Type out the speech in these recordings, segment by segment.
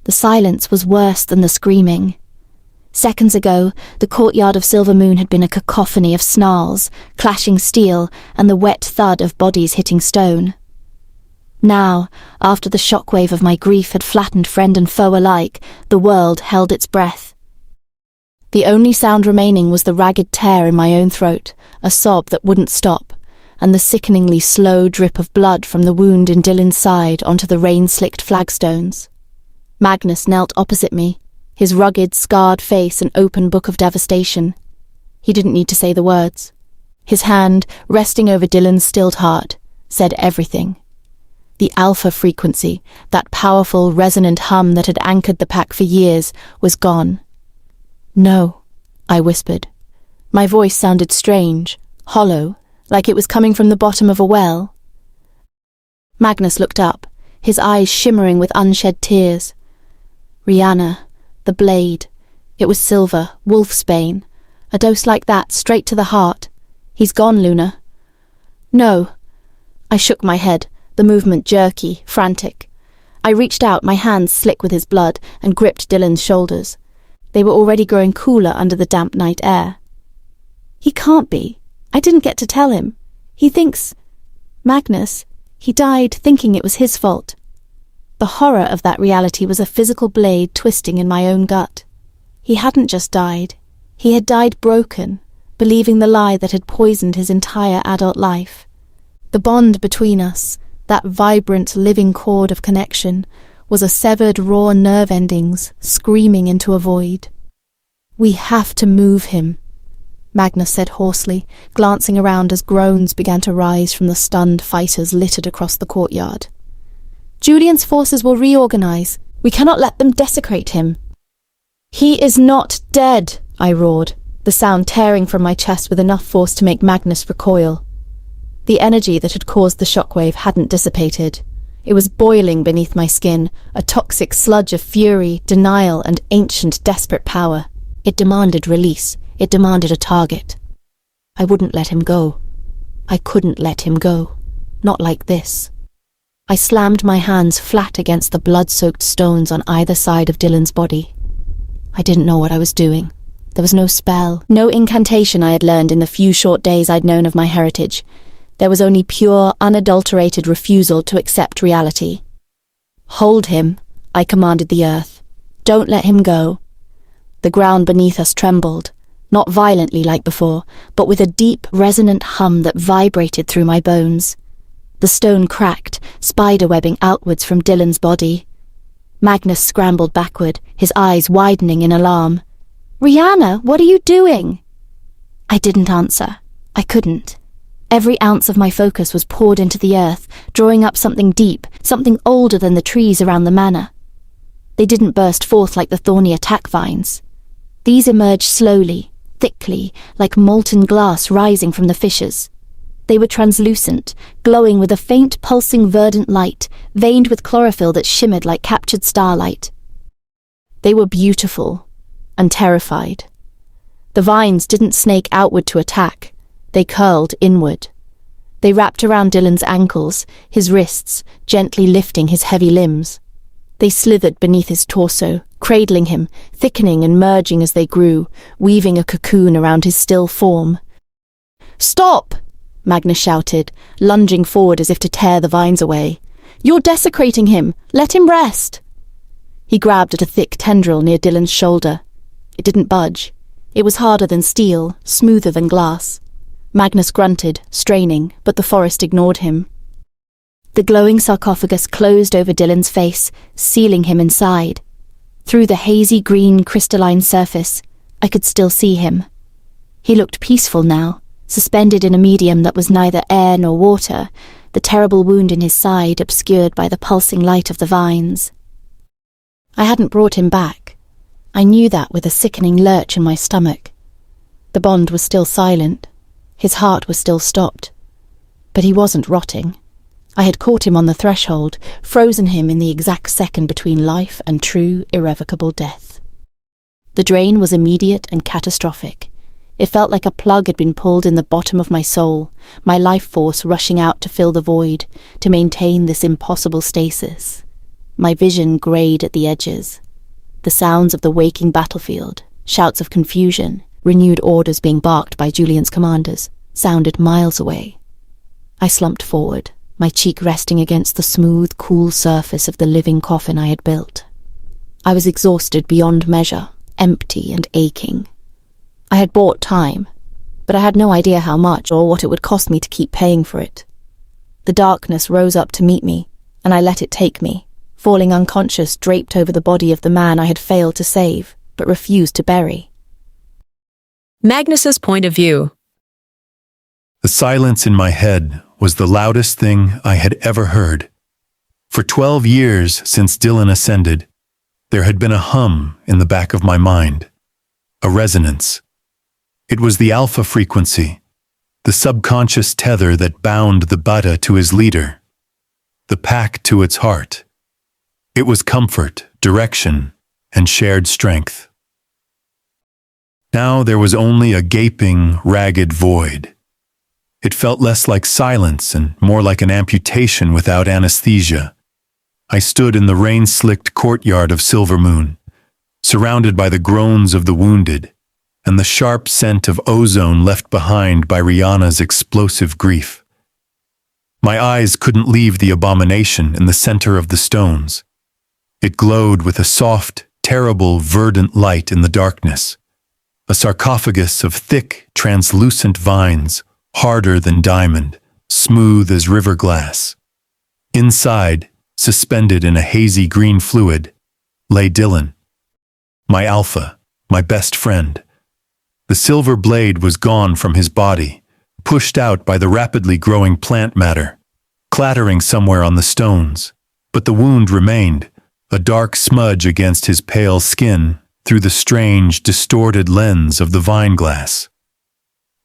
The silence was worse than the screaming. Seconds ago, the courtyard of Silver Moon had been a cacophony of snarls, clashing steel, and the wet thud of bodies hitting stone. Now, after the shockwave of my grief had flattened friend and foe alike, the world held its breath. The only sound remaining was the ragged tear in my own throat, a sob that wouldn't stop, and the sickeningly slow drip of blood from the wound in Dylan's side onto the rain-slicked flagstones. Magnus knelt opposite me, his rugged, scarred face an open book of devastation. He didn't need to say the words. His hand, resting over Dylan's stilled heart, said everything. The alpha frequency, that powerful, resonant hum that had anchored the pack for years, was gone. "No," I whispered. My voice sounded strange, hollow, like it was coming from the bottom of a well. Magnus looked up, his eyes shimmering with unshed tears. "Rihanna, the blade. It was silver, wolfsbane. A dose like that, straight to the heart. He's gone, Luna." "No." I shook my head, the movement jerky, frantic. I reached out, my hands slick with his blood, and gripped Dylan's shoulders. They were already growing cooler under the damp night air. "He can't be. I didn't get to tell him. He thinks... Magnus, he died thinking it was his fault." The horror of that reality was a physical blade twisting in my own gut. He hadn't just died. He had died broken, believing the lie that had poisoned his entire adult life. The bond between us, that vibrant, living cord of connection, was a severed raw nerve endings screaming into a void. "We have to move him," Magnus said hoarsely, glancing around as groans began to rise from the stunned fighters littered across the courtyard. "Julian's forces will reorganize. We cannot let them desecrate him." "He is not dead," I roared, the sound tearing from my chest with enough force to make Magnus recoil. The energy that had caused the shockwave hadn't dissipated. It was boiling beneath my skin, a toxic sludge of fury, denial, and ancient, desperate power. It demanded release. It demanded a target. I wouldn't let him go. I couldn't let him go. Not like this. I slammed my hands flat against the blood-soaked stones on either side of Dylan's body. I didn't know what I was doing. There was no spell, no incantation I had learned in the few short days I'd known of my heritage. There was only pure, unadulterated refusal to accept reality. "Hold him," I commanded the earth. "Don't let him go." The ground beneath us trembled, not violently like before, but with a deep, resonant hum that vibrated through my bones. The stone cracked, spiderwebbing outwards from Dylan's body. Magnus scrambled backward, his eyes widening in alarm. "Rihanna, what are you doing?" I didn't answer. I couldn't. Every ounce of my focus was poured into the earth, drawing up something deep, something older than the trees around the manor. They didn't burst forth like the thorny attack vines. These emerged slowly, thickly, like molten glass rising from the fissures. They were translucent, glowing with a faint pulsing verdant light, veined with chlorophyll that shimmered like captured starlight. They were beautiful and terrified. The vines didn't snake outward to attack. They curled inward. They wrapped around Dylan's ankles, his wrists, gently lifting his heavy limbs. They slithered beneath his torso, cradling him, thickening and merging as they grew, weaving a cocoon around his still form. "Stop!" Magnus shouted, lunging forward as if to tear the vines away. "You're desecrating him! Let him rest!" He grabbed at a thick tendril near Dylan's shoulder. It didn't budge. It was harder than steel, smoother than glass. Magnus grunted, straining, but the forest ignored him. The glowing sarcophagus closed over Dylan's face, sealing him inside. Through the hazy green crystalline surface, I could still see him. He looked peaceful now, suspended in a medium that was neither air nor water, the terrible wound in his side obscured by the pulsing light of the vines. I hadn't brought him back. I knew that with a sickening lurch in my stomach. The bond was still silent. His heart was still stopped. But he wasn't rotting. I had caught him on the threshold, frozen him in the exact second between life and true, irrevocable death. The drain was immediate and catastrophic. It felt like a plug had been pulled in the bottom of my soul, my life force rushing out to fill the void, to maintain this impossible stasis. my vision greyed at the edges. The sounds of the waking battlefield, shouts of confusion, renewed orders being barked by Julian's commanders, sounded miles away. I slumped forward, my cheek resting against the smooth, cool surface of the living coffin I had built. I was exhausted beyond measure, empty and aching. I had bought time, but I had no idea how much or what it would cost me to keep paying for it. The darkness rose up to meet me, and I let it take me, falling unconscious draped over the body of the man I had failed to save, but refused to bury. Magnus's point of view. The silence in my head was the loudest thing I had ever heard. For 12 years since Dylan ascended, there had been a hum in the back of my mind, a resonance. It was the alpha frequency, the subconscious tether that bound the Bada to his leader, the pack to its heart. It was comfort, direction, and shared strength. Now there was only a gaping, ragged void. It felt less like silence and more like an amputation without anesthesia. I stood in the rain-slicked courtyard of Silver Moon, surrounded by the groans of the wounded and the sharp scent of ozone left behind by Rihanna's explosive grief. My eyes couldn't leave the abomination in the center of the stones. It glowed with a soft, terrible, verdant light in the darkness, a sarcophagus of thick, translucent vines, harder than diamond, smooth as river glass. Inside, suspended in a hazy green fluid, lay Dylan, my alpha, my best friend. The silver blade was gone from his body, pushed out by the rapidly growing plant matter, clattering somewhere on the stones, but the wound remained, a dark smudge against his pale skin through the strange, distorted lens of the vine glass.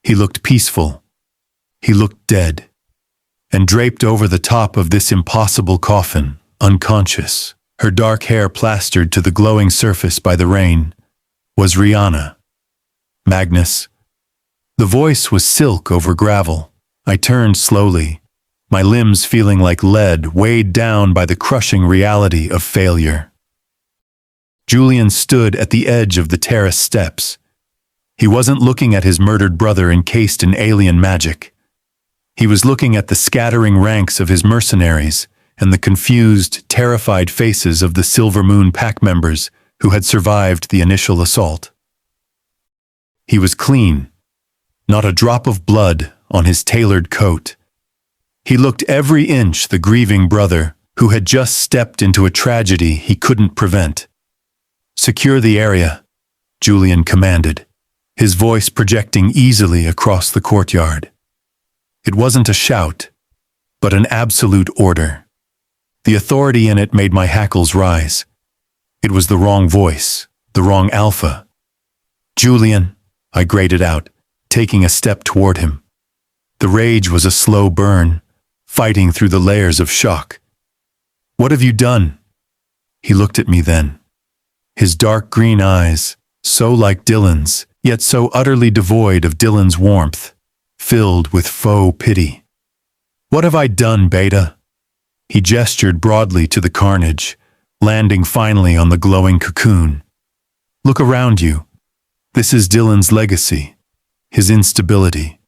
He looked peaceful. He looked dead. And draped over the top of this impossible coffin, unconscious, her dark hair plastered to the glowing surface by the rain, was Rihanna. Magnus. The voice was silk over gravel. I turned slowly, my limbs feeling like lead weighed down by the crushing reality of failure. Julian stood at the edge of the terrace steps. He wasn't looking at his murdered brother encased in alien magic. He was looking at the scattering ranks of his mercenaries and the confused, terrified faces of the Silver Moon pack members who had survived the initial assault. He was clean, not a drop of blood on his tailored coat. He looked every inch the grieving brother who had just stepped into a tragedy he couldn't prevent. "Secure the area," Julian commanded, his voice projecting easily across the courtyard. It wasn't a shout, but an absolute order. The authority in it made my hackles rise. It was the wrong voice, the wrong alpha. "Julian," I grated out, taking a step toward him. The rage was a slow burn, fighting through the layers of shock. "What have you done?" He looked at me then. His dark green eyes, so like Dylan's, yet so utterly devoid of Dylan's warmth, filled with faux pity. "What have I done, Beta?" He gestured broadly to the carnage, landing finally on the glowing cocoon. "Look around you. This is Dylan's legacy, his instability,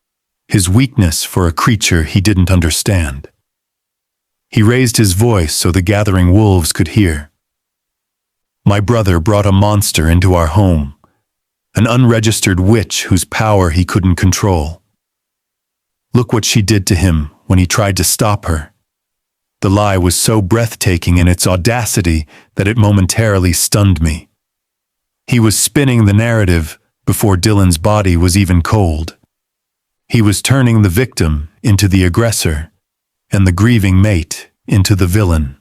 his weakness for a creature he didn't understand." He raised his voice so the gathering wolves could hear. "My brother brought a monster into our home, an unregistered witch whose power he couldn't control. Look what she did to him when he tried to stop her." The lie was so breathtaking in its audacity that it momentarily stunned me. He was spinning the narrative before Dylan's body was even cold. He was turning the victim into the aggressor, and the grieving mate into the villain.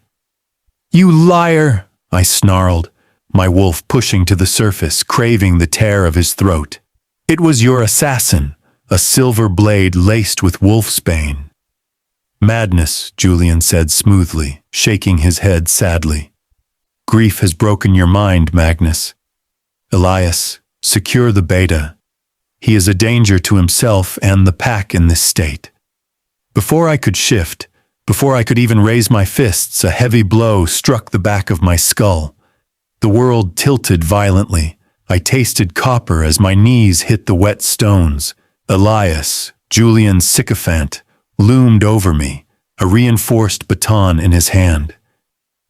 "You liar!" I snarled, my wolf pushing to the surface, craving the tear of his throat. "It was your assassin, a silver blade laced with wolfsbane." "Madness," Julian said smoothly, shaking his head sadly. "Grief has broken your mind, Magnus. Elias, secure the Beta. He is a danger to himself and the pack in this state." Before I could shift, Before I could even raise my fists, a heavy blow struck the back of my skull. The world tilted violently. I tasted copper as my knees hit the wet stones. Elias, Julian's sycophant, loomed over me, a reinforced baton in his hand.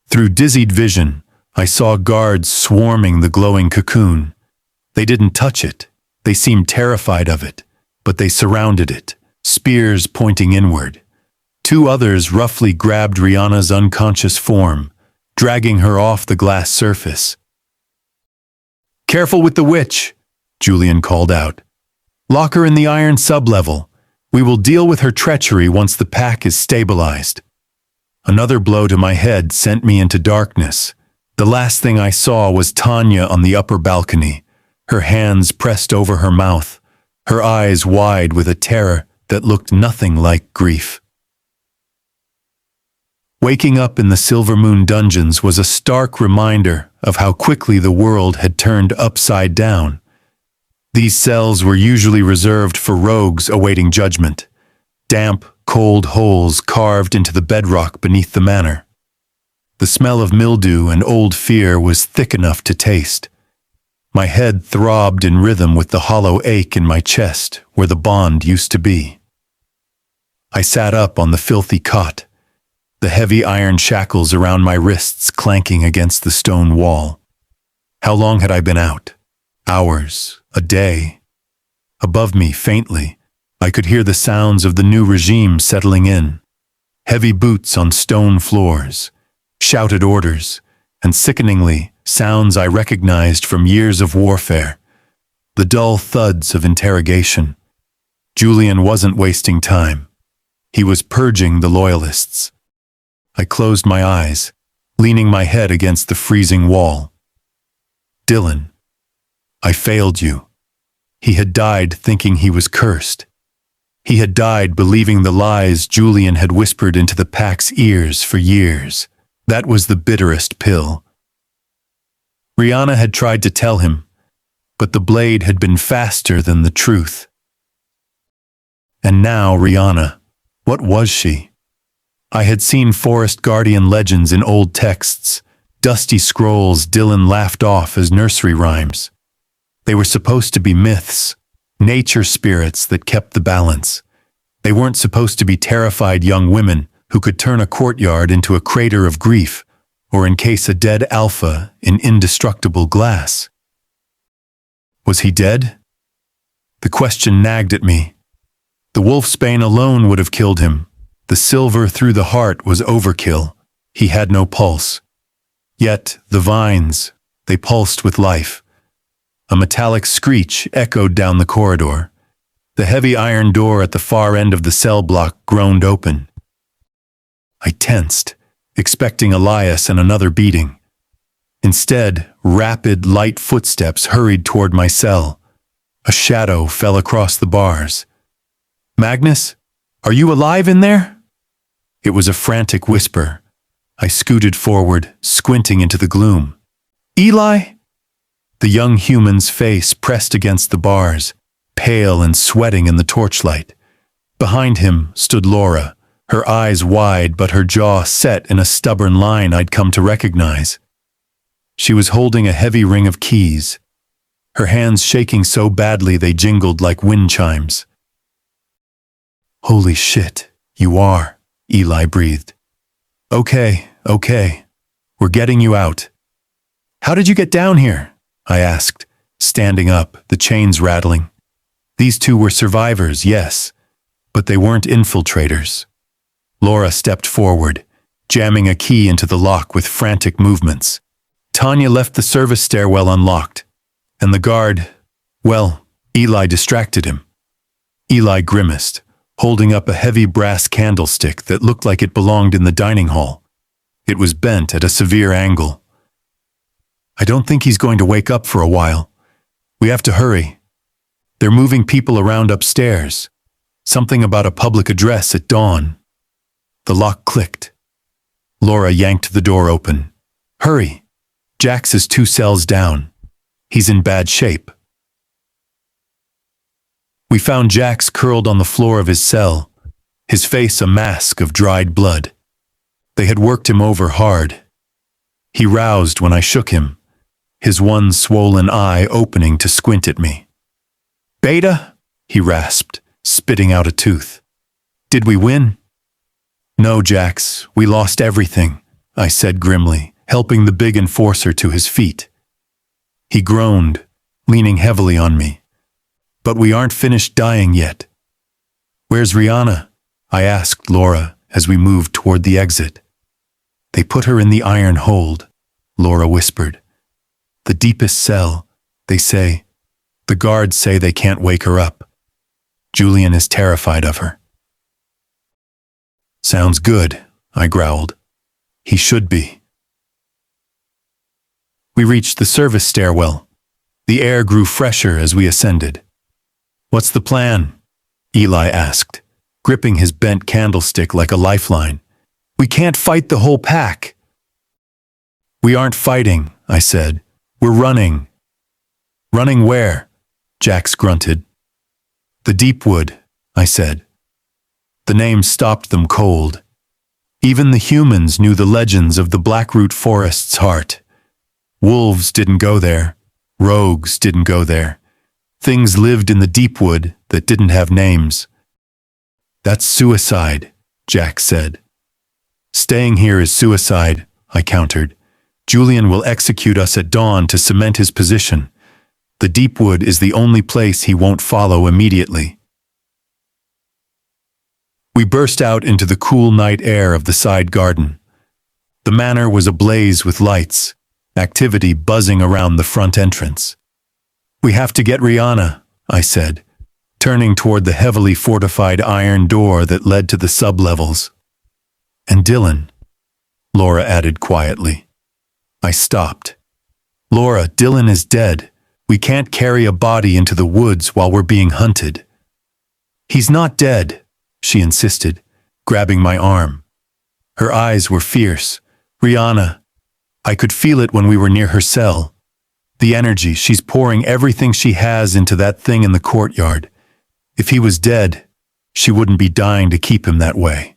Through dizzied vision, I saw guards swarming the glowing cocoon. They didn't touch it. They seemed terrified of it, but they surrounded it, spears pointing inward. Two others roughly grabbed Rihanna's unconscious form, dragging her off the glass surface. "Careful with the witch," Julian called out. "Lock her in the iron sublevel. We will deal with her treachery once the pack is stabilized." Another blow to my head sent me into darkness. The last thing I saw was Tanya on the upper balcony, her hands pressed over her mouth, her eyes wide with a terror that looked nothing like grief. Waking up in the Silver Moon dungeons was a stark reminder of how quickly the world had turned upside down. These cells were usually reserved for rogues awaiting judgment, damp, cold holes carved into the bedrock beneath the manor. The smell of mildew and old fear was thick enough to taste. My head throbbed in rhythm with the hollow ache in my chest where the bond used to be. I sat up on the filthy cot, the heavy iron shackles around my wrists clanking against the stone wall. How long had I been out? Hours, a day. Above me, faintly, I could hear the sounds of the new regime settling in. Heavy boots on stone floors, shouted orders, and sickeningly, sounds I recognized from years of warfare. The dull thuds of interrogation. Julian wasn't wasting time. He was purging the loyalists. I closed my eyes, leaning my head against the freezing wall. Dylan, I failed you. He had died thinking he was cursed. He had died believing the lies Julian had whispered into the pack's ears for years. That was the bitterest pill. Rihanna had tried to tell him, but the blade had been faster than the truth. And now Rihanna, what was she? I had seen forest guardian legends in old texts, dusty scrolls Dylan laughed off as nursery rhymes. They were supposed to be myths, nature spirits that kept the balance. They weren't supposed to be terrified young women who could turn a courtyard into a crater of grief or encase a dead alpha in indestructible glass. Was he dead? The question nagged at me. The wolfsbane alone would have killed him. The silver through the heart was overkill. He had no pulse. Yet the vines, they pulsed with life. A metallic screech echoed down the corridor. The heavy iron door at the far end of the cell block groaned open. I tensed, expecting Elias and another beating. Instead, rapid, light footsteps hurried toward my cell. A shadow fell across the bars. "Magnus, are you alive in there?" It was a frantic whisper. I scooted forward, squinting into the gloom. "Eli?" The young human's face pressed against the bars, pale and sweating in the torchlight. Behind him stood Laura, her eyes wide but her jaw set in a stubborn line I'd come to recognize. She was holding a heavy ring of keys, her hands shaking so badly they jingled like wind chimes. "Holy shit, you are," Eli breathed. Okay, we're getting you out." "How did you get down here?" I asked, standing up, the chains rattling. These two were survivors, yes, but they weren't infiltrators. Laura stepped forward, jamming a key into the lock with frantic movements. Tanya left the service stairwell unlocked, and the guard, well, Eli distracted him. Eli grimaced, holding up a heavy brass candlestick that looked like it belonged in the dining hall. It was bent at a severe angle. "I don't think he's going to wake up for a while. We have to hurry. They're moving people around upstairs. Something about a public address at dawn." The lock clicked. Laura yanked the door open. "Hurry. Jax is 2 cells down. He's in bad shape." We found Jax curled on the floor of his cell, his face a mask of dried blood. They had worked him over hard. He roused when I shook him, his one swollen eye opening to squint at me. "Beta?" he rasped, spitting out a tooth. "Did we win?" "No, Jax, we lost everything," I said grimly, helping the big enforcer to his feet. He groaned, leaning heavily on me. "But we aren't finished dying yet." "Where's Rihanna?" I asked Laura as we moved toward the exit. "They put her in the iron hold," Laura whispered. "The deepest cell, they say. The guards say they can't wake her up. Julian is terrified of her." "Sounds good," I growled. "He should be." We reached the service stairwell. The air grew fresher as we ascended. "What's the plan?" Eli asked, gripping his bent candlestick like a lifeline. "We can't fight the whole pack." "We aren't fighting," I said. "We're running." "Running where?" Jax grunted. "The Deepwood," I said. The name stopped them cold. Even the humans knew the legends of the Blackroot Forest's heart. Wolves didn't go there. Rogues didn't go there. Things lived in the Deepwood that didn't have names. "That's suicide," Jax said. "Staying here is suicide," I countered. "Julian will execute us at dawn to cement his position. The Deepwood is the only place he won't follow immediately." We burst out into the cool night air of the side garden. The manor was ablaze with lights, activity buzzing around the front entrance. "We have to get Rihanna," I said, turning toward the heavily fortified iron door that led to the sublevels. "And Dylan," Laura added quietly. I stopped. "Laura, Dylan is dead. We can't carry a body into the woods while we're being hunted." "He's not dead," she insisted, grabbing my arm. Her eyes were fierce. "Rihanna, I could feel it when we were near her cell. The energy, she's pouring everything she has into that thing in the courtyard. If he was dead, she wouldn't be dying to keep him that way.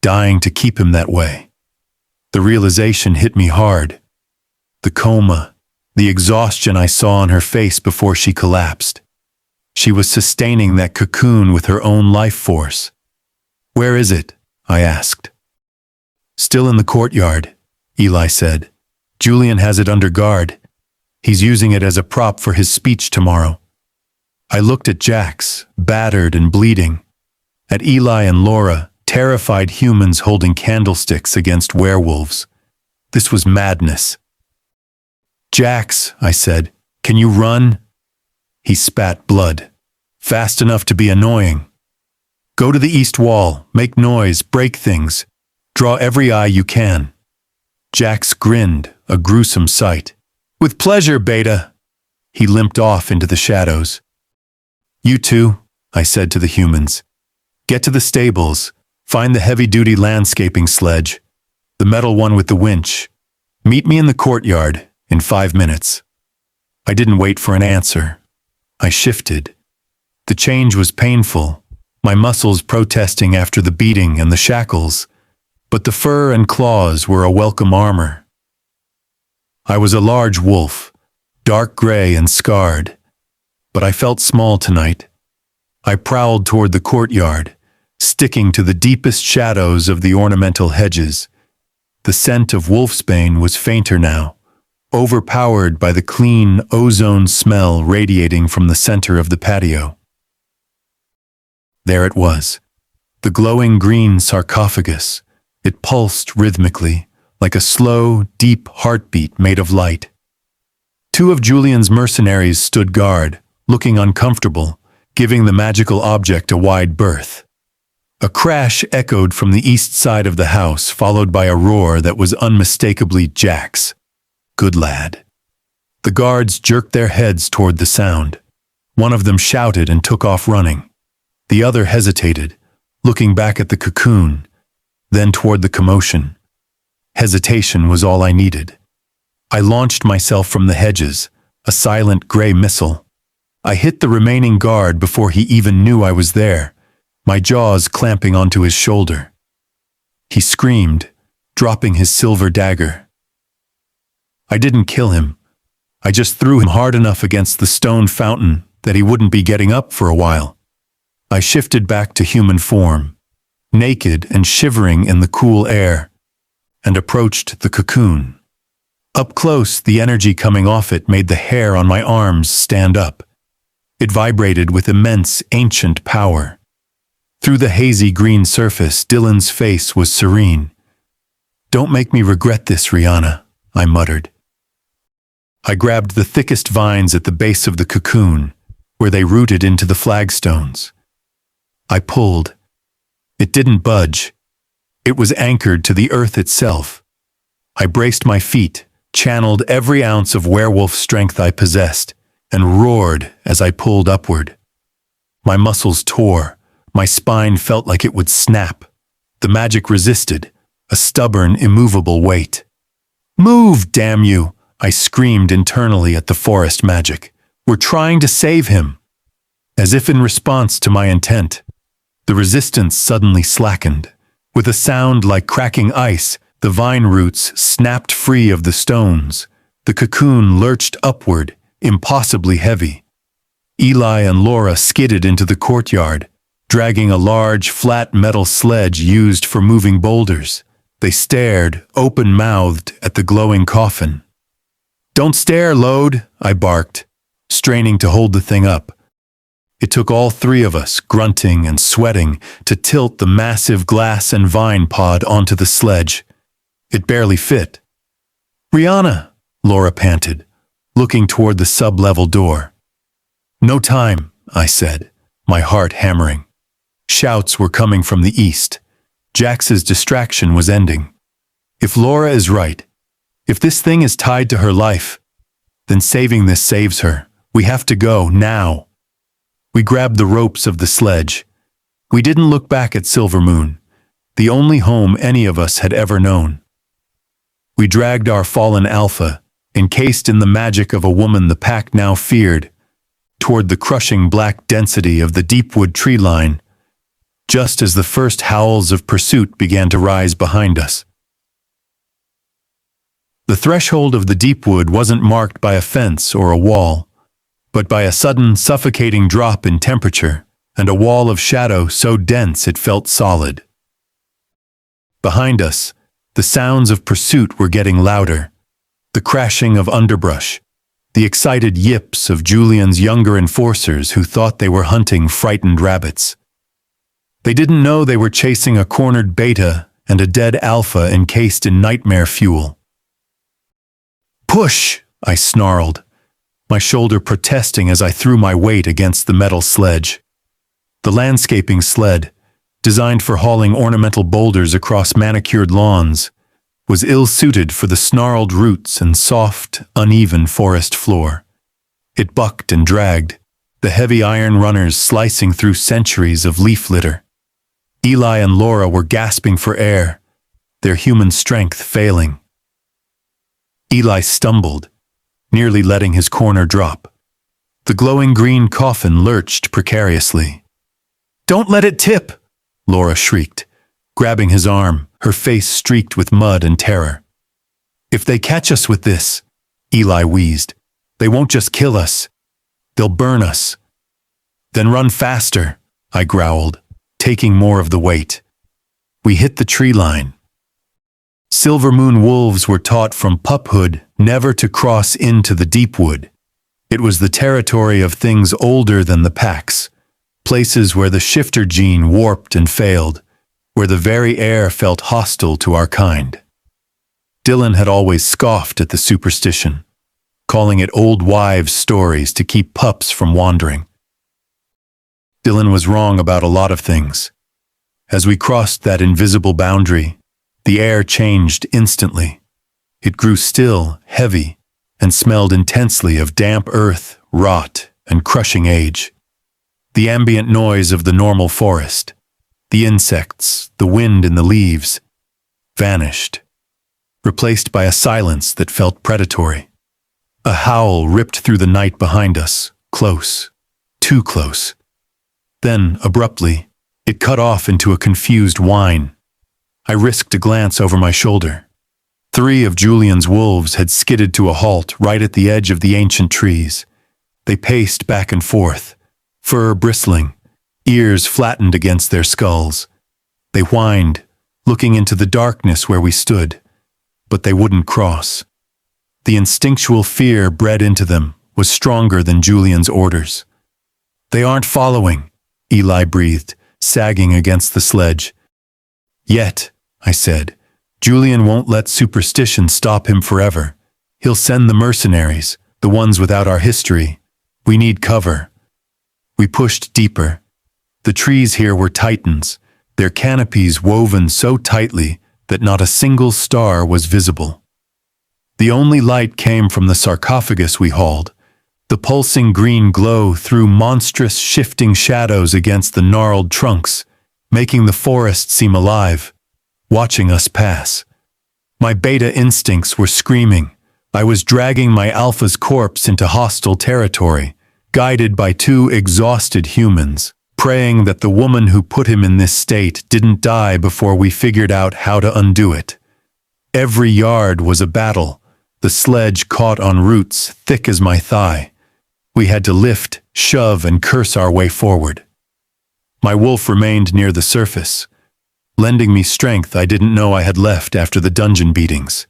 Dying to keep him that way." The realization hit me hard. The coma, the exhaustion I saw on her face before she collapsed. She was sustaining that cocoon with her own life force. "Where is it?" I asked. "Still in the courtyard," Eli said. "Julian has it under guard. He's using it as a prop for his speech tomorrow." I looked at Jax, battered and bleeding. At Eli and Laura, terrified humans holding candlesticks against werewolves. This was madness. "Jax," I said, "can you run?" He spat blood. "Fast enough to be annoying. Go to the east wall, make noise, break things. Draw every eye you can." Jax grinned, a gruesome sight. "With pleasure, Beta." He limped off into the shadows. "You two," I said to the humans. "Get to the stables. Find the heavy-duty landscaping sledge. The metal one with the winch. Meet me in the courtyard in 5 minutes." I didn't wait for an answer. I shifted. The change was painful, my muscles protesting after the beating and the shackles, but the fur and claws were a welcome armor. I was a large wolf, dark gray and scarred, but I felt small tonight. I prowled toward the courtyard, sticking to the deepest shadows of the ornamental hedges. The scent of wolfsbane was fainter now, overpowered by the clean ozone smell radiating from the center of the patio. There it was, the glowing green sarcophagus. It pulsed rhythmically, like a slow, deep heartbeat made of light. 2 of Julian's mercenaries stood guard, looking uncomfortable, giving the magical object a wide berth. A crash echoed from the east side of the house, followed by a roar that was unmistakably Jack's. "Good lad." The guards jerked their heads toward the sound. One of them shouted and took off running. The other hesitated, looking back at the cocoon, then toward the commotion. Hesitation was all I needed. I launched myself from the hedges, a silent gray missile. I hit the remaining guard before he even knew I was there, my jaws clamping onto his shoulder. He screamed, dropping his silver dagger. I didn't kill him. I just threw him hard enough against the stone fountain that he wouldn't be getting up for a while. I shifted back to human form, naked and shivering in the cool air, and approached the cocoon. Up close, the energy coming off it made the hair on my arms stand up. It vibrated with immense, ancient power. Through the hazy green surface, Dylan's face was serene. "Don't make me regret this, Rihanna," I muttered. I grabbed the thickest vines at the base of the cocoon, where they rooted into the flagstones. I pulled. It didn't budge. It was anchored to the earth itself. I braced my feet, channeled every ounce of werewolf strength I possessed, and roared as I pulled upward. My muscles tore. My spine felt like it would snap. The magic resisted, a stubborn, immovable weight. "Move, damn you!" I screamed internally at the forest magic. "We're trying to save him." As if in response to my intent, the resistance suddenly slackened. With a sound like cracking ice, the vine roots snapped free of the stones. The cocoon lurched upward, impossibly heavy. Eli and Laura skidded into the courtyard, dragging a large, flat metal sledge used for moving boulders. They stared, open-mouthed, at the glowing coffin. "Don't stare, Load," I barked, straining to hold the thing up. It took all three of us, grunting and sweating, to tilt the massive glass and vine pod onto the sledge. It barely fit. "Rihanna," Laura panted, looking toward the sub-level door. "No time," I said, my heart hammering. Shouts were coming from the east. Jax's distraction was ending. If Laura is right, if this thing is tied to her life, then saving this saves her. We have to go, now. We grabbed the ropes of the sledge. We didn't look back at Silvermoon, the only home any of us had ever known. We dragged our fallen alpha, encased in the magic of a woman the pack now feared, toward the crushing black density of the deepwood tree line, just as the first howls of pursuit began to rise behind us. The threshold of the deepwood wasn't marked by a fence or a wall, but by a sudden suffocating drop in temperature and a wall of shadow so dense it felt solid. Behind us, the sounds of pursuit were getting louder, the crashing of underbrush, the excited yips of Julian's younger enforcers who thought they were hunting frightened rabbits. They didn't know they were chasing a cornered beta and a dead alpha encased in nightmare fuel. "Push!" I snarled, my shoulder protesting as I threw my weight against the metal sledge. The landscaping sled, designed for hauling ornamental boulders across manicured lawns, was ill-suited for the snarled roots and soft, uneven forest floor. It bucked and dragged, the heavy iron runners slicing through centuries of leaf litter. Eli and Laura were gasping for air, their human strength failing. Eli stumbled, nearly letting his corner drop. The glowing green coffin lurched precariously. "Don't let it tip!" Laura shrieked, grabbing his arm, her face streaked with mud and terror. "If they catch us with this," Eli wheezed, "they won't just kill us. They'll burn us." "Then run faster," I growled, taking more of the weight. We hit the tree line. Silvermoon wolves were taught from puphood never to cross into the deepwood. It was the territory of things older than the packs, places where the shifter gene warped and failed, where the very air felt hostile to our kind. Dylan had always scoffed at the superstition, calling it old wives' stories to keep pups from wandering. Dylan was wrong about a lot of things. As we crossed that invisible boundary, the air changed instantly. It grew still, heavy, and smelled intensely of damp earth, rot, and crushing age. The ambient noise of the normal forest, the insects, the wind in the leaves, vanished, replaced by a silence that felt predatory. A howl ripped through the night behind us, close, too close. Then, abruptly, It cut off into a confused whine. I risked a glance over my shoulder. 3 of Julian's wolves had skidded to a halt right at the edge of the ancient trees. They paced back and forth, fur bristling, ears flattened against their skulls. They whined, looking into the darkness where we stood, but they wouldn't cross. The instinctual fear bred into them was stronger than Julian's orders. "They aren't following," Eli breathed, sagging against the sledge. "Yet," I said, "Julian won't let superstition stop him forever. He'll send the mercenaries, the ones without our history. We need cover." We pushed deeper. The trees here were titans, their canopies woven so tightly that not a single star was visible. The only light came from the sarcophagus we hauled. The pulsing green glow threw monstrous shifting shadows against the gnarled trunks, making the forest seem alive, watching us pass. My beta instincts were screaming. I was dragging my alpha's corpse into hostile territory, guided by 2 exhausted humans, praying that the woman who put him in this state didn't die before we figured out how to undo it. Every yard was a battle. The sledge caught on roots thick as my thigh. We had to lift, shove, and curse our way forward. My wolf remained near the surface, lending me strength I didn't know I had left after the dungeon beatings.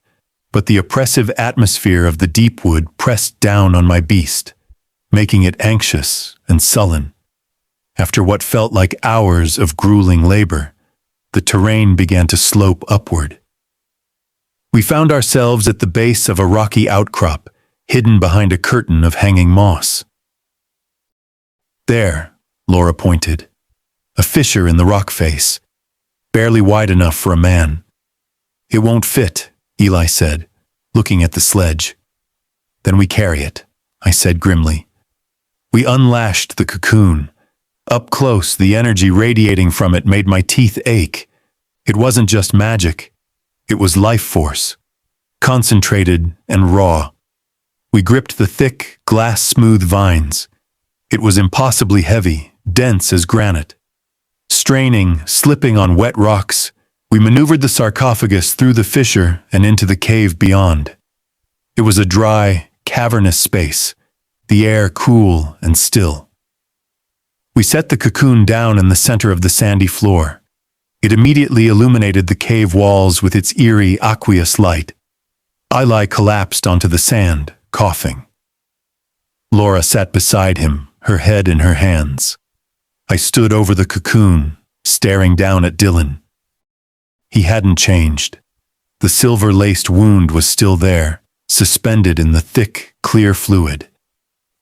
But the oppressive atmosphere of the deepwood pressed down on my beast, making it anxious and sullen. After what felt like hours of grueling labor, the terrain began to slope upward. We found ourselves at the base of a rocky outcrop, hidden behind a curtain of hanging moss. "There," Laura pointed, "a fissure in the rock face, barely wide enough for a man." "It won't fit," Eli said, looking at the sledge. "Then we carry it," I said grimly. We unlashed the cocoon. Up close, the energy radiating from it made my teeth ache. It wasn't just magic. It was life force, concentrated and raw. We gripped the thick, glass-smooth vines. It was impossibly heavy, dense as granite. Straining, slipping on wet rocks, we maneuvered the sarcophagus through the fissure and into the cave beyond. It was a dry, cavernous space, the air cool and still. We set the cocoon down in the center of the sandy floor. It immediately illuminated the cave walls with its eerie, aqueous light. Eli collapsed onto the sand, coughing. Laura sat beside him, her head in her hands. I stood over the cocoon, staring down at Dylan. He hadn't changed. The silver-laced wound was still there, suspended in the thick, clear fluid.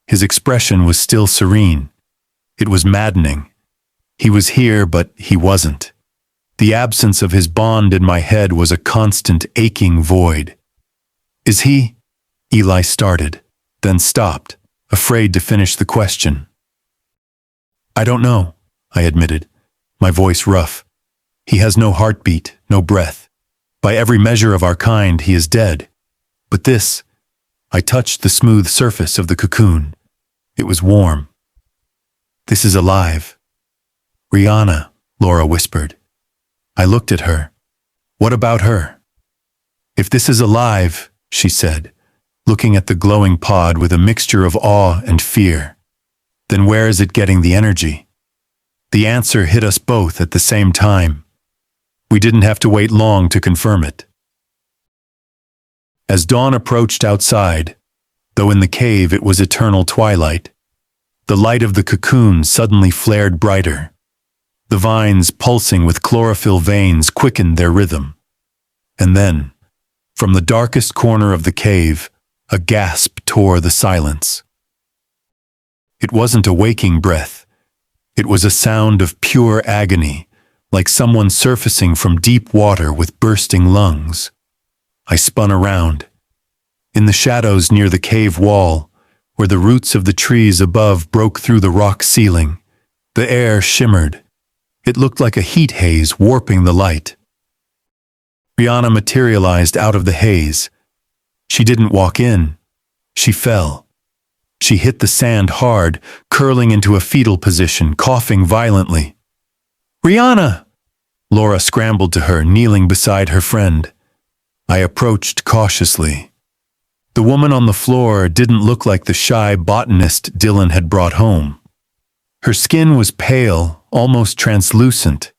His expression was still serene. It was maddening. He was here, but he wasn't. The absence of his bond in my head was a constant aching void. "Is he?" Eli started, then stopped, afraid to finish the question. "I don't know," I admitted, my voice rough. "He has no heartbeat, no breath. By every measure of our kind, he is dead. But this," I touched the smooth surface of the cocoon. It was warm. "This is alive." "Rihanna," Laura whispered. I looked at her. "What about her?" "If this is alive," she said, looking at the glowing pod with a mixture of awe and fear, "then where is it getting the energy?" The answer hit us both at the same time. We didn't have to wait long to confirm it. As dawn approached outside, though in the cave it was eternal twilight, the light of the cocoon suddenly flared brighter. The vines, pulsing with chlorophyll veins, quickened their rhythm. And then, from the darkest corner of the cave, a gasp tore the silence. It wasn't a waking breath. It was a sound of pure agony, like someone surfacing from deep water with bursting lungs. I spun around. In the shadows near the cave wall, where the roots of the trees above broke through the rock ceiling, the air shimmered. It looked like a heat haze warping the light. Rihanna materialized out of the haze. She didn't walk in. She fell. She hit the sand hard, curling into a fetal position, coughing violently. Rihanna! Laura scrambled to her, kneeling beside her friend. I approached cautiously. The woman on the floor didn't look like the shy botanist Dylan had brought home. Her skin was pale, almost translucent,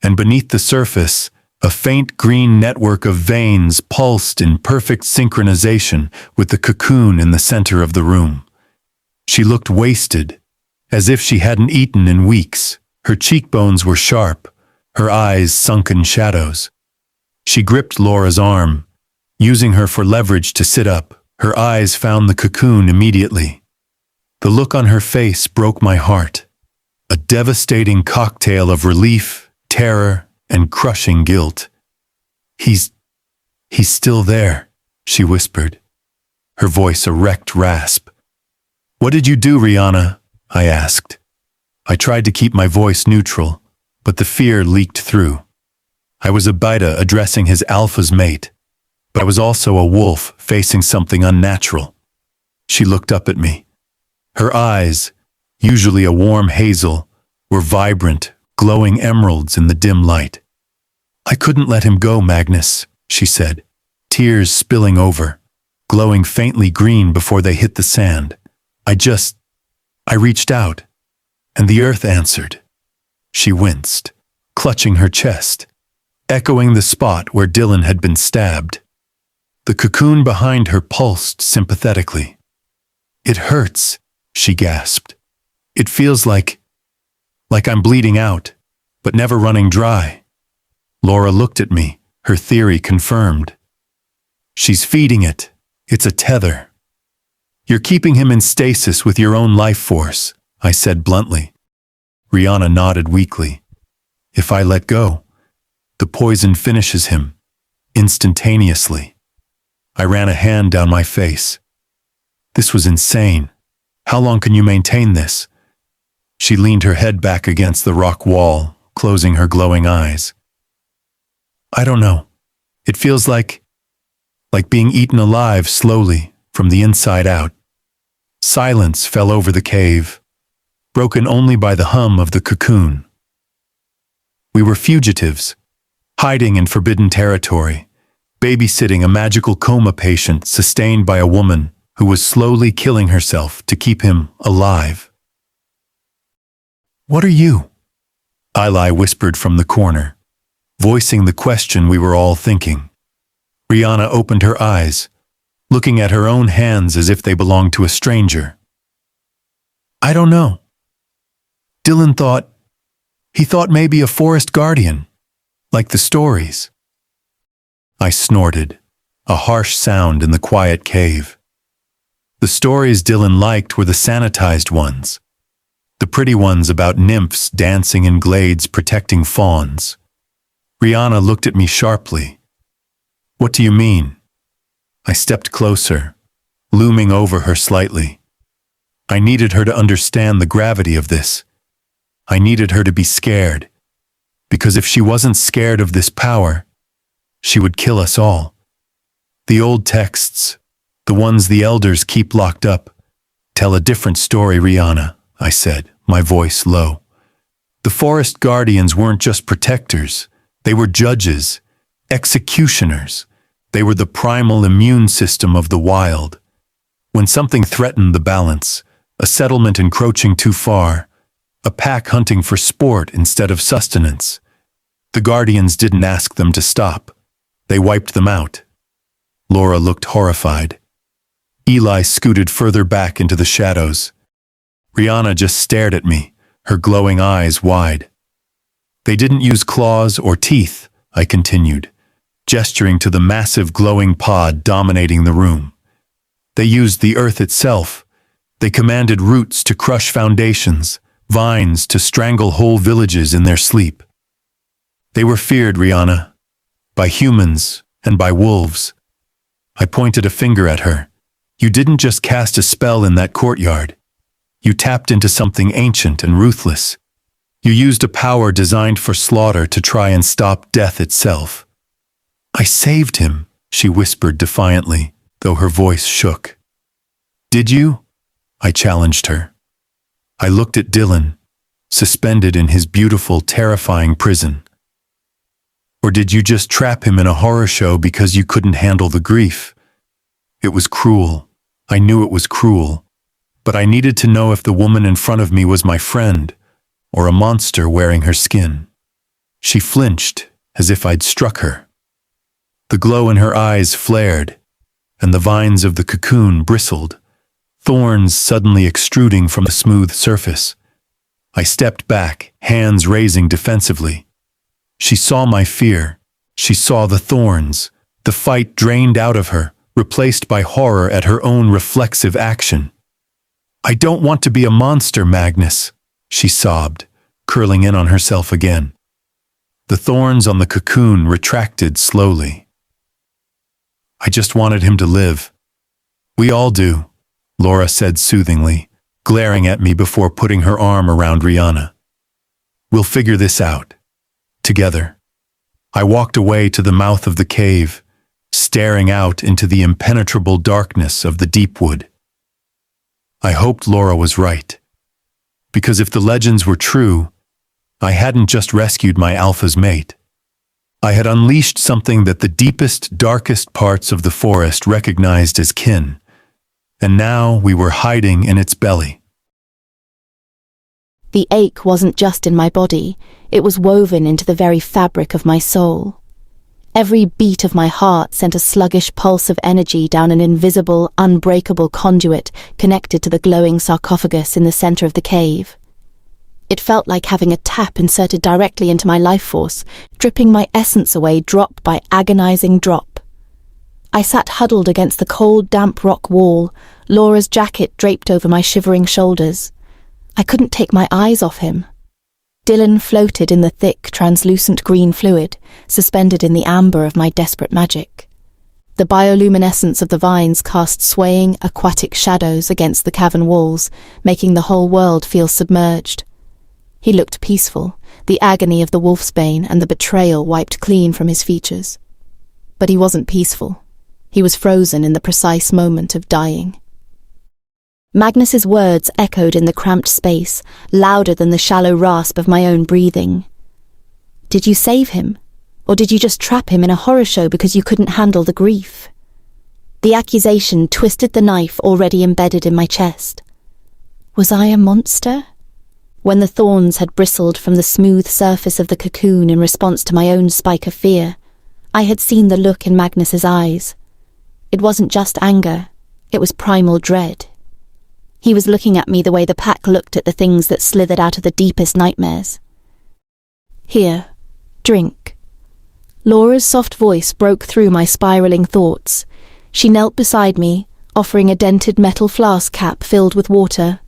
and beneath the surface, a faint green network of veins pulsed in perfect synchronization with the cocoon in the center of the room. She looked wasted, as if she hadn't eaten in weeks. Her cheekbones were sharp, her eyes sunken shadows. She gripped Laura's arm, using her for leverage to sit up. Her eyes found the cocoon immediately. The look on her face broke my heart. A devastating cocktail of relief, terror, and crushing guilt. He's still there, she whispered, her voice a wrecked rasp. What did you do, Rihanna? I asked. I tried to keep my voice neutral, but the fear leaked through. I was a beta addressing his alpha's mate, but I was also a wolf facing something unnatural. She looked up at me. Her eyes, usually a warm hazel, were vibrant, glowing emeralds in the dim light. I couldn't let him go, Magnus, she said, tears spilling over, glowing faintly green before they hit the sand. I reached out, and the earth answered. She winced, clutching her chest, echoing the spot where Dylan had been stabbed. The cocoon behind her pulsed sympathetically. It hurts, she gasped. It feels like I'm bleeding out, but never running dry. Laura looked at me, her theory confirmed. She's feeding it. It's a tether. You're keeping him in stasis with your own life force, I said bluntly. Rihanna nodded weakly. If I let go, the poison finishes him, instantaneously. I ran a hand down my face. This was insane. How long can you maintain this? She leaned her head back against the rock wall, closing her glowing eyes. I don't know. It feels like being eaten alive slowly, from the inside out. Silence fell over the cave, broken only by the hum of the cocoon. We were fugitives, hiding in forbidden territory, babysitting a magical coma patient sustained by a woman who was slowly killing herself to keep him alive. What are you? Eli whispered from the corner, voicing the question we were all thinking. Rihanna opened her eyes, looking at her own hands as if they belonged to a stranger. I don't know. Dylan thought maybe a forest guardian, like the stories. I snorted, a harsh sound in the quiet cave. The stories Dylan liked were the sanitized ones, the pretty ones about nymphs dancing in glades protecting fawns. Rihanna looked at me sharply. What do you mean? I stepped closer, looming over her slightly. I needed her to understand the gravity of this. I needed her to be scared, because if she wasn't scared of this power, she would kill us all. The old texts, the ones the elders keep locked up, tell a different story, Rihanna, I said, my voice low. The forest guardians weren't just protectors, they were judges, executioners. They were the primal immune system of the wild. When something threatened the balance, a settlement encroaching too far, a pack hunting for sport instead of sustenance, the guardians didn't ask them to stop. They wiped them out. Laura looked horrified. Eli scooted further back into the shadows. Rihanna just stared at me, her glowing eyes wide. They didn't use claws or teeth, I continued, gesturing to the massive glowing pod dominating the room. They used the earth itself. They commanded roots to crush foundations, vines to strangle whole villages in their sleep. They were feared, Rihanna, by humans and by wolves. I pointed a finger at her. You didn't just cast a spell in that courtyard. You tapped into something ancient and ruthless. You used a power designed for slaughter to try and stop death itself. I saved him, she whispered defiantly, though her voice shook. Did you? I challenged her. I looked at Dylan, suspended in his beautiful, terrifying prison? Or did you just trap him in a horror show because you couldn't handle the grief? It was cruel. I knew it was cruel. But I needed to know if the woman in front of me was my friend, or a monster wearing her skin. She flinched, as if I'd struck her. The glow in her eyes flared, and the vines of the cocoon bristled, thorns suddenly extruding from the smooth surface. I stepped back, hands raising defensively. She saw my fear. She saw the thorns, the fight drained out of her, replaced by horror at her own reflexive action. "I don't want to be a monster, Magnus," she sobbed, curling in on herself again. The thorns on the cocoon retracted slowly. "I just wanted him to live." "We all do," Laura said soothingly, glaring at me before putting her arm around Rihanna. "We'll figure this out. Together." I walked away to the mouth of the cave, staring out into the impenetrable darkness of the deepwood. I hoped Laura was right. Because if the legends were true, I hadn't just rescued my alpha's mate. I had unleashed something that the deepest, darkest parts of the forest recognized as kin, and now we were hiding in its belly. The ache wasn't just in my body, it was woven into the very fabric of my soul. Every beat of my heart sent a sluggish pulse of energy down an invisible, unbreakable conduit connected to the glowing sarcophagus in the center of the cave. It felt like having a tap inserted directly into my life force, dripping my essence away drop by agonizing drop. I sat huddled against the cold, damp rock wall, Laura's jacket draped over my shivering shoulders. I couldn't take my eyes off him. Dylan floated in the thick, translucent green fluid, suspended in the amber of my desperate magic. The bioluminescence of the vines cast swaying, aquatic shadows against the cavern walls, making the whole world feel submerged. He looked peaceful, the agony of the wolfsbane and the betrayal wiped clean from his features. But he wasn't peaceful. He was frozen in the precise moment of dying. Magnus's words echoed in the cramped space, louder than the shallow rasp of my own breathing. "Did you save him? Or did you just trap him in a horror show because you couldn't handle the grief?" The accusation twisted the knife already embedded in my chest. Was I a monster? When the thorns had bristled from the smooth surface of the cocoon in response to my own spike of fear, I had seen the look in Magnus's eyes. It wasn't just anger, it was primal dread. He was looking at me the way the pack looked at the things that slithered out of the deepest nightmares. "Here, drink." Laura's soft voice broke through my spiraling thoughts. She knelt beside me, offering a dented metal flask cap filled with water.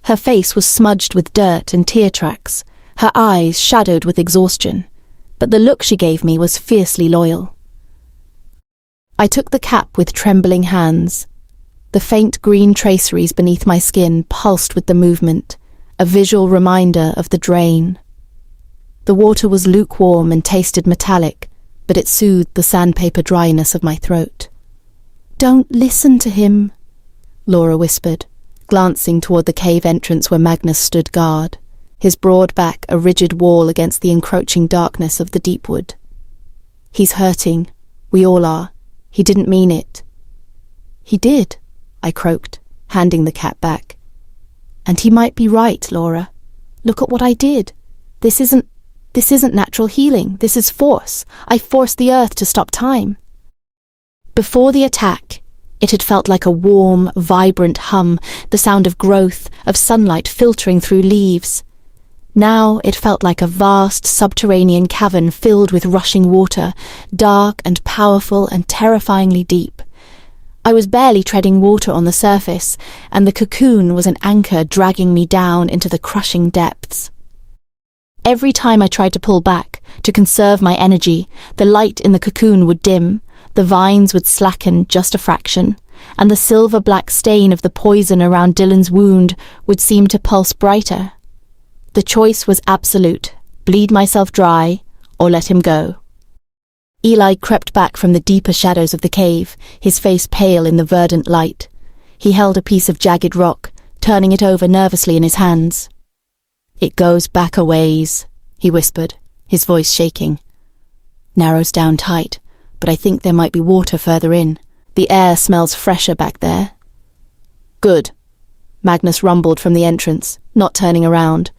Her face was smudged with dirt and tear tracks, her eyes shadowed with exhaustion, but the look she gave me was fiercely loyal. I took the cap with trembling hands. The faint green traceries beneath my skin pulsed with the movement, a visual reminder of the drain. The water was lukewarm and tasted metallic, but it soothed the sandpaper dryness of my throat. "Don't listen to him," Laura whispered, glancing toward the cave entrance where Magnus stood guard, his broad back a rigid wall against the encroaching darkness of the deepwood. "He's hurting. We all are. He didn't mean it." "He did," I croaked, handing the cap back. "And he might be right, Laura. Look at what I did. This isn't natural healing. This is force. I forced the earth to stop time." Before the attack, it had felt like a warm, vibrant hum, the sound of growth, of sunlight filtering through leaves. Now it felt like a vast subterranean cavern filled with rushing water, dark and powerful and terrifyingly deep. I was barely treading water on the surface, and the cocoon was an anchor dragging me down into the crushing depths. Every time I tried to pull back, to conserve my energy, the light in the cocoon would dim, the vines would slacken just a fraction, and the silver-black stain of the poison around Dylan's wound would seem to pulse brighter. The choice was absolute: bleed myself dry, or let him go. Eli crept back from the deeper shadows of the cave, his face pale in the verdant light. He held a piece of jagged rock, turning it over nervously in his hands. It goes back a ways, he whispered, his voice shaking. Narrows down tight, but I think there might be water further in. The air smells fresher back there. Good, Magnus rumbled from the entrance, not turning around.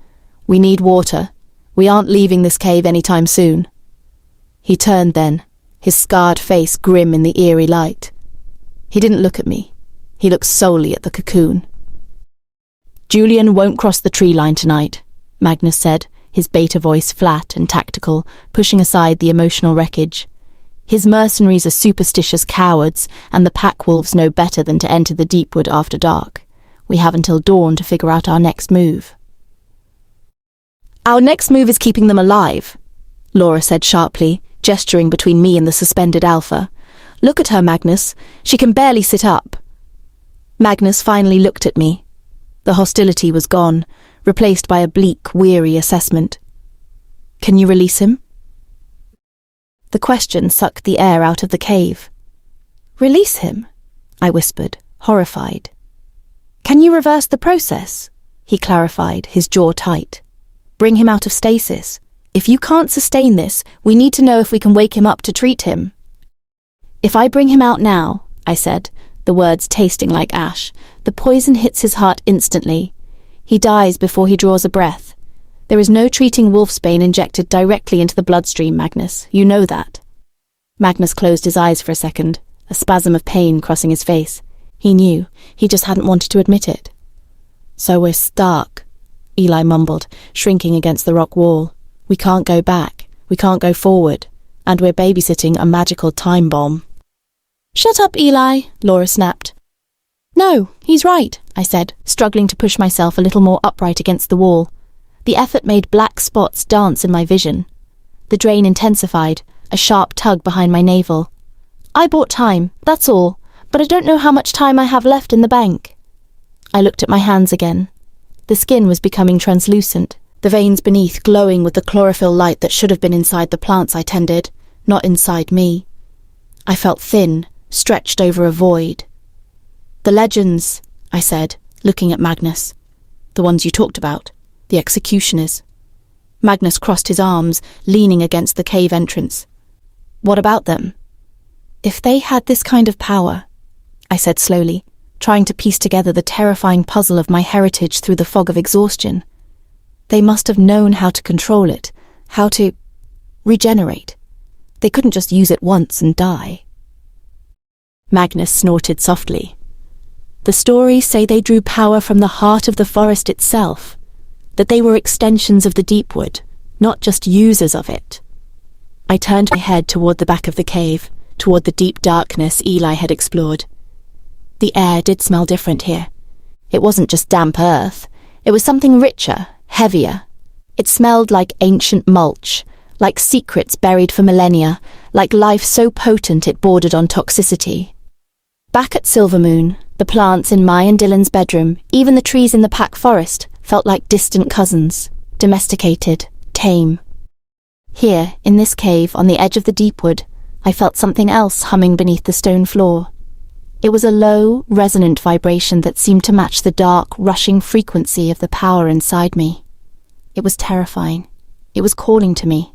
We need water. We aren't leaving this cave anytime soon. He turned then, his scarred face grim in the eerie light. He didn't look at me. He looked solely at the cocoon. Julian won't cross the tree line tonight, Magnus said, his beta voice flat and tactical, pushing aside the emotional wreckage. His mercenaries are superstitious cowards, and the pack wolves know better than to enter the deepwood after dark. We have until dawn to figure out our next move. Our next move is keeping them alive, Laura said sharply, gesturing between me and the suspended alpha. Look at her, Magnus. She can barely sit up. Magnus finally looked at me. The hostility was gone, replaced by a bleak, weary assessment. Can you release him? The question sucked the air out of the cave. Release him? I whispered, horrified. Can you reverse the process? He clarified, his jaw tight. Bring him out of stasis. If you can't sustain this, we need to know if we can wake him up to treat him. If I bring him out now, I said, the words tasting like ash, the poison hits his heart instantly. He dies before he draws a breath. There is no treating wolfsbane injected directly into the bloodstream, Magnus. You know that. Magnus closed his eyes for a second, a spasm of pain crossing his face. He knew. He just hadn't wanted to admit it. So we're stuck, Eli mumbled, shrinking against the rock wall. We can't go back. We can't go forward. And we're babysitting a magical time bomb. Shut up, Eli, Laura snapped. No, he's right, I said, struggling to push myself a little more upright against the wall. The effort made black spots dance in my vision. The drain intensified, a sharp tug behind my navel. I bought time, that's all, but I don't know how much time I have left in the bank. I looked at my hands again. The skin was becoming translucent, the veins beneath glowing with the chlorophyll light that should have been inside the plants I tended, not inside me. I felt thin, stretched over a void. The legends, I said, looking at Magnus. The ones you talked about. The executioners. Magnus crossed his arms, leaning against the cave entrance. What about them? If they had this kind of power, I said slowly, trying to piece together the terrifying puzzle of my heritage through the fog of exhaustion. They must have known how to control it, how to regenerate. They couldn't just use it once and die. Magnus snorted softly. The stories say they drew power from the heart of the forest itself, that they were extensions of the deepwood, not just users of it. I turned my head toward the back of the cave, toward the deep darkness Eli had explored. The air did smell different here. It wasn't just damp earth. It was something richer, heavier. It smelled like ancient mulch, like secrets buried for millennia, like life so potent it bordered on toxicity. Back at Silvermoon, the plants in my and Dylan's bedroom, even the trees in the pack forest, felt like distant cousins, domesticated, tame. Here, in this cave on the edge of the deepwood, I felt something else humming beneath the stone floor. It was a low, resonant vibration that seemed to match the dark, rushing frequency of the power inside me. It was terrifying. It was calling to me.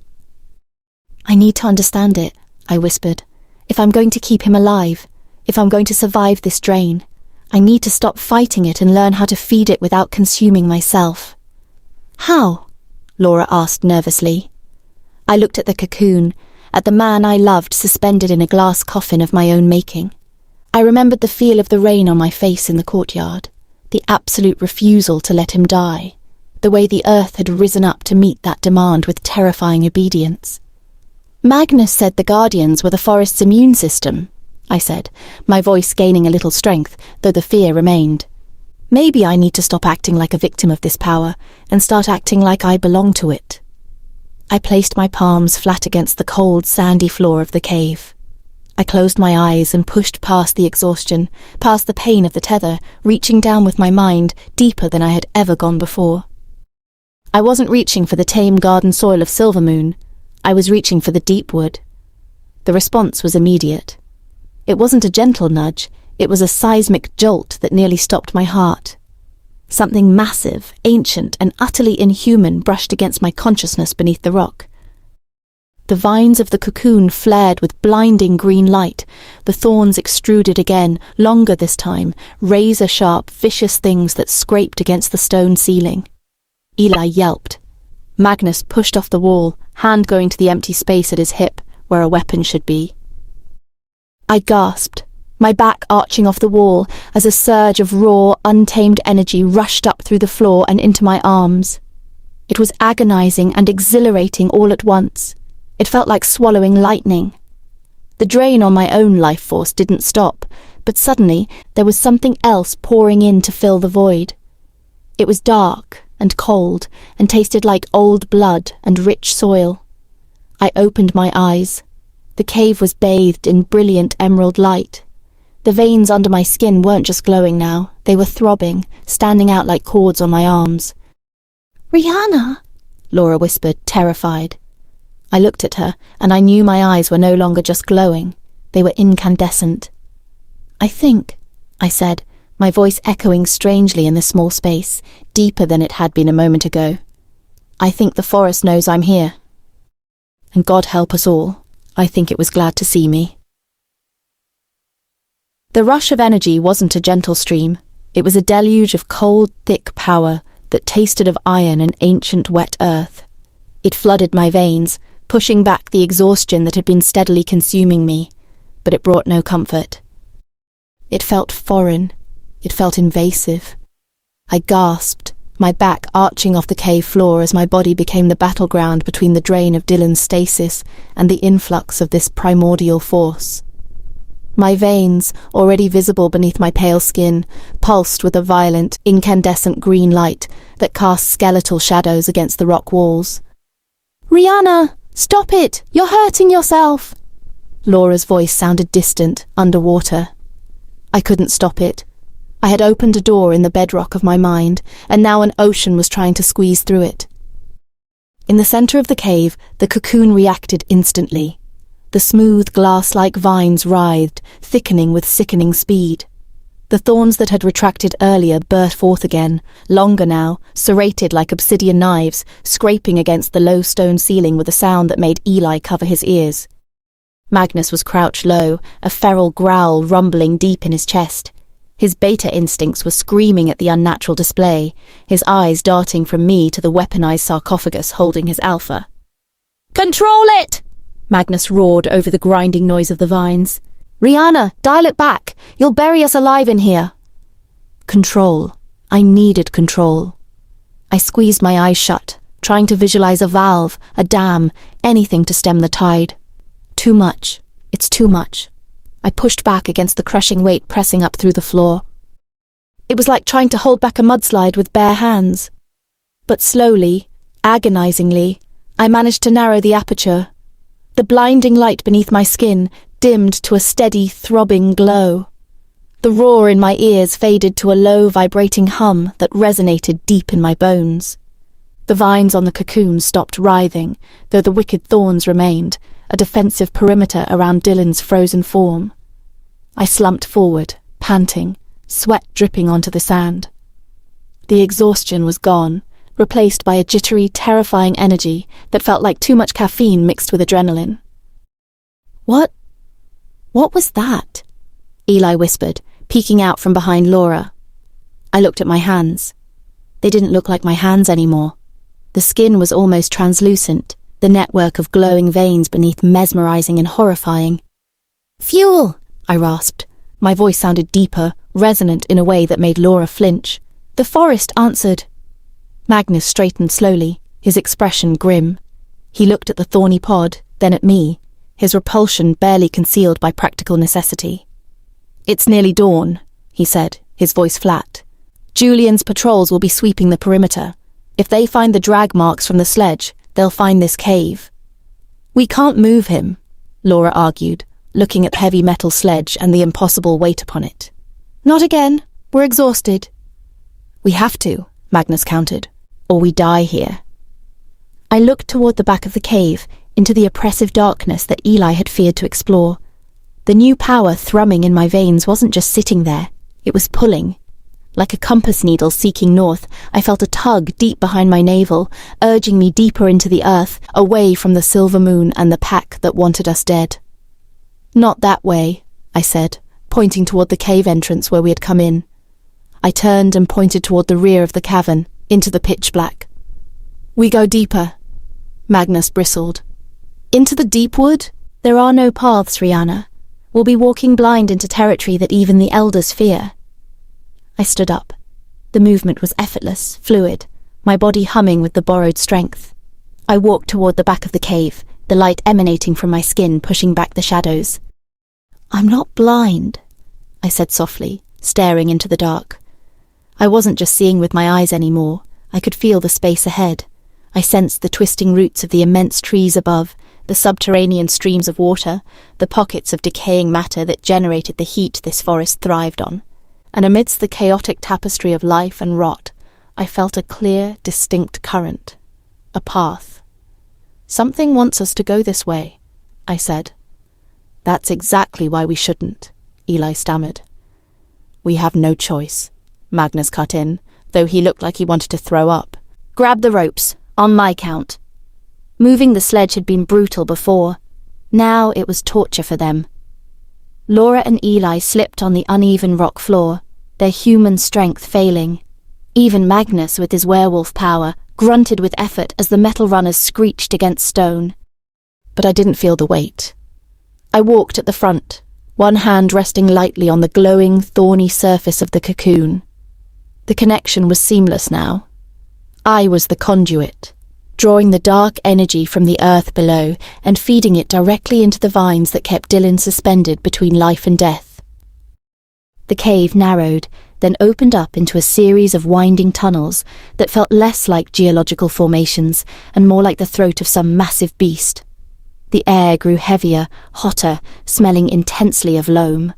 I need to understand it, I whispered. If I'm going to keep him alive, if I'm going to survive this drain, I need to stop fighting it and learn how to feed it without consuming myself. How? Laura asked nervously. I looked at the cocoon, at the man I loved suspended in a glass coffin of my own making. I remembered the feel of the rain on my face in the courtyard, the absolute refusal to let him die, the way the earth had risen up to meet that demand with terrifying obedience. Magnus said the guardians were the forest's immune system, I said, my voice gaining a little strength, though the fear remained. Maybe I need to stop acting like a victim of this power and start acting like I belong to it. I placed my palms flat against the cold, sandy floor of the cave. I closed my eyes and pushed past the exhaustion, past the pain of the tether, reaching down with my mind deeper than I had ever gone before. I wasn't reaching for the tame garden soil of Silvermoon. I was reaching for the deepwood. The response was immediate. It wasn't a gentle nudge, it was a seismic jolt that nearly stopped my heart. Something massive, ancient, and utterly inhuman brushed against my consciousness beneath the rock. The vines of the cocoon flared with blinding green light, the thorns extruded again, longer this time, razor-sharp, vicious things that scraped against the stone ceiling. Eli yelped. Magnus pushed off the wall, hand going to the empty space at his hip, where a weapon should be. I gasped, my back arching off the wall as a surge of raw, untamed energy rushed up through the floor and into my arms. It was agonizing and exhilarating all at once. It felt like swallowing lightning. The drain on my own life force didn't stop, but suddenly there was something else pouring in to fill the void. It was dark and cold and tasted like old blood and rich soil. I opened my eyes. The cave was bathed in brilliant emerald light. The veins under my skin weren't just glowing now, they were throbbing, standing out like cords on my arms. "Rihanna," Laura whispered, terrified. I looked at her, and I knew my eyes were no longer just glowing. They were incandescent. "I think," I said, my voice echoing strangely in the small space, deeper than it had been a moment ago. "I think the forest knows I'm here. And God help us all, I think it was glad to see me." The rush of energy wasn't a gentle stream. It was a deluge of cold, thick power that tasted of iron and ancient wet earth. It flooded my veins, pushing back the exhaustion that had been steadily consuming me, but it brought no comfort. It felt foreign. It felt invasive. I gasped, my back arching off the cave floor as my body became the battleground between the drain of Dylan's stasis and the influx of this primordial force. My veins, already visible beneath my pale skin, pulsed with a violent, incandescent green light that cast skeletal shadows against the rock walls. "Rihanna! Stop it! You're hurting yourself!" Laura's voice sounded distant, underwater. I couldn't stop it. I had opened a door in the bedrock of my mind, and now an ocean was trying to squeeze through it. In the center of the cave, the cocoon reacted instantly. The smooth, glass-like vines writhed, thickening with sickening speed. The thorns that had retracted earlier burst forth again, longer now, serrated like obsidian knives, scraping against the low stone ceiling with a sound that made Eli cover his ears. Magnus was crouched low, a feral growl rumbling deep in his chest. His beta instincts were screaming at the unnatural display, his eyes darting from me to the weaponized sarcophagus holding his alpha. "Control it!" Magnus roared over the grinding noise of the vines. "Rihanna, dial it back! You'll bury us alive in here!" Control. I needed control. I squeezed my eyes shut, trying to visualize a valve, a dam, anything to stem the tide. Too much. It's too much. I pushed back against the crushing weight pressing up through the floor. It was like trying to hold back a mudslide with bare hands. But slowly, agonizingly, I managed to narrow the aperture. The blinding light beneath my skin dimmed to a steady, throbbing glow. The roar in my ears faded to a low, vibrating hum that resonated deep in my bones. The vines on the cocoon stopped writhing, though the wicked thorns remained, a defensive perimeter around Dylan's frozen form. I slumped forward, panting, sweat dripping onto the sand. The exhaustion was gone, replaced by a jittery, terrifying energy that felt like too much caffeine mixed with adrenaline. What was that?" Eli whispered, peeking out from behind Laura. I looked at my hands. They didn't look like my hands anymore. The skin was almost translucent, the network of glowing veins beneath mesmerizing and horrifying. "Fuel!" I rasped. My voice sounded deeper, resonant in a way that made Laura flinch. The forest answered. Magnus straightened slowly, his expression grim. He looked at the thorny pod, then at me, his repulsion barely concealed by practical necessity. "It's nearly dawn," he said, his voice flat. "Julian's patrols will be sweeping the perimeter. If they find the drag marks from the sledge, they'll find this cave." "We can't move him," Laura argued, looking at the heavy metal sledge and the impossible weight upon it. "Not again. We're exhausted." "We have to," Magnus countered, "or we die here." I looked toward the back of the cave, into the oppressive darkness that Eli had feared to explore. The new power thrumming in my veins wasn't just sitting there, it was pulling. Like a compass needle seeking north, I felt a tug deep behind my navel, urging me deeper into the earth, away from the silver moon and the pack that wanted us dead. "Not that way," I said, pointing toward the cave entrance where we had come in. I turned and pointed toward the rear of the cavern, into the pitch black. "We go deeper," Magnus bristled. "Into the deepwood? There are no paths, Rihanna. We'll be walking blind into territory that even the elders fear." I stood up. The movement was effortless, fluid, my body humming with the borrowed strength. I walked toward the back of the cave, the light emanating from my skin pushing back the shadows. "I'm not blind," I said softly, staring into the dark. I wasn't just seeing with my eyes anymore. I could feel the space ahead. I sensed the twisting roots of the immense trees above, the subterranean streams of water, the pockets of decaying matter that generated the heat this forest thrived on. And amidst the chaotic tapestry of life and rot, I felt a clear, distinct current. A path. "Something wants us to go this way," I said. "That's exactly why we shouldn't," Eli stammered. "We have no choice," Magnus cut in, though he looked like he wanted to throw up. "Grab the ropes, on my count." Moving the sledge had been brutal before. Now it was torture for them. Laura and Eli slipped on the uneven rock floor, their human strength failing. Even Magnus, with his werewolf power, grunted with effort as the metal runners screeched against stone. But I didn't feel the weight. I walked at the front, one hand resting lightly on the glowing, thorny surface of the cocoon. The connection was seamless now. I was the conduit, drawing the dark energy from the earth below and feeding it directly into the vines that kept Dylan suspended between life and death. The cave narrowed, then opened up into a series of winding tunnels that felt less like geological formations and more like the throat of some massive beast. The air grew heavier, hotter, smelling intensely of loam.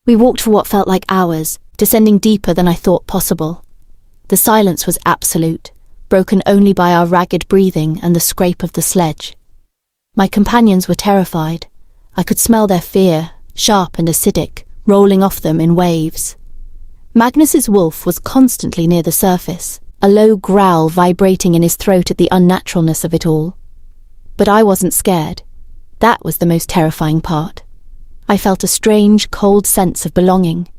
We walked for what felt like hours, descending deeper than I thought possible. The silence was absolute, broken only by our ragged breathing and the scrape of the sledge. My companions were terrified. I could smell their fear, sharp and acidic, rolling off them in waves. Magnus's wolf was constantly near the surface, a low growl vibrating in his throat at the unnaturalness of it all. But I wasn't scared. That was the most terrifying part. I felt a strange, cold sense of belonging.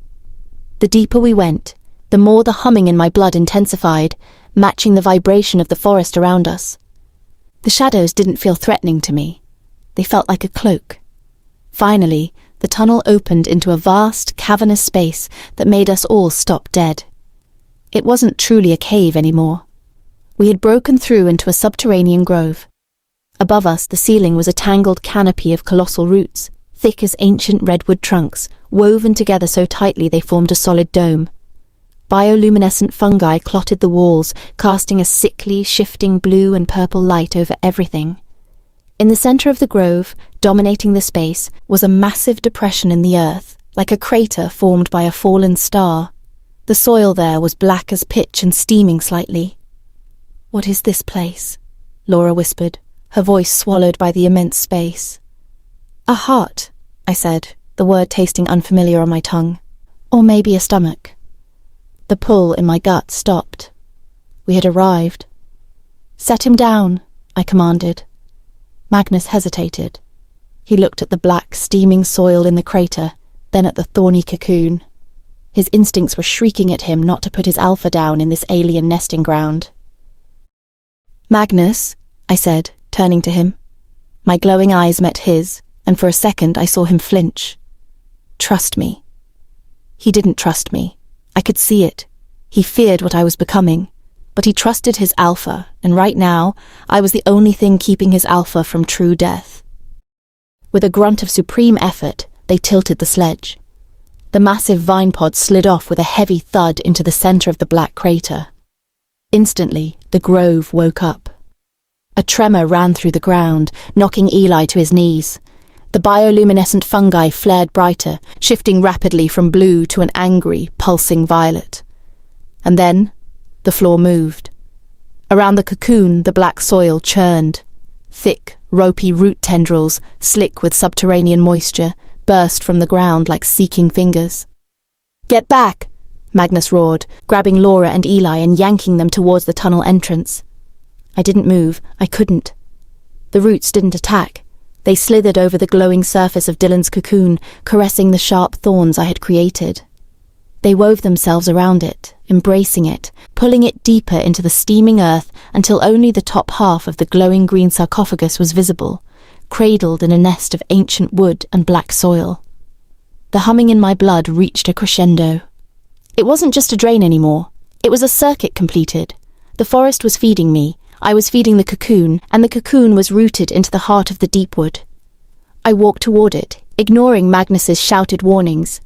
The deeper we went, the more the humming in my blood intensified, matching the vibration of the forest around us. The shadows didn't feel threatening to me. They felt like a cloak. Finally, the tunnel opened into a vast, cavernous space that made us all stop dead. It wasn't truly a cave anymore. We had broken through into a subterranean grove. Above us, the ceiling was a tangled canopy of colossal roots, thick as ancient redwood trunks, woven together so tightly they formed a solid dome. Bioluminescent fungi clotted the walls, casting a sickly, shifting blue and purple light over everything. In the center of the grove, dominating the space, was a massive depression in the earth, like a crater formed by a fallen star. The soil there was black as pitch and steaming slightly. "What is this place?" Laura whispered, her voice swallowed by the immense space. "A heart," I said, the word tasting unfamiliar on my tongue. "Or maybe a stomach." The pull in my gut stopped. We had arrived. "Set him down," I commanded. Magnus hesitated. He looked at the black, steaming soil in the crater, then at the thorny cocoon. His instincts were shrieking at him not to put his alpha down in this alien nesting ground. "Magnus," I said, turning to him. My glowing eyes met his, and for a second I saw him flinch. "Trust me." He didn't trust me. I could see it. He feared what I was becoming, but he trusted his alpha, and right now, I was the only thing keeping his alpha from true death. With a grunt of supreme effort, they tilted the sledge. The massive vine pod slid off with a heavy thud into the center of the black crater. Instantly, the grove woke up. A tremor ran through the ground, knocking Eli to his knees. The bioluminescent fungi flared brighter, shifting rapidly from blue to an angry, pulsing violet. And then, the floor moved. Around the cocoon, the black soil churned. Thick, ropey root tendrils, slick with subterranean moisture, burst from the ground like seeking fingers. Get back! Magnus roared, grabbing Laura and Eli and yanking them towards the tunnel entrance. I didn't move. I couldn't. The roots didn't attack. They slithered over the glowing surface of Dylan's cocoon, caressing the sharp thorns I had created. They wove themselves around it, embracing it, pulling it deeper into the steaming earth until only the top half of the glowing green sarcophagus was visible, cradled in a nest of ancient wood and black soil. The humming in my blood reached a crescendo. It wasn't just a drain anymore. It was a circuit completed. The forest was feeding me, I was feeding the cocoon, and the cocoon was rooted into the heart of the deepwood. I walked toward it, ignoring Magnus's shouted warnings.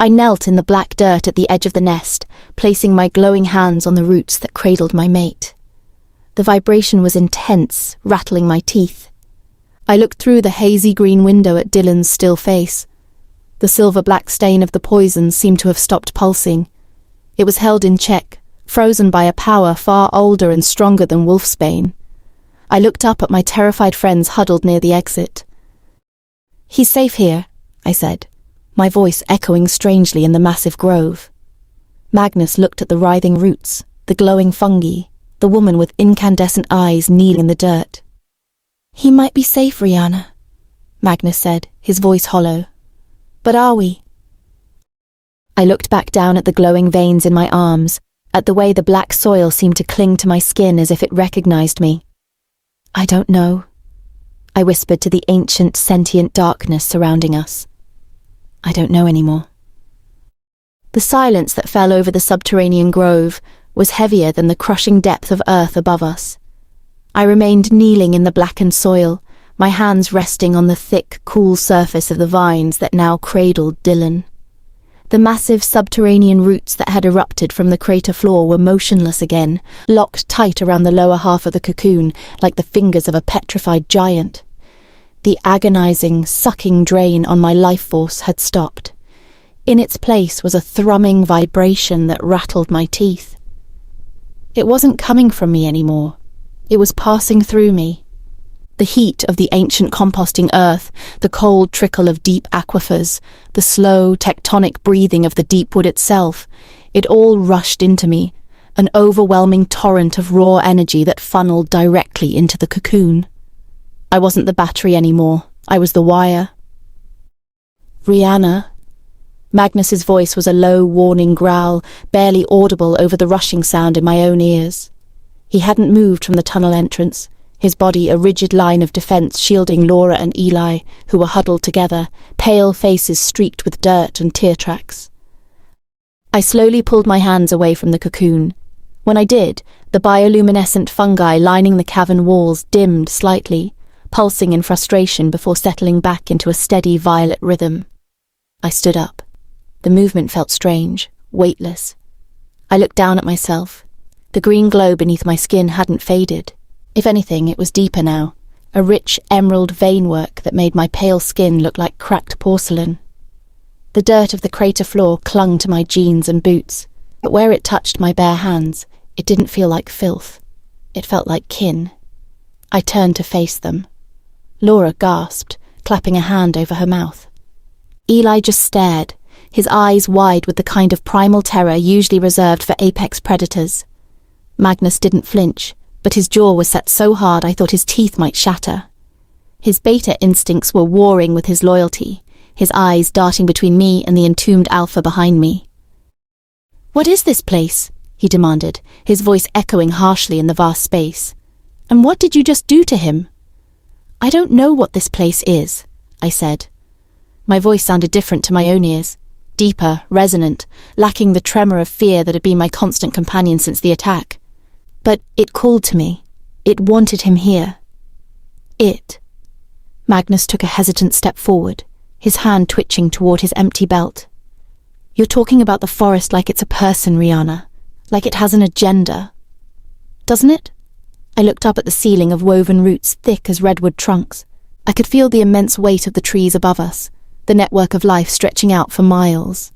I knelt in the black dirt at the edge of the nest, placing my glowing hands on the roots that cradled my mate. The vibration was intense, rattling my teeth. I looked through the hazy green window at Dylan's still face. The silver-black stain of the poison seemed to have stopped pulsing. It was held in check, frozen by a power far older and stronger than Wolfsbane. I looked up at my terrified friends huddled near the exit. "He's safe here," I said, my voice echoing strangely in the massive grove. Magnus looked at the writhing roots, the glowing fungi, the woman with incandescent eyes kneeling in the dirt. "He might be safe, Rihanna," Magnus said, his voice hollow. "But are we?" I looked back down at the glowing veins in my arms, at the way the black soil seemed to cling to my skin as if it recognized me. "I don't know," I whispered to the ancient, sentient darkness surrounding us. "I don't know anymore." The silence that fell over the subterranean grove was heavier than the crushing depth of earth above us. I remained kneeling in the blackened soil, my hands resting on the thick, cool surface of the vines that now cradled Dylan. The massive subterranean roots that had erupted from the crater floor were motionless again, locked tight around the lower half of the cocoon, like the fingers of a petrified giant. The agonizing, sucking drain on my life force had stopped. In its place was a thrumming vibration that rattled my teeth. It wasn't coming from me anymore. It was passing through me. The heat of the ancient composting earth, the cold trickle of deep aquifers, the slow, tectonic breathing of the deepwood itself, it all rushed into me, an overwhelming torrent of raw energy that funneled directly into the cocoon. I wasn't the battery anymore. I was the wire. "Rihanna." Magnus's voice was a low, warning growl, barely audible over the rushing sound in my own ears. He hadn't moved from the tunnel entrance, his body a rigid line of defense shielding Laura and Eli, who were huddled together, pale faces streaked with dirt and tear tracks. I slowly pulled my hands away from the cocoon. When I did, the bioluminescent fungi lining the cavern walls dimmed slightly, pulsing in frustration before settling back into a steady violet rhythm. I stood up. The movement felt strange, weightless. I looked down at myself. The green glow beneath my skin hadn't faded. If anything, it was deeper now, a rich emerald veinwork that made my pale skin look like cracked porcelain. The dirt of the crater floor clung to my jeans and boots, but where it touched my bare hands, it didn't feel like filth. It felt like kin. I turned to face them. Laura gasped, clapping a hand over her mouth. Eli just stared, his eyes wide with the kind of primal terror usually reserved for apex predators. Magnus didn't flinch, but his jaw was set so hard I thought his teeth might shatter. His beta instincts were warring with his loyalty, his eyes darting between me and the entombed alpha behind me. "What is this place?" he demanded, his voice echoing harshly in the vast space. "And what did you just do to him?" "I don't know what this place is," I said. My voice sounded different to my own ears, deeper, resonant, lacking the tremor of fear that had been my constant companion since the attack. But it called to me. It wanted him here. It. Magnus took a hesitant step forward, his hand twitching toward his empty belt. "You're talking about the forest like it's a person, Rihanna, like it has an agenda. Doesn't it?" I looked up at the ceiling of woven roots thick as redwood trunks. I could feel the immense weight of the trees above us, the network of life stretching out for miles.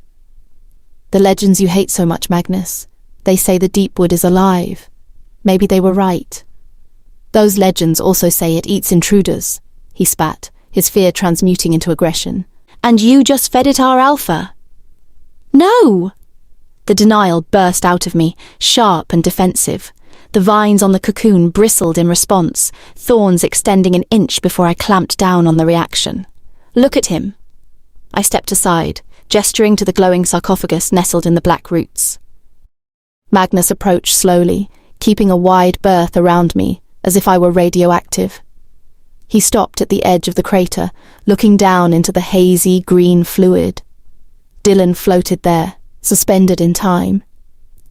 "The legends you hate so much, Magnus, they say the deepwood is alive. Maybe they were right. Those legends also say it eats intruders," he spat, his fear transmuting into aggression. "And you just fed it our alpha." No! The denial burst out of me, sharp and defensive. The vines on the cocoon bristled in response, thorns extending an inch before I clamped down on the reaction. Look at him. I stepped aside, gesturing to the glowing sarcophagus nestled in the black roots. Magnus approached slowly, keeping a wide berth around me, as if I were radioactive. He stopped at the edge of the crater, looking down into the hazy green fluid. Dylan floated there, suspended in time.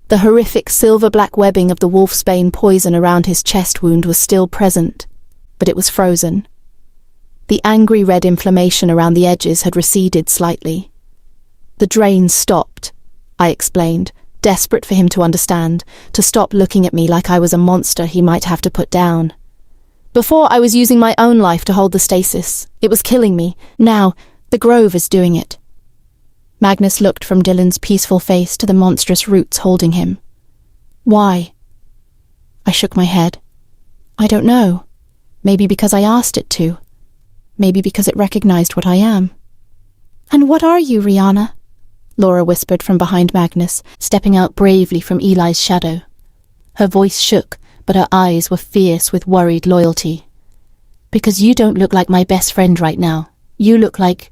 The horrific silver-black webbing of the wolfsbane poison around his chest wound was still present, but it was frozen. The angry red inflammation around the edges had receded slightly. The drain stopped, I explained, desperate for him to understand, to stop looking at me like I was a monster he might have to put down. Before, I was using my own life to hold the stasis. It was killing me. Now, the grove is doing it. Magnus looked from Dylan's peaceful face to the monstrous roots holding him. Why? I shook my head. I don't know. Maybe because I asked it to. Maybe because it recognized what I am. And what are you, Rihanna? Laura whispered from behind Magnus, stepping out bravely from Eli's shadow. Her voice shook, but her eyes were fierce with worried loyalty. Because you don't look like my best friend right now. You look like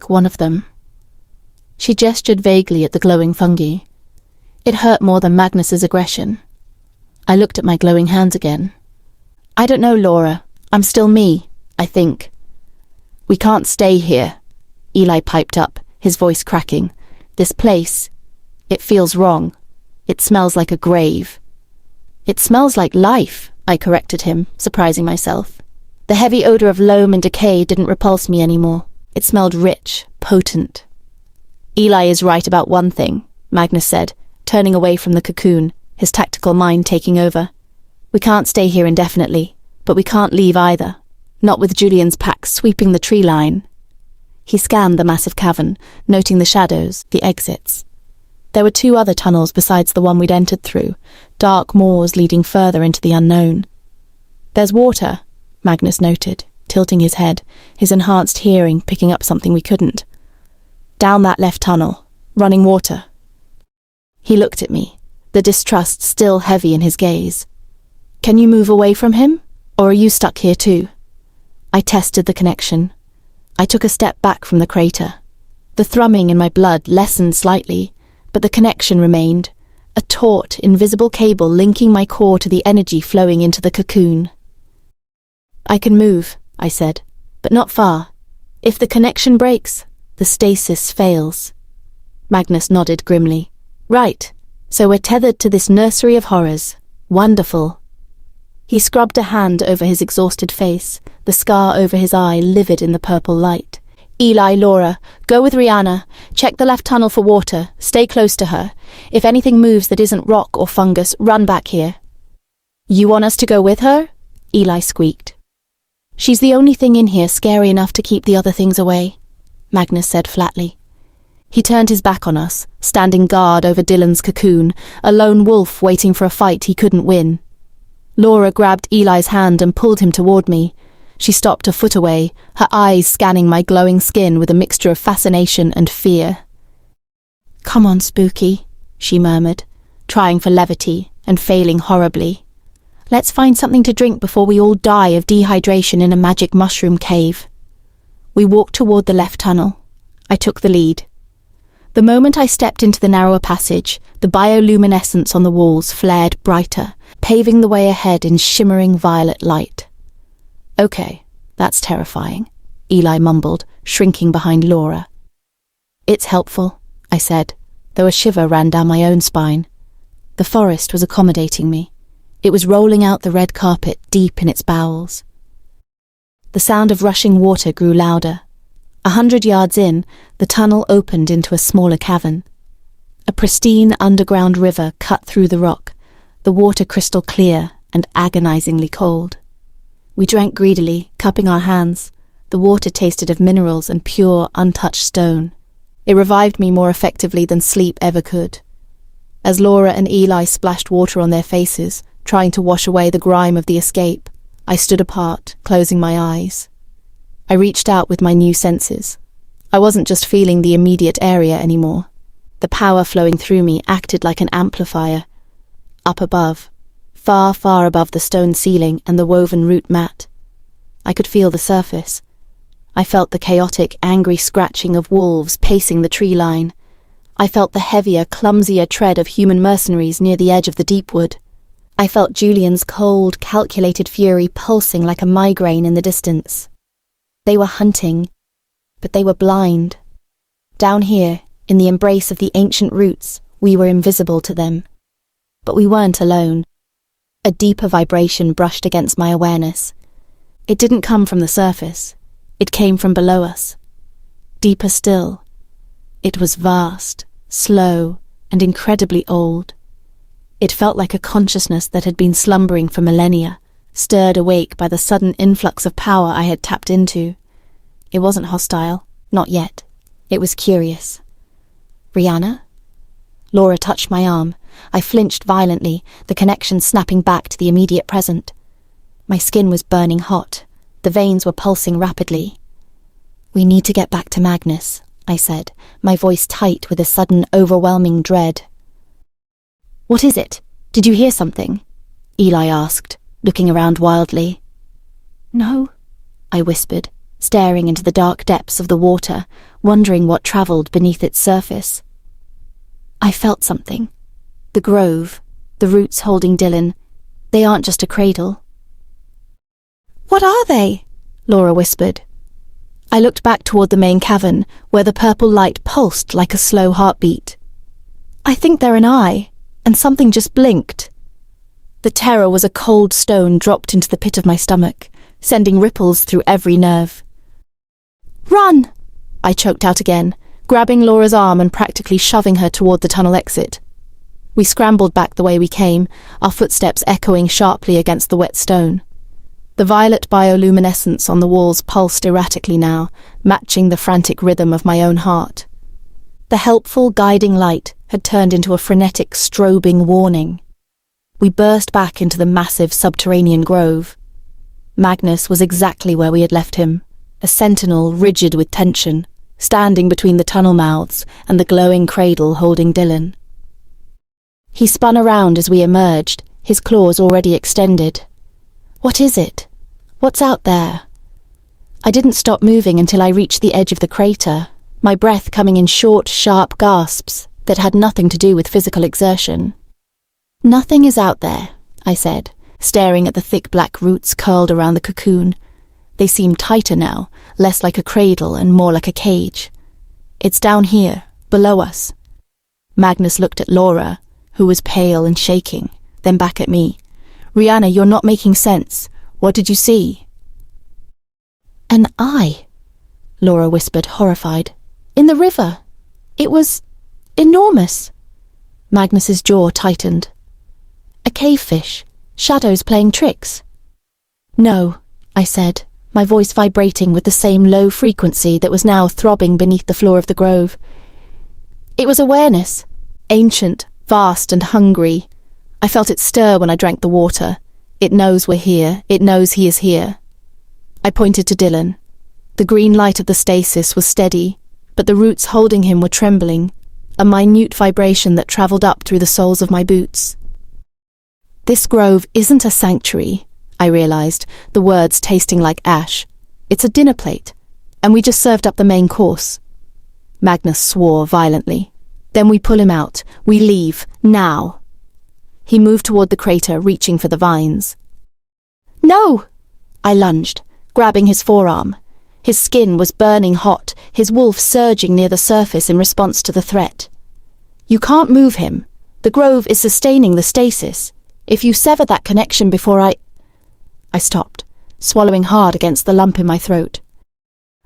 one of them. She gestured vaguely at the glowing fungi. It hurt more than Magnus's aggression. I looked at my glowing hands again. I don't know, Laura. I'm still me, I think. We can't stay here, Eli piped up, his voice cracking. This place, it feels wrong. It smells like a grave. It smells like life, I corrected him, surprising myself. The heavy odor of loam and decay didn't repulse me anymore. It smelled rich, potent. Eli is right about one thing, Magnus said, turning away from the cocoon, his tactical mind taking over. We can't stay here indefinitely, but we can't leave either. Not with Julian's pack sweeping the tree line. He scanned the massive cavern, noting the shadows, the exits. There were 2 other tunnels besides the one we'd entered through, dark moors leading further into the unknown. There's water, Magnus noted, tilting his head, his enhanced hearing picking up something we couldn't. Down that left tunnel, running water. He looked at me, the distrust still heavy in his gaze. Can you move away from him, or are you stuck here too? I tested the connection. I took a step back from the crater. The thrumming in my blood lessened slightly, but the connection remained, a taut, invisible cable linking my core to the energy flowing into the cocoon. I can move, I said, but not far. If the connection breaks, the stasis fails. Magnus nodded grimly. Right, so we're tethered to this nursery of horrors. Wonderful. He scrubbed a hand over his exhausted face, the scar over his eye livid in the purple light. Eli, Laura, go with Rihanna. Check the left tunnel for water. Stay close to her. If anything moves that isn't rock or fungus, run back here. You want us to go with her? Eli squeaked. She's the only thing in here scary enough to keep the other things away, Magnus said flatly. He turned his back on us, standing guard over Dylan's cocoon, a lone wolf waiting for a fight he couldn't win. Laura grabbed Eli's hand and pulled him toward me. She stopped a foot away, her eyes scanning my glowing skin with a mixture of fascination and fear. Come on, Spooky, she murmured, trying for levity and failing horribly. Let's find something to drink before we all die of dehydration in a magic mushroom cave. We walked toward the left tunnel. I took the lead. The moment I stepped into the narrower passage, the bioluminescence on the walls flared brighter, paving the way ahead in shimmering violet light. Okay, that's terrifying, Eli mumbled, shrinking behind Laura. It's helpful, I said, though a shiver ran down my own spine. The forest was accommodating me. It was rolling out the red carpet deep in its bowels. The sound of rushing water grew louder. 100 yards in, the tunnel opened into a smaller cavern. A pristine underground river cut through the rock, the water crystal clear and agonizingly cold. We drank greedily, cupping our hands. The water tasted of minerals and pure, untouched stone. It revived me more effectively than sleep ever could. As Laura and Eli splashed water on their faces, trying to wash away the grime of the escape, I stood apart, closing my eyes. I reached out with my new senses. I wasn't just feeling the immediate area anymore. The power flowing through me acted like an amplifier. Up above, far, far above the stone ceiling and the woven root mat, I could feel the surface. I felt the chaotic, angry scratching of wolves pacing the tree line. I felt the heavier, clumsier tread of human mercenaries near the edge of the deepwood. I felt Julian's cold, calculated fury pulsing like a migraine in the distance. They were hunting, but they were blind. Down here, in the embrace of the ancient roots, we were invisible to them. But we weren't alone. A deeper vibration brushed against my awareness. It didn't come from the surface. It came from below us. Deeper still. It was vast, slow, and incredibly old. It felt like a consciousness that had been slumbering for millennia, stirred awake by the sudden influx of power I had tapped into. It wasn't hostile, not yet. It was curious. Rihanna? Laura touched my arm. I flinched violently, the connection snapping back to the immediate present. My skin was burning hot. The veins were pulsing rapidly. "We need to get back to Magnus," I said, my voice tight with a sudden, overwhelming dread. "What is it? Did you hear something?" Eli asked, looking around wildly. "No," I whispered, staring into the dark depths of the water, wondering what travelled beneath its surface. I felt something. The grove, the roots holding Dylan, they aren't just a cradle. "What are they?" Laura whispered. I looked back toward the main cavern, where the purple light pulsed like a slow heartbeat. "I think they're an eye, and something just blinked." The terror was a cold stone dropped into the pit of my stomach, sending ripples through every nerve. "Run!" I choked out again, grabbing Laura's arm and practically shoving her toward the tunnel exit. We scrambled back the way we came, our footsteps echoing sharply against the wet stone. The violet bioluminescence on the walls pulsed erratically now, matching the frantic rhythm of my own heart. The helpful, guiding light had turned into a frenetic, strobing warning. We burst back into the massive subterranean grove. Magnus was exactly where we had left him, a sentinel rigid with tension, standing between the tunnel mouths and the glowing cradle holding Dylan. He spun around as we emerged, his claws already extended. "What is it? What's out there?" I didn't stop moving until I reached the edge of the crater, my breath coming in short, sharp gasps that had nothing to do with physical exertion. "Nothing is out there," I said, staring at the thick black roots curled around the cocoon. They seemed tighter now, less like a cradle and more like a cage. "It's down here, below us." Magnus looked at Laura, who was pale and shaking, then back at me. "Rihanna, you're not making sense. What did you see?" "An eye," Laura whispered, horrified. "In the river. It was enormous." Magnus's jaw tightened. "A cavefish. Shadows playing tricks." "No," I said, my voice vibrating with the same low frequency that was now throbbing beneath the floor of the grove. "It was awareness. Ancient, vast and hungry. I felt it stir when I drank the water. It knows we're here. It knows he is here." I pointed to Dylan. The green light of the stasis was steady, but the roots holding him were trembling, a minute vibration that travelled up through the soles of my boots. "This grove isn't a sanctuary," I realised, the words tasting like ash. "It's a dinner plate, and we just served up the main course." Magnus swore violently. "Then we pull him out. We leave, now." He moved toward the crater, reaching for the vines. "No!" I lunged, grabbing his forearm. His skin was burning hot, his wolf surging near the surface in response to the threat. "You can't move him. The grove is sustaining the stasis. If you sever that connection before I stopped, swallowing hard against the lump in my throat.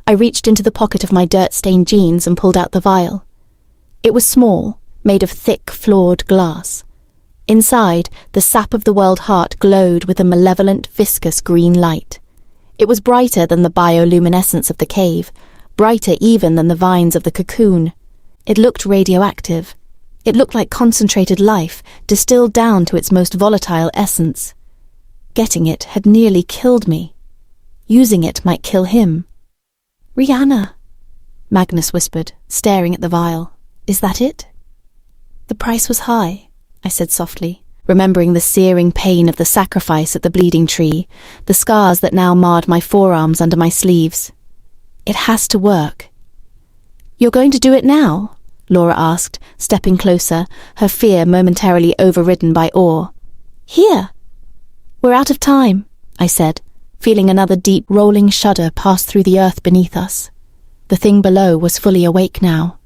I reached into the pocket of my dirt-stained jeans and pulled out the vial. It was small, made of thick, flawed glass. Inside, the sap of the world heart glowed with a malevolent, viscous green light. It was brighter than the bioluminescence of the cave, brighter even than the vines of the cocoon. It looked radioactive. It looked like concentrated life, distilled down to its most volatile essence. Getting it had nearly killed me. Using it might kill him. "Rihanna," Magnus whispered, staring at the vial. "Is that it?" The price was high, I said softly, remembering the searing pain of the sacrifice at the bleeding tree, the scars that now marred my forearms under my sleeves. It has to work. You're going to do it now? Laura asked, stepping closer, her fear momentarily overridden by awe. Here. We're out of time, I said, feeling another deep rolling shudder pass through the earth beneath us. The thing below was fully awake now.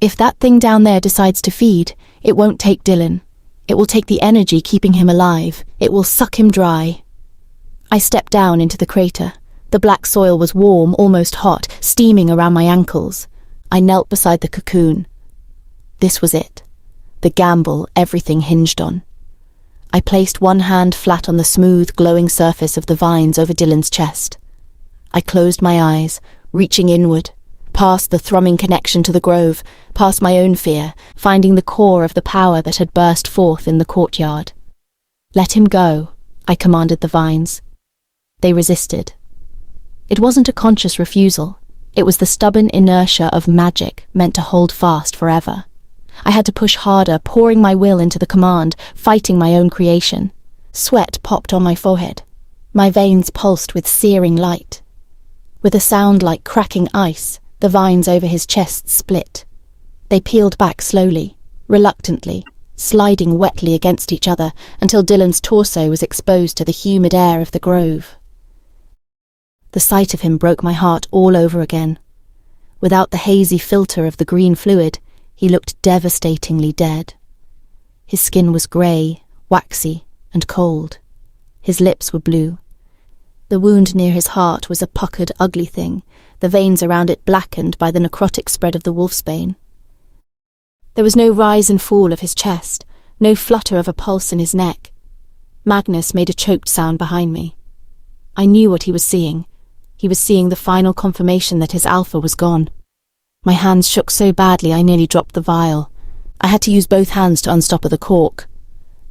If that thing down there decides to feed, it won't take Dylan. It will take the energy keeping him alive. It will suck him dry. I stepped down into the crater. The black soil was warm, almost hot, steaming around my ankles. I knelt beside the cocoon. This was it. The gamble everything hinged on. I placed one hand flat on the smooth, glowing surface of the vines over Dylan's chest. I closed my eyes, reaching inward, past the thrumming connection to the grove, past my own fear, finding the core of the power that had burst forth in the courtyard. Let him go, I commanded the vines. They resisted. It wasn't a conscious refusal. It was the stubborn inertia of magic meant to hold fast forever. I had to push harder, pouring my will into the command, fighting my own creation. Sweat popped on my forehead. My veins pulsed with searing light. With a sound like cracking ice, the vines over his chest split. They peeled back slowly, reluctantly, sliding wetly against each other until Dylan's torso was exposed to the humid air of the grove. The sight of him broke my heart all over again. Without the hazy filter of the green fluid, he looked devastatingly dead. His skin was grey, waxy, and cold. His lips were blue. The wound near his heart was a puckered, ugly thing, the veins around it blackened by the necrotic spread of the wolfsbane. There was no rise and fall of his chest, no flutter of a pulse in his neck. Magnus made a choked sound behind me. I knew what he was seeing. He was seeing the final confirmation that his alpha was gone. My hands shook so badly I nearly dropped the vial. I had to use both hands to unstopper the cork.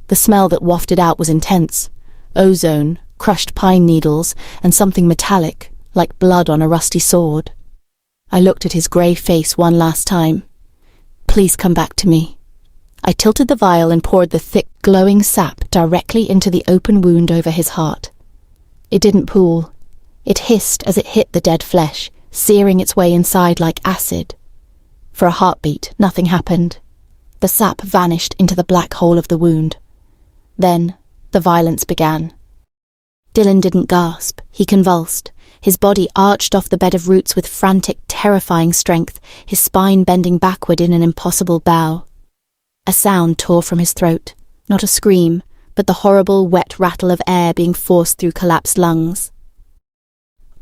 The smell that wafted out was intense. Ozone, crushed pine needles, and something metallic, like blood on a rusty sword. I looked at his grey face one last time. Please come back to me. I tilted the vial and poured the thick, glowing sap directly into the open wound over his heart. It didn't pool. It hissed as it hit the dead flesh, searing its way inside like acid. For a heartbeat, nothing happened. The sap vanished into the black hole of the wound. Then, the violence began. Dylan didn't gasp. He convulsed. His body arched off the bed of roots with frantic, terrifying strength, his spine bending backward in an impossible bow. A sound tore from his throat. Not a scream, but the horrible, wet rattle of air being forced through collapsed lungs.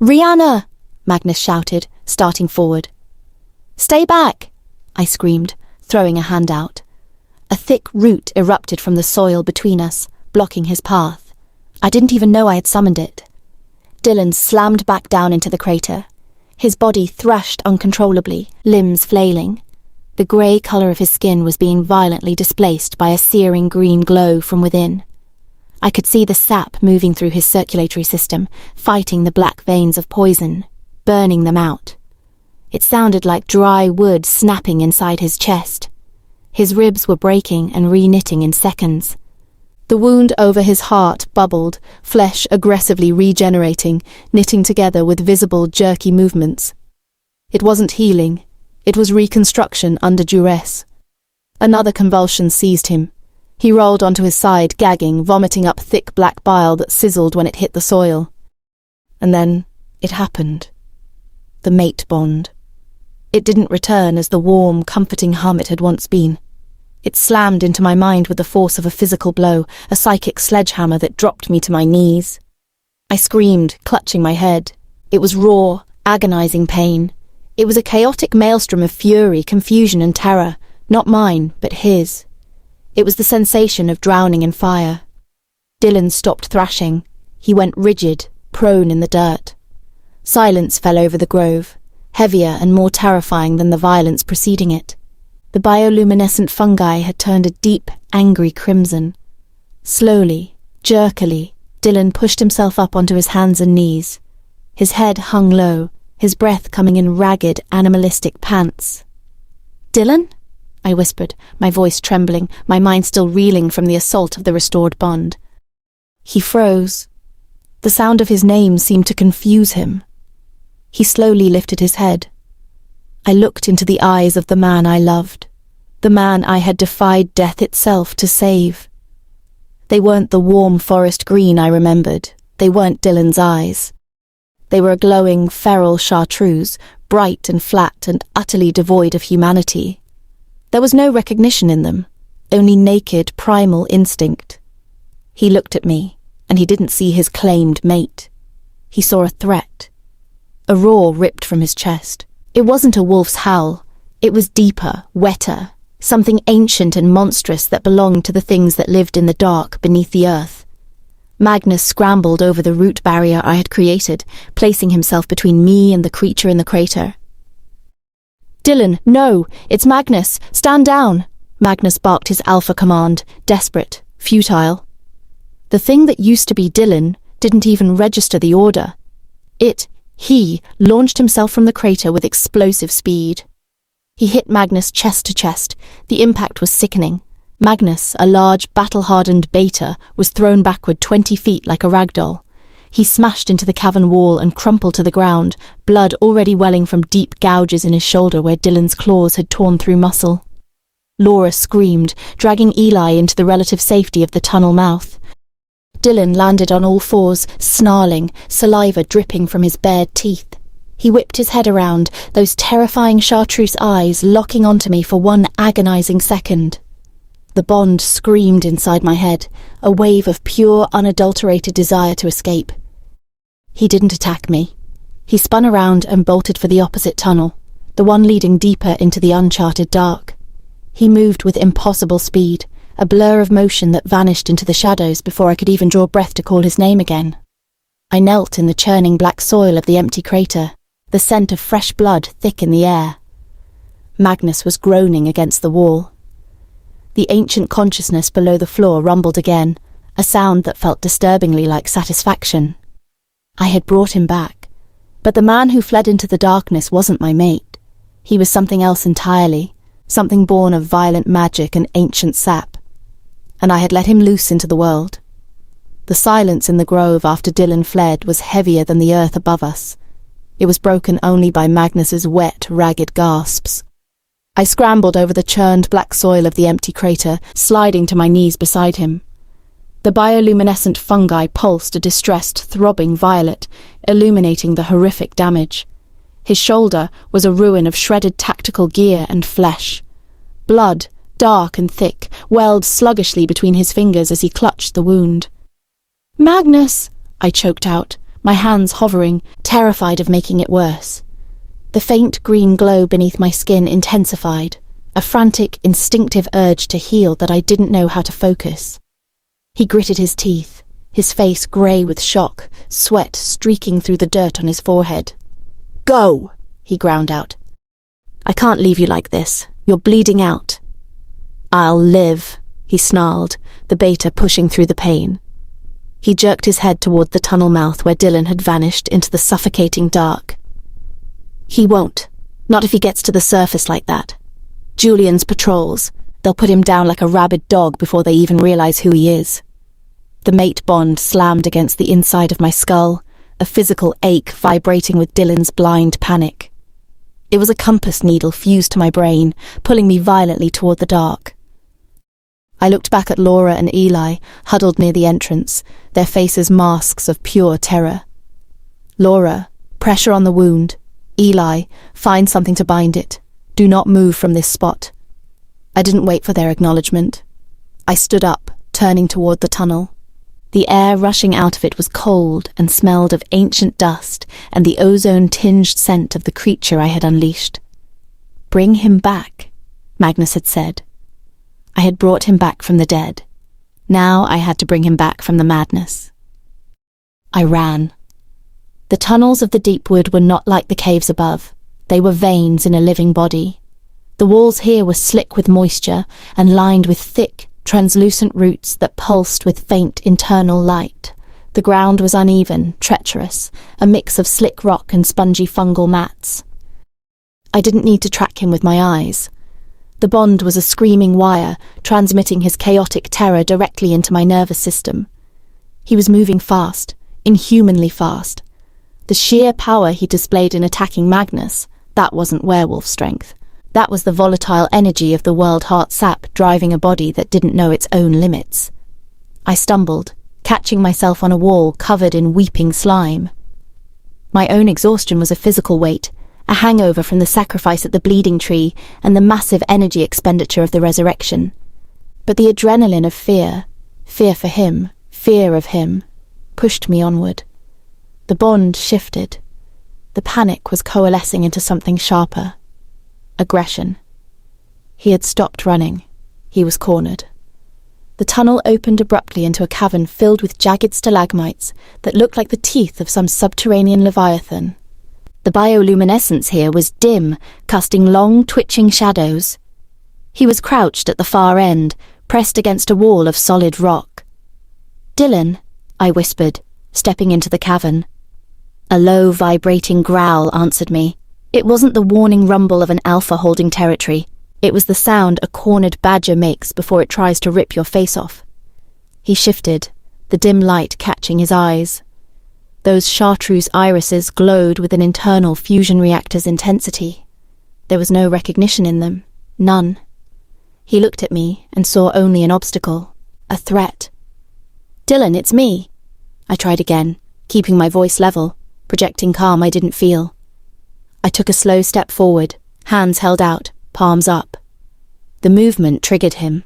"Rihanna!" Magnus shouted, starting forward. "Stay back!" I screamed, throwing a hand out. A thick root erupted from the soil between us, blocking his path. I didn't even know I had summoned it. Dylan slammed back down into the crater. His body thrashed uncontrollably, limbs flailing. The grey colour of his skin was being violently displaced by a searing green glow from within. I could see the sap moving through his circulatory system, fighting the black veins of poison, burning them out. It sounded like dry wood snapping inside his chest. His ribs were breaking and re-knitting in seconds. The wound over his heart bubbled, flesh aggressively regenerating, knitting together with visible, jerky movements. It wasn't healing. It was reconstruction under duress. Another convulsion seized him. He rolled onto his side, gagging, vomiting up thick black bile that sizzled when it hit the soil. And then it happened. The mate bond. It didn't return as the warm, comforting hum it had once been. It slammed into my mind with the force of a physical blow, a psychic sledgehammer that dropped me to my knees. I screamed, clutching my head. It was raw, agonizing pain. It was a chaotic maelstrom of fury, confusion and terror, not mine, but his. It was the sensation of drowning in fire. Dylan stopped thrashing. He went rigid, prone in the dirt. Silence fell over the grove, heavier and more terrifying than the violence preceding it. The bioluminescent fungi had turned a deep, angry crimson. Slowly, jerkily, Dylan pushed himself up onto his hands and knees. His head hung low, his breath coming in ragged, animalistic pants. "Dylan?" I whispered, my voice trembling, my mind still reeling from the assault of the restored bond. He froze. The sound of his name seemed to confuse him. He slowly lifted his head. I looked into the eyes of the man I loved, the man I had defied death itself to save. They weren't the warm forest green I remembered. They weren't Dylan's eyes. They were a glowing, feral chartreuse, bright and flat and utterly devoid of humanity. There was no recognition in them, only naked, primal instinct. He looked at me, and he didn't see his claimed mate. He saw a threat. A roar ripped from his chest. It wasn't a wolf's howl. It was deeper, wetter, something ancient and monstrous that belonged to the things that lived in the dark beneath the earth. Magnus scrambled over the root barrier I had created, placing himself between me and the creature in the crater. "Dylan, no! It's Magnus! Stand down!" Magnus barked his alpha command, desperate, futile. The thing that used to be Dylan didn't even register the order. He launched himself from the crater with explosive speed. He hit Magnus chest to chest. The impact was sickening. Magnus, a large, battle-hardened beta, was thrown backward 20 feet like a ragdoll. He smashed into the cavern wall and crumpled to the ground, blood already welling from deep gouges in his shoulder where Dylan's claws had torn through muscle. Laura screamed, dragging Eli into the relative safety of the tunnel mouth. Dylan landed on all fours, snarling, saliva dripping from his bared teeth. He whipped his head around, those terrifying chartreuse eyes locking onto me for one agonizing second. The bond screamed inside my head, a wave of pure, unadulterated desire to escape. He didn't attack me. He spun around and bolted for the opposite tunnel, the one leading deeper into the uncharted dark. He moved with impossible speed, a blur of motion that vanished into the shadows before I could even draw breath to call his name again. I knelt in the churning black soil of the empty crater, the scent of fresh blood thick in the air. Magnus was groaning against the wall. The ancient consciousness below the floor rumbled again, a sound that felt disturbingly like satisfaction. I had brought him back, but the man who fled into the darkness wasn't my mate. He was something else entirely, something born of violent magic and ancient sap. And I had let him loose into the world. The silence in the grove after Dylan fled was heavier than the earth above us. It was broken only by Magnus's wet, ragged gasps. I scrambled over the churned black soil of the empty crater, sliding to my knees beside him. The bioluminescent fungi pulsed a distressed, throbbing violet, illuminating the horrific damage. His shoulder was a ruin of shredded tactical gear and flesh. Blood, dark and thick, welled sluggishly between his fingers as he clutched the wound. "Magnus!" I choked out, my hands hovering, terrified of making it worse. The faint green glow beneath my skin intensified, a frantic, instinctive urge to heal that I didn't know how to focus. He gritted his teeth, his face grey with shock, sweat streaking through the dirt on his forehead. "Go!" he ground out. "I can't leave you like this. You're bleeding out." "I'll live," he snarled, the beta pushing through the pain. He jerked his head toward the tunnel mouth where Dylan had vanished into the suffocating dark. "He won't. Not if he gets to the surface like that. Julian's patrols. They'll put him down like a rabid dog before they even realize who he is." The mate bond slammed against the inside of my skull, a physical ache vibrating with Dylan's blind panic. It was a compass needle fused to my brain, pulling me violently toward the dark. I looked back at Laura and Eli, huddled near the entrance, their faces masks of pure terror. Laura, pressure on the wound. Eli, find something to bind it. Do not move from this spot. I didn't wait for their acknowledgement. I stood up, turning toward the tunnel. The air rushing out of it was cold and smelled of ancient dust and the ozone-tinged scent of the creature I had unleashed. "Bring him back," Magnus had said. I had brought him back from the dead. Now I had to bring him back from the madness. I ran. The tunnels of the deepwood were not like the caves above. They were veins in a living body. The walls here were slick with moisture and lined with thick, translucent roots that pulsed with faint internal light. The ground was uneven, treacherous, a mix of slick rock and spongy fungal mats. I didn't need to track him with my eyes. The bond was a screaming wire, transmitting his chaotic terror directly into my nervous system. He was moving fast, inhumanly fast. The sheer power he displayed in attacking Magnus, that wasn't werewolf strength. That was the volatile energy of the world heart sap driving a body that didn't know its own limits. I stumbled, catching myself on a wall covered in weeping slime. My own exhaustion was a physical weight, a hangover from the sacrifice at the bleeding tree and the massive energy expenditure of the resurrection. But the adrenaline of fear for him, fear of him, pushed me onward. The bond shifted. The panic was coalescing into something sharper. Aggression. He had stopped running. He was cornered. The tunnel opened abruptly into a cavern filled with jagged stalagmites that looked like the teeth of some subterranean leviathan. The bioluminescence here was dim, casting long, twitching shadows. He was crouched at the far end, pressed against a wall of solid rock. "Dylan," I whispered, stepping into the cavern. A low, vibrating growl answered me. It wasn't the warning rumble of an alpha holding territory. It was the sound a cornered badger makes before it tries to rip your face off. He shifted, the dim light catching his eyes. Those chartreuse irises glowed with an internal fusion reactor's intensity. There was no recognition in them. None. He looked at me and saw only an obstacle, a threat. "Dylan, it's me." I tried again, keeping my voice level, projecting calm I didn't feel. I took a slow step forward, hands held out, palms up. The movement triggered him.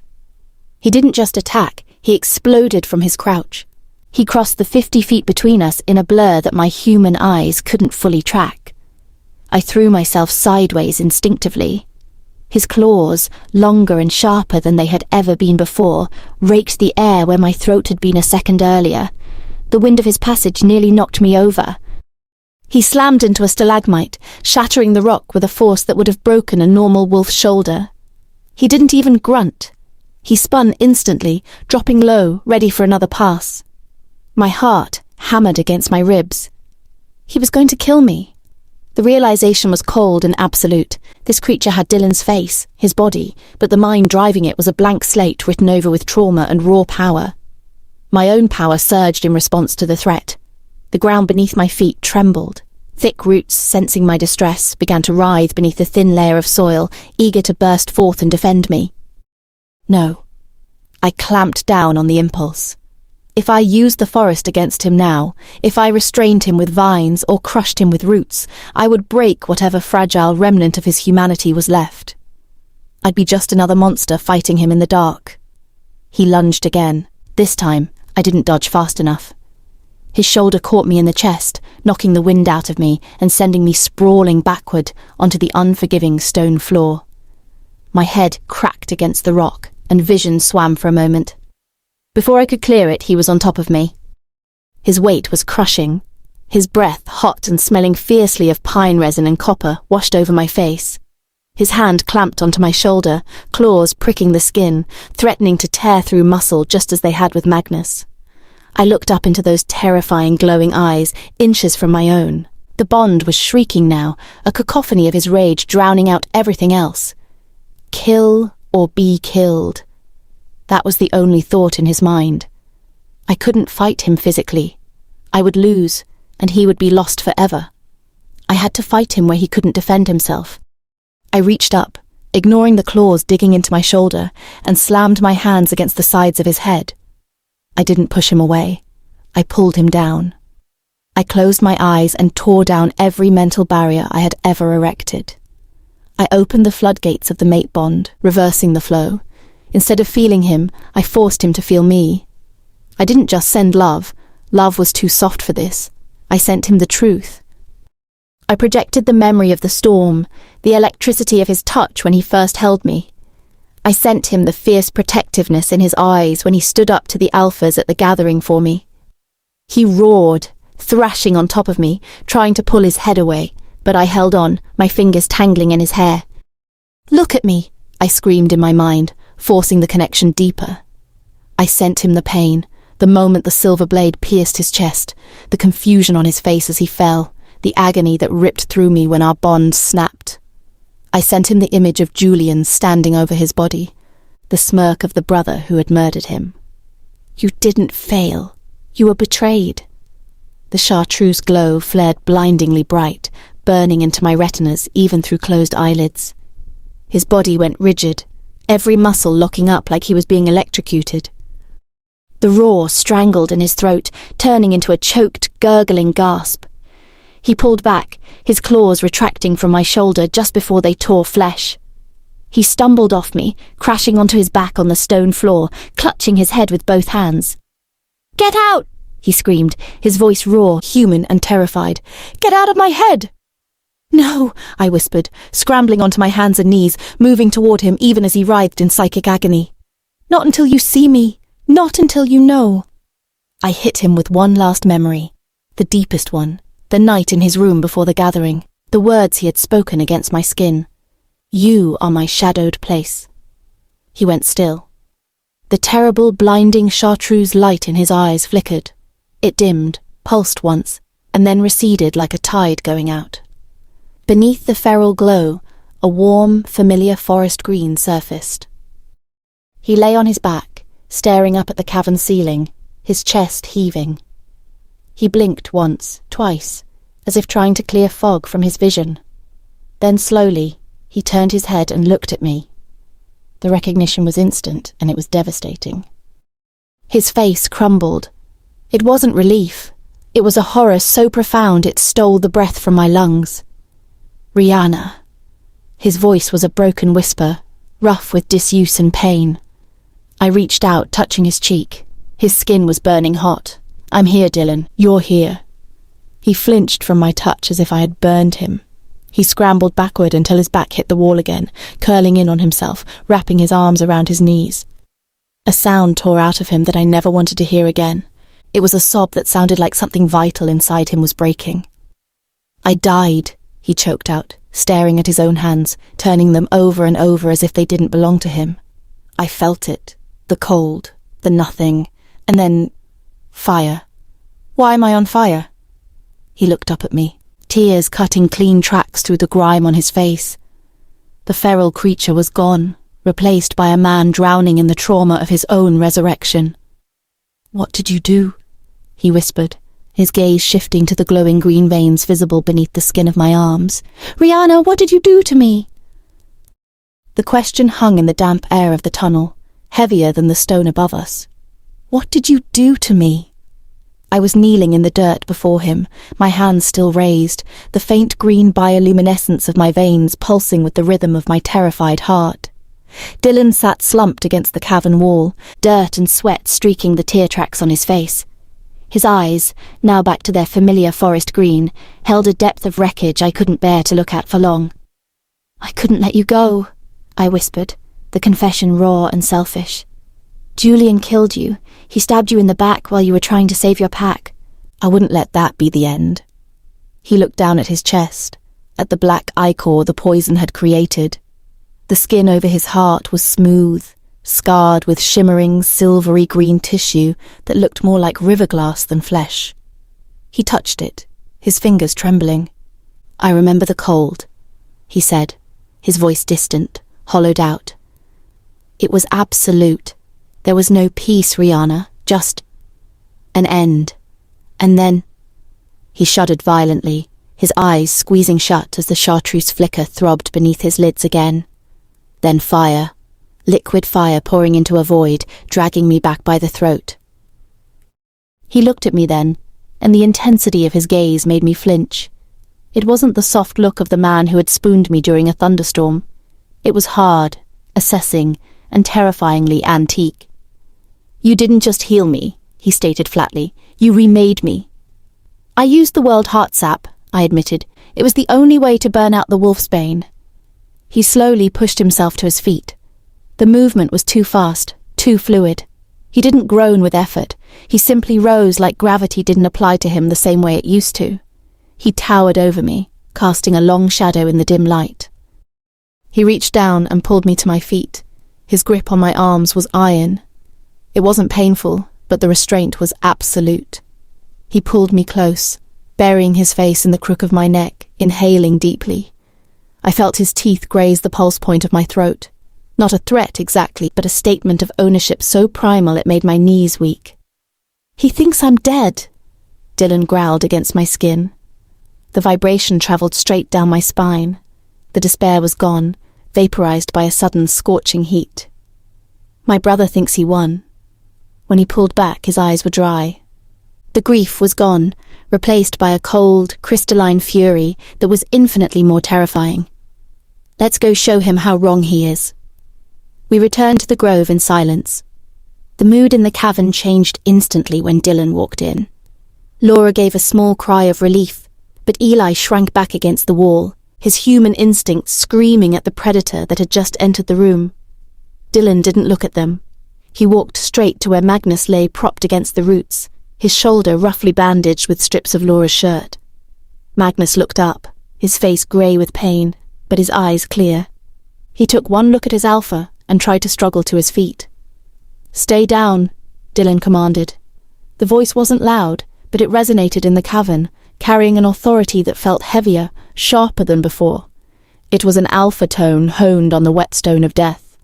He didn't just attack, he exploded from his crouch. He crossed the 50 feet between us in a blur that my human eyes couldn't fully track. I threw myself sideways instinctively. His claws, longer and sharper than they had ever been before, raked the air where my throat had been a second earlier. The wind of his passage nearly knocked me over. He slammed into a stalagmite, shattering the rock with a force that would have broken a normal wolf's shoulder. He didn't even grunt. He spun instantly, dropping low, ready for another pass. My heart hammered against my ribs. He was going to kill me. The realization was cold and absolute. This creature had Dylan's face, his body, but the mind driving it was a blank slate written over with trauma and raw power. My own power surged in response to the threat. The ground beneath my feet trembled. Thick roots, sensing my distress, began to writhe beneath the thin layer of soil, eager to burst forth and defend me. No. I clamped down on the impulse. If I used the forest against him now, if I restrained him with vines or crushed him with roots, I would break whatever fragile remnant of his humanity was left. I'd be just another monster fighting him in the dark. He lunged again. This time, I didn't dodge fast enough. His shoulder caught me in the chest, knocking the wind out of me and sending me sprawling backward onto the unforgiving stone floor. My head cracked against the rock, and vision swam for a moment. Before I could clear it, he was on top of me. His weight was crushing. His breath, hot and smelling fiercely of pine resin and copper, washed over my face. His hand clamped onto my shoulder, claws pricking the skin, threatening to tear through muscle just as they had with Magnus. I looked up into those terrifying glowing eyes, inches from my own. The bond was shrieking now, a cacophony of his rage drowning out everything else. Kill or be killed. That was the only thought in his mind. I couldn't fight him physically. I would lose, and he would be lost forever. I had to fight him where he couldn't defend himself. I reached up, ignoring the claws digging into my shoulder, and slammed my hands against the sides of his head. I didn't push him away. I pulled him down. I closed my eyes and tore down every mental barrier I had ever erected. I opened the floodgates of the mate bond, reversing the flow. Instead of feeling him, I forced him to feel me. I didn't just send love. Love was too soft for this. I sent him the truth. I projected the memory of the storm, the electricity of his touch when he first held me. I sent him the fierce protectiveness in his eyes when he stood up to the alphas at the gathering for me. He roared, thrashing on top of me, trying to pull his head away, but I held on, my fingers tangling in his hair. "Look at me," I screamed in my mind, forcing the connection deeper. I sent him the pain, the moment the silver blade pierced his chest, the confusion on his face as he fell, the agony that ripped through me when our bond snapped. I sent him the image of Julian standing over his body, the smirk of the brother who had murdered him. You didn't fail. You were betrayed. The chartreuse glow flared blindingly bright, burning into my retinas even through closed eyelids. His body went rigid, every muscle locking up like he was being electrocuted. The roar strangled in his throat, turning into a choked, gurgling gasp. He pulled back, his claws retracting from my shoulder just before they tore flesh. He stumbled off me, crashing onto his back on the stone floor, clutching his head with both hands. "Get out!" he screamed, his voice raw, human and terrified. "Get out of my head!" "No," I whispered, scrambling onto my hands and knees, moving toward him even as he writhed in psychic agony. "Not until you see me. Not until you know." I hit him with one last memory, the deepest one, the night in his room before the gathering, the words he had spoken against my skin. "You are my shadowed place." He went still. The terrible, blinding chartreuse light in his eyes flickered. It dimmed, pulsed once, and then receded like a tide going out. Beneath the feral glow, a warm, familiar forest green surfaced. He lay on his back, staring up at the cavern ceiling, his chest heaving. He blinked once, twice, as if trying to clear fog from his vision. Then slowly, he turned his head and looked at me. The recognition was instant, and it was devastating. His face crumbled. It wasn't relief. It was a horror so profound it stole the breath from my lungs. "Rihanna." His voice was a broken whisper, rough with disuse and pain. I reached out, touching his cheek. His skin was burning hot. "I'm here, Dylan. You're here." He flinched from my touch as if I had burned him. He scrambled backward until his back hit the wall again, curling in on himself, wrapping his arms around his knees. A sound tore out of him that I never wanted to hear again. It was a sob that sounded like something vital inside him was breaking. "I died," he choked out, staring at his own hands, turning them over and over as if they didn't belong to him. I felt it, the cold, the nothing, and then fire. "Why am I on fire?" He looked up at me, tears cutting clean tracks through the grime on his face. The feral creature was gone, replaced by a man drowning in the trauma of his own resurrection. "What did you do?" he whispered, his gaze shifting to the glowing green veins visible beneath the skin of my arms. "Rihanna, what did you do to me?" The question hung in the damp air of the tunnel, heavier than the stone above us. What did you do to me? I was kneeling in the dirt before him, my hands still raised, the faint green bioluminescence of my veins pulsing with the rhythm of my terrified heart. Dylan sat slumped against the cavern wall, dirt and sweat streaking the tear tracks on his face. His eyes, now back to their familiar forest green, held a depth of wreckage I couldn't bear to look at for long. "I couldn't let you go," I whispered, the confession raw and selfish. "Julian killed you. He stabbed you in the back while you were trying to save your pack. I wouldn't let that be the end." He looked down at his chest, at the black ichor the poison had created. The skin over his heart was smooth, scarred with shimmering, silvery green tissue that looked more like river glass than flesh. He touched it, his fingers trembling. "I remember the cold," he said, his voice distant, hollowed out. "It was absolute. There was no peace, Rihanna, just an end. And then—" He shuddered violently, his eyes squeezing shut as the chartreuse flicker throbbed beneath his lids again. Then fire, liquid fire pouring into a void, dragging me back by the throat. He looked at me then, and the intensity of his gaze made me flinch. It wasn't the soft look of the man who had spooned me during a thunderstorm. It was hard, assessing, and terrifyingly antique. "You didn't just heal me," he stated flatly. "You remade me." "I used the world heart sap," I admitted. "It was the only way to burn out the wolfsbane." He slowly pushed himself to his feet. The movement was too fast, too fluid. He didn't groan with effort. He simply rose like gravity didn't apply to him the same way it used to. He towered over me, casting a long shadow in the dim light. He reached down and pulled me to my feet. His grip on my arms was iron. It wasn't painful, but the restraint was absolute. He pulled me close, burying his face in the crook of my neck, inhaling deeply. I felt his teeth graze the pulse point of my throat. Not a threat exactly, but a statement of ownership so primal it made my knees weak. "He thinks I'm dead," Dylan growled against my skin. The vibration travelled straight down my spine. The despair was gone, vaporized by a sudden scorching heat. "My brother thinks he won." When he pulled back, his eyes were dry. The grief was gone, replaced by a cold, crystalline fury that was infinitely more terrifying. "Let's go show him how wrong he is." We returned to the grove in silence. The mood in the cavern changed instantly when Dylan walked in. Laura gave a small cry of relief, but Eli shrank back against the wall, his human instincts screaming at the predator that had just entered the room. Dylan didn't look at them. He walked straight to where Magnus lay propped against the roots, his shoulder roughly bandaged with strips of Laura's shirt. Magnus looked up, his face grey with pain, but his eyes clear. He took one look at his alpha and tried to struggle to his feet. "Stay down," Dylan commanded. The voice wasn't loud, but it resonated in the cavern, carrying an authority that felt heavier, sharper than before. It was an alpha tone honed on the whetstone of death.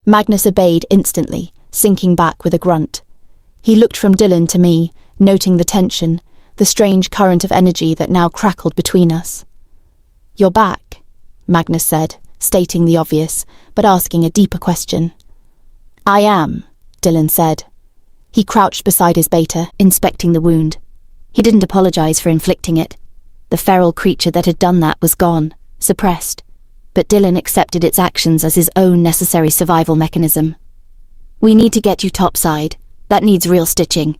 Magnus obeyed instantly, sinking back with a grunt. He looked from Dylan to me, noting the tension, the strange current of energy that now crackled between us. "You're back," Magnus said, stating the obvious, but asking a deeper question. "I am," Dylan said. He crouched beside his beta, inspecting the wound. He didn't apologize for inflicting it. The feral creature that had done that was gone, suppressed, but Dylan accepted its actions as his own necessary survival mechanism. "We need to get you topside. That needs real stitching."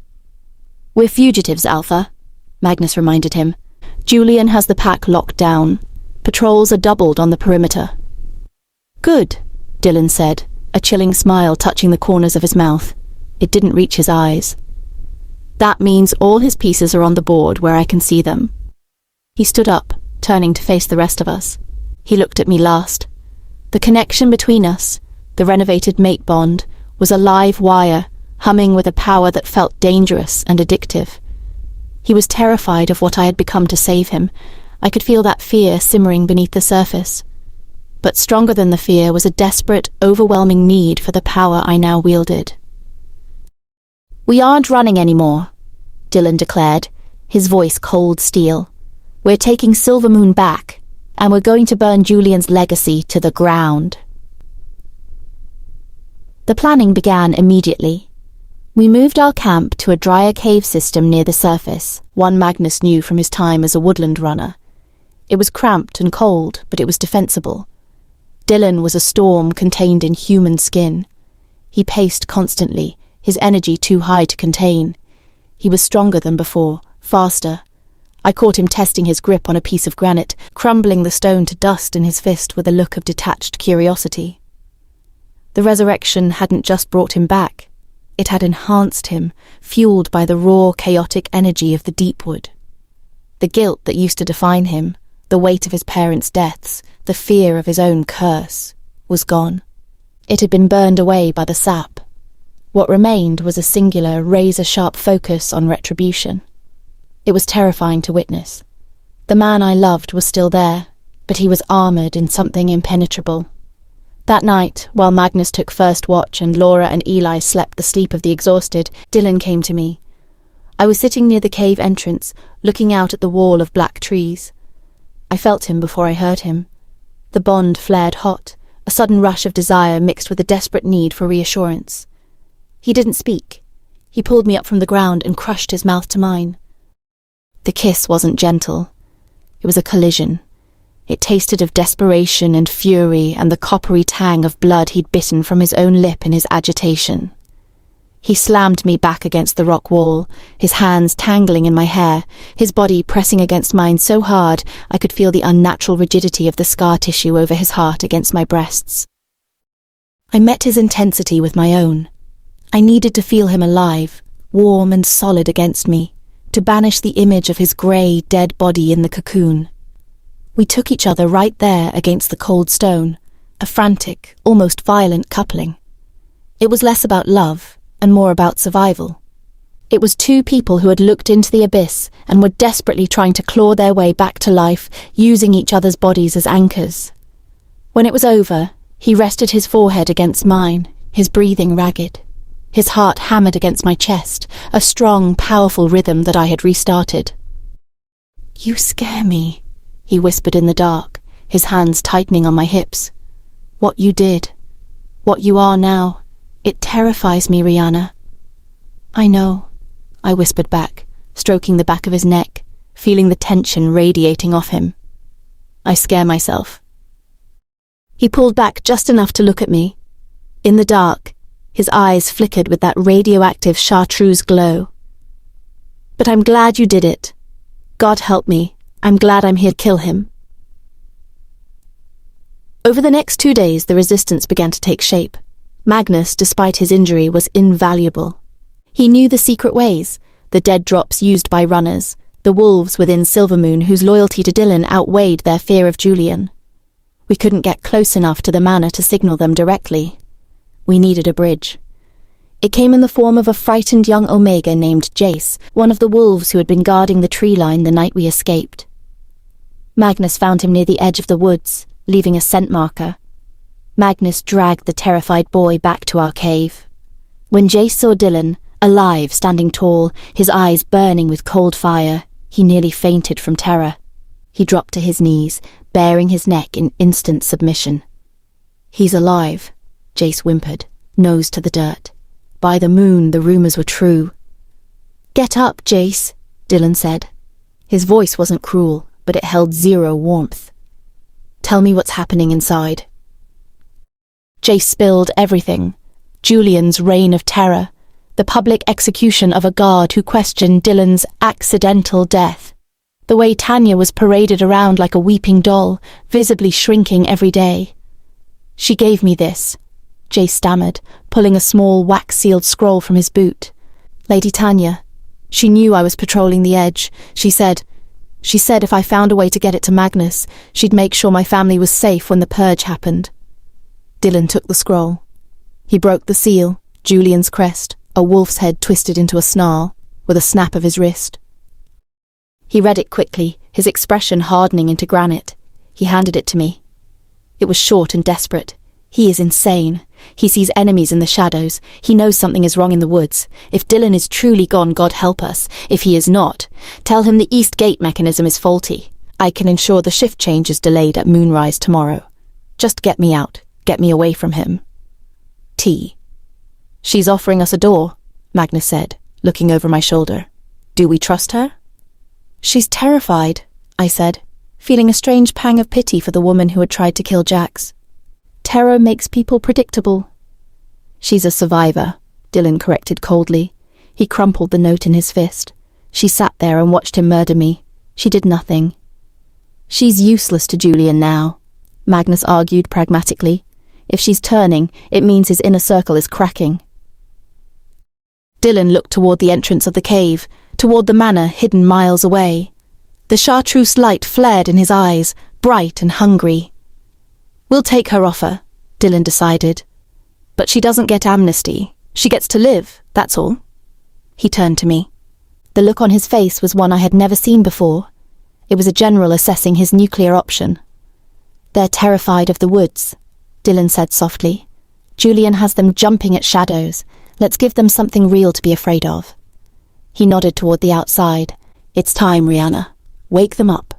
"We're fugitives, Alpha," Magnus reminded him. "Julian has the pack locked down. Patrols are doubled on the perimeter." "Good," Dylan said, a chilling smile touching the corners of his mouth. It didn't reach his eyes. "That means all his pieces are on the board where I can see them." He stood up, turning to face the rest of us. He looked at me last. The connection between us, the renovated mate bond, was a live wire, humming with a power that felt dangerous and addictive. He was terrified of what I had become to save him. I could feel that fear simmering beneath the surface. But stronger than the fear was a desperate, overwhelming need for the power I now wielded. "We aren't running anymore," Dylan declared, his voice cold steel. "We're taking Silvermoon back, and we're going to burn Julian's legacy to the ground." The planning began immediately. We moved our camp to a drier cave system near the surface, one Magnus knew from his time as a woodland runner. It was cramped and cold, but it was defensible. Dylan was a storm contained in human skin. He paced constantly, his energy too high to contain. He was stronger than before, faster. I caught him testing his grip on a piece of granite, crumbling the stone to dust in his fist with a look of detached curiosity. The resurrection hadn't just brought him back. It had enhanced him, fueled by the raw, chaotic energy of the deepwood. The guilt that used to define him, the weight of his parents' deaths, the fear of his own curse, was gone. It had been burned away by the sap. What remained was a singular, razor-sharp focus on retribution. It was terrifying to witness. The man I loved was still there, but he was armoured in something impenetrable. That night, while Magnus took first watch and Laura and Eli slept the sleep of the exhausted, Dylan came to me. I was sitting near the cave entrance, looking out at the wall of black trees. I felt him before I heard him. The bond flared hot, a sudden rush of desire mixed with a desperate need for reassurance. He didn't speak. He pulled me up from the ground and crushed his mouth to mine. The kiss wasn't gentle. It was a collision. It tasted of desperation and fury and the coppery tang of blood he'd bitten from his own lip in his agitation. He slammed me back against the rock wall, his hands tangling in my hair, his body pressing against mine so hard I could feel the unnatural rigidity of the scar tissue over his heart against my breasts. I met his intensity with my own. I needed to feel him alive, warm and solid against me, to banish the image of his grey, dead body in the cocoon. We took each other right there against the cold stone, a frantic, almost violent coupling. It was less about love and more about survival. It was two people who had looked into the abyss and were desperately trying to claw their way back to life, using each other's bodies as anchors. When it was over, he rested his forehead against mine, his breathing ragged. His heart hammered against my chest, a strong, powerful rhythm that I had restarted. "You scare me," he whispered in the dark, his hands tightening on my hips. "What you did, what you are now, it terrifies me, Rihanna." "I know," I whispered back, stroking the back of his neck, feeling the tension radiating off him. "I scare myself." He pulled back just enough to look at me. In the dark, his eyes flickered with that radioactive chartreuse glow. "But I'm glad you did it. God help me, I'm glad I'm here to kill him." Over the next 2 days, the resistance began to take shape. Magnus, despite his injury, was invaluable. He knew the secret ways, the dead drops used by runners, the wolves within Silvermoon whose loyalty to Dylan outweighed their fear of Julian. We couldn't get close enough to the manor to signal them directly. We needed a bridge. It came in the form of a frightened young Omega named Jace, one of the wolves who had been guarding the tree line the night we escaped. Magnus found him near the edge of the woods, leaving a scent marker. Magnus dragged the terrified boy back to our cave. When Jace saw Dylan, alive, standing tall, his eyes burning with cold fire, he nearly fainted from terror. He dropped to his knees, baring his neck in instant submission. "He's alive," Jace whimpered, nose to the dirt. "By the moon, the rumors were true." "Get up, Jace," Dylan said. His voice wasn't cruel, but it held zero warmth. "Tell me what's happening inside." Jace spilled everything. Julian's reign of terror, the public execution of a guard who questioned Dylan's accidental death, the way Tanya was paraded around like a weeping doll, visibly shrinking every day. "She gave me this," Jace stammered, pulling a small wax-sealed scroll from his boot. "Lady Tanya. She knew I was patrolling the edge. She said if I found a way to get it to Magnus, she'd make sure my family was safe when the purge happened." Dylan took the scroll. He broke the seal, Julian's crest, a wolf's head twisted into a snarl, with a snap of his wrist. He read it quickly, his expression hardening into granite. He handed it to me. It was short and desperate. "He is insane. He sees enemies in the shadows. He knows something is wrong in the woods. If Dylan is truly gone, God help us. If he is not, tell him the East Gate mechanism is faulty. I can ensure the shift change is delayed at moonrise tomorrow. Just get me out. Get me away from him. T." "She's offering us a door," Magnus said, looking over my shoulder. "Do we trust her?" "She's terrified," I said, feeling a strange pang of pity for the woman who had tried to kill Jax. "Terror makes people predictable." "She's a survivor," Dylan corrected coldly. He crumpled the note in his fist. "She sat there and watched him murder me. She did nothing." "She's useless to Julian now," Magnus argued pragmatically. "If she's turning, it means his inner circle is cracking." Dylan looked toward the entrance of the cave, toward the manor hidden miles away. The chartreuse light flared in his eyes, bright and hungry. "We'll take her offer," Dylan decided. "But she doesn't get amnesty. She gets to live, that's all." He turned to me. The look on his face was one I had never seen before. It was a general assessing his nuclear option. "They're terrified of the woods," Dylan said softly. "Julian has them jumping at shadows. Let's give them something real to be afraid of." He nodded toward the outside. "It's time, Rihanna. Wake them up."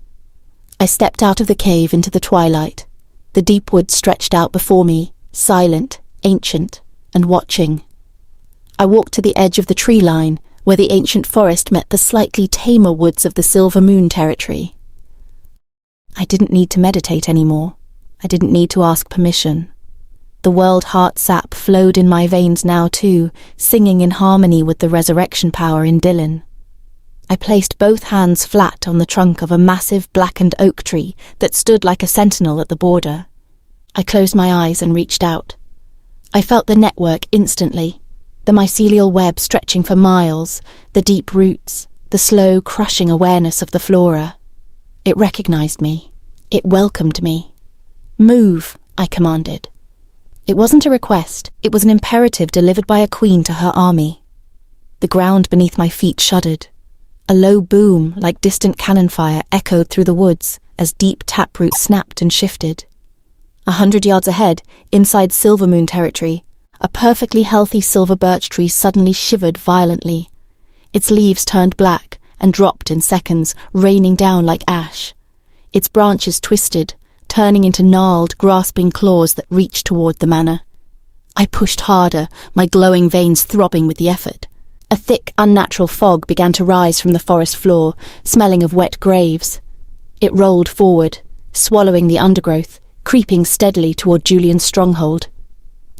I stepped out of the cave into the twilight. The deep wood stretched out before me, silent, ancient, and watching. I walked to the edge of the tree line, where the ancient forest met the slightly tamer woods of the Silver Moon territory. I didn't need to meditate anymore. I didn't need to ask permission. The world heart sap flowed in my veins now too, singing in harmony with the resurrection power in Dylan. I placed both hands flat on the trunk of a massive blackened oak tree that stood like a sentinel at the border. I closed my eyes and reached out. I felt the network instantly, the mycelial web stretching for miles, the deep roots, the slow crushing awareness of the flora. It recognized me. It welcomed me. "Move," I commanded. It wasn't a request, it was an imperative delivered by a queen to her army. The ground beneath my feet shuddered. A low boom, like distant cannon fire, echoed through the woods as deep taproot snapped and shifted. 100 yards ahead, inside Silvermoon territory, a perfectly healthy silver birch tree suddenly shivered violently. Its leaves turned black and dropped in seconds, raining down like ash. Its branches twisted, turning into gnarled, grasping claws that reached toward the manor. I pushed harder, my glowing veins throbbing with the effort. A thick, unnatural fog began to rise from the forest floor, smelling of wet graves. It rolled forward, swallowing the undergrowth, creeping steadily toward Julian's stronghold.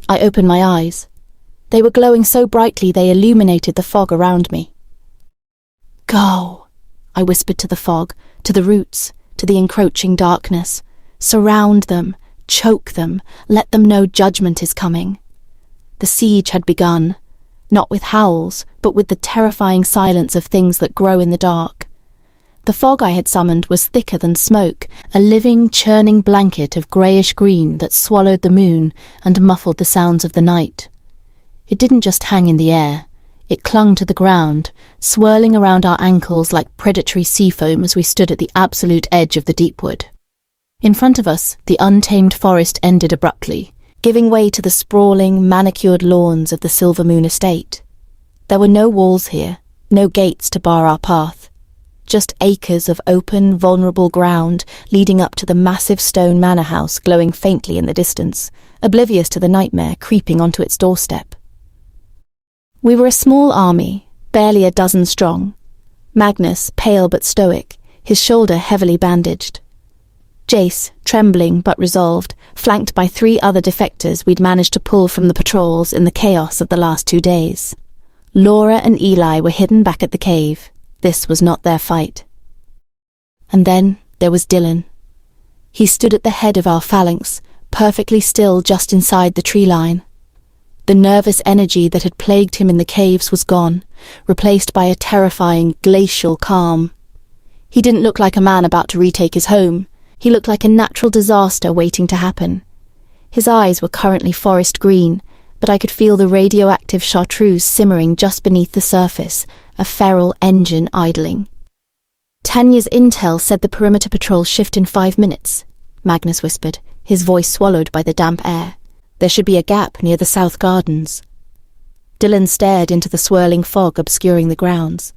I opened my eyes. They were glowing so brightly they illuminated the fog around me. "Go," I whispered to the fog, to the roots, to the encroaching darkness. "Surround them, choke them, let them know judgment is coming." The siege had begun, not with howls, but with the terrifying silence of things that grow in the dark. The fog I had summoned was thicker than smoke, a living, churning blanket of greyish-green that swallowed the moon and muffled the sounds of the night. It didn't just hang in the air. It clung to the ground, swirling around our ankles like predatory sea foam as we stood at the absolute edge of the deepwood. In front of us, the untamed forest ended abruptly, giving way to the sprawling, manicured lawns of the Silvermoon estate. There were no walls here, no gates to bar our path. Just acres of open, vulnerable ground leading up to the massive stone manor house glowing faintly in the distance, oblivious to the nightmare creeping onto its doorstep. We were a small army, barely a dozen strong. Magnus, pale but stoic, his shoulder heavily bandaged. Jace, trembling but resolved, flanked by 3 other defectors we'd managed to pull from the patrols in the chaos of the last 2 days. Laura and Eli were hidden back at the cave. This was not their fight. And then there was Dylan. He stood at the head of our phalanx, perfectly still just inside the tree line. The nervous energy that had plagued him in the caves was gone, replaced by a terrifying, glacial calm. He didn't look like a man about to retake his home. He looked like a natural disaster waiting to happen. His eyes were currently forest green, but I could feel the radioactive chartreuse simmering just beneath the surface, a feral engine idling. "Tanya's intel said the perimeter patrol shift in 5 minutes, Magnus whispered, his voice swallowed by the damp air. "There should be a gap near the south gardens." Dylan stared into the swirling fog obscuring the grounds.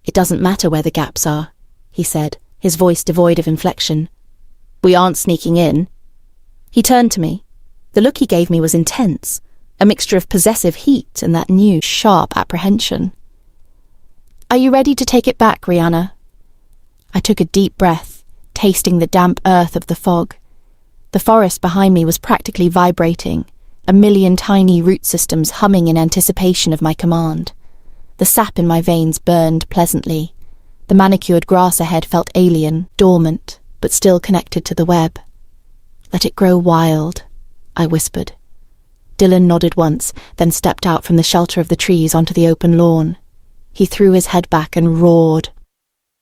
"It doesn't matter where the gaps are," he said, his voice devoid of inflection. "We aren't sneaking in." He turned to me. The look he gave me was intense, a mixture of possessive heat and that new, sharp apprehension. "Are you ready to take it back, Rihanna?" I took a deep breath, tasting the damp earth of the fog. The forest behind me was practically vibrating, a million tiny root systems humming in anticipation of my command. The sap in my veins burned pleasantly. The manicured grass ahead felt alien, dormant, but still connected to the web. "Let it grow wild," I whispered. Dylan nodded once, then stepped out from the shelter of the trees onto the open lawn. He threw his head back and roared.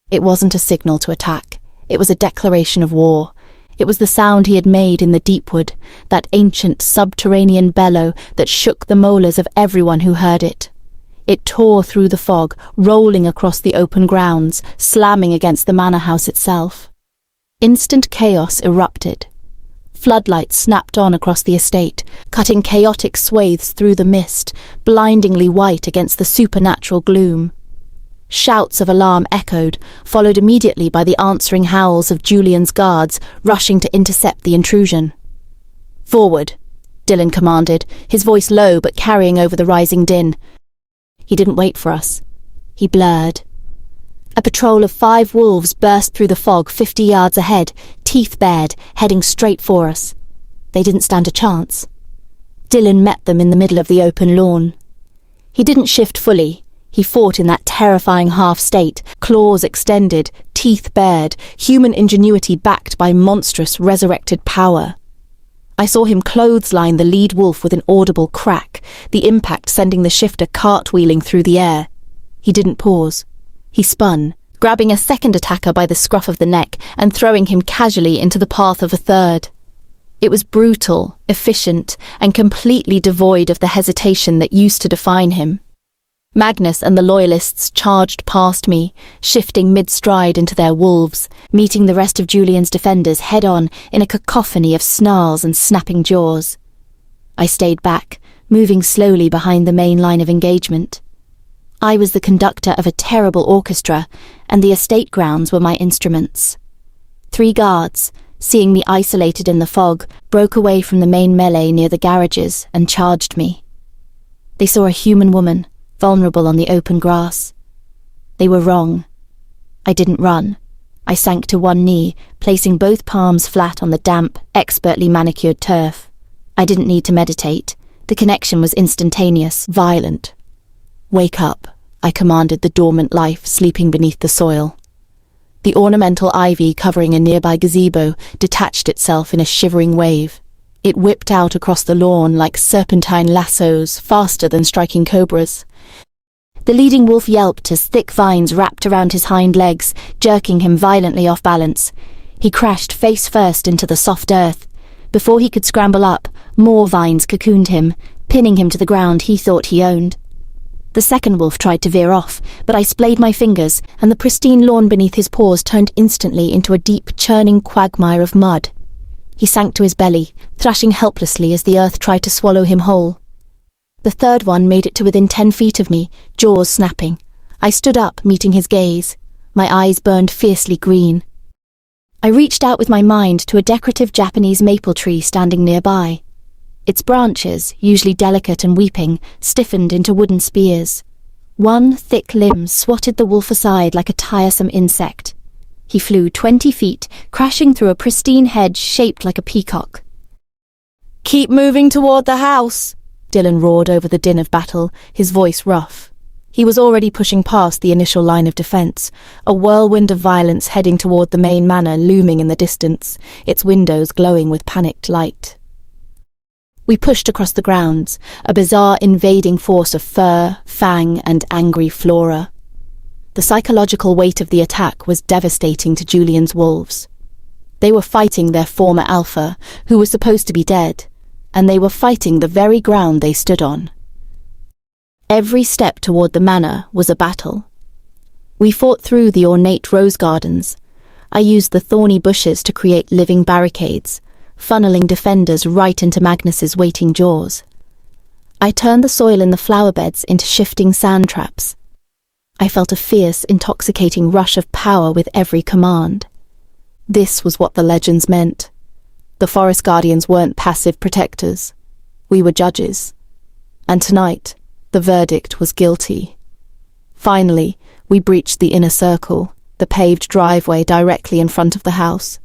It wasn't a signal to attack. It was a declaration of war. It was the sound he had made in the deepwood, that ancient subterranean bellow that shook the molars of everyone who heard it. It tore through the fog, rolling across the open grounds, slamming against the manor house itself. Instant chaos erupted. Floodlights snapped on across the estate, cutting chaotic swathes through the mist, blindingly white against the supernatural gloom. Shouts of alarm echoed, followed immediately by the answering howls of Julian's guards rushing to intercept the intrusion. "Forward," Dylan commanded, his voice low but carrying over the rising din. He didn't wait for us. He blurred. A patrol of 5 wolves burst through the fog 50 yards ahead, teeth bared, heading straight for us. They didn't stand a chance. Dylan met them in the middle of the open lawn. He didn't shift fully. He fought in that terrifying half-state, claws extended, teeth bared, human ingenuity backed by monstrous resurrected power. I saw him clothesline the lead wolf with an audible crack, the impact sending the shifter cartwheeling through the air. He didn't pause. He spun, grabbing a second attacker by the scruff of the neck and throwing him casually into the path of a third. It was brutal, efficient, and completely devoid of the hesitation that used to define him. Magnus and the Loyalists charged past me, shifting mid-stride into their wolves, meeting the rest of Julian's defenders head-on in a cacophony of snarls and snapping jaws. I stayed back, moving slowly behind the main line of engagement. I was the conductor of a terrible orchestra, and the estate grounds were my instruments. 3 guards, seeing me isolated in the fog, broke away from the main melee near the garages and charged me. They saw a human woman, vulnerable on the open grass. They were wrong. I didn't run. I sank to one knee, placing both palms flat on the damp, expertly manicured turf. I didn't need to meditate. The connection was instantaneous, violent. "Wake up," I commanded the dormant life sleeping beneath the soil. The ornamental ivy covering a nearby gazebo detached itself in a shivering wave. It whipped out across the lawn like serpentine lassos, faster than striking cobras. The leading wolf yelped as thick vines wrapped around his hind legs, jerking him violently off balance. He crashed face first into the soft earth. Before he could scramble up, more vines cocooned him, pinning him to the ground he thought he owned. The second wolf tried to veer off, but I splayed my fingers, and the pristine lawn beneath his paws turned instantly into a deep, churning quagmire of mud. He sank to his belly, thrashing helplessly as the earth tried to swallow him whole. The third one made it to within 10 feet of me, jaws snapping. I stood up, meeting his gaze. My eyes burned fiercely green. I reached out with my mind to a decorative Japanese maple tree standing nearby. Its branches, usually delicate and weeping, stiffened into wooden spears. One thick limb swatted the wolf aside like a tiresome insect. He flew 20 feet, crashing through a pristine hedge shaped like a peacock. "Keep moving toward the house," Dylan roared over the din of battle, his voice rough. He was already pushing past the initial line of defense, a whirlwind of violence heading toward the main manor looming in the distance, its windows glowing with panicked light. We pushed across the grounds, a bizarre invading force of fur, fang, and angry flora. The psychological weight of the attack was devastating to Julian's wolves. They were fighting their former alpha, who was supposed to be dead, and they were fighting the very ground they stood on. Every step toward the manor was a battle. We fought through the ornate rose gardens. I used the thorny bushes to create living barricades, funneling defenders right into Magnus's waiting jaws. I turned the soil in the flower beds into shifting sand traps. I felt a fierce, intoxicating rush of power with every command. This was what the legends meant. The Forest Guardians weren't passive protectors. We were judges. And tonight, the verdict was guilty. Finally, we breached the inner circle, the paved driveway directly in front of the house.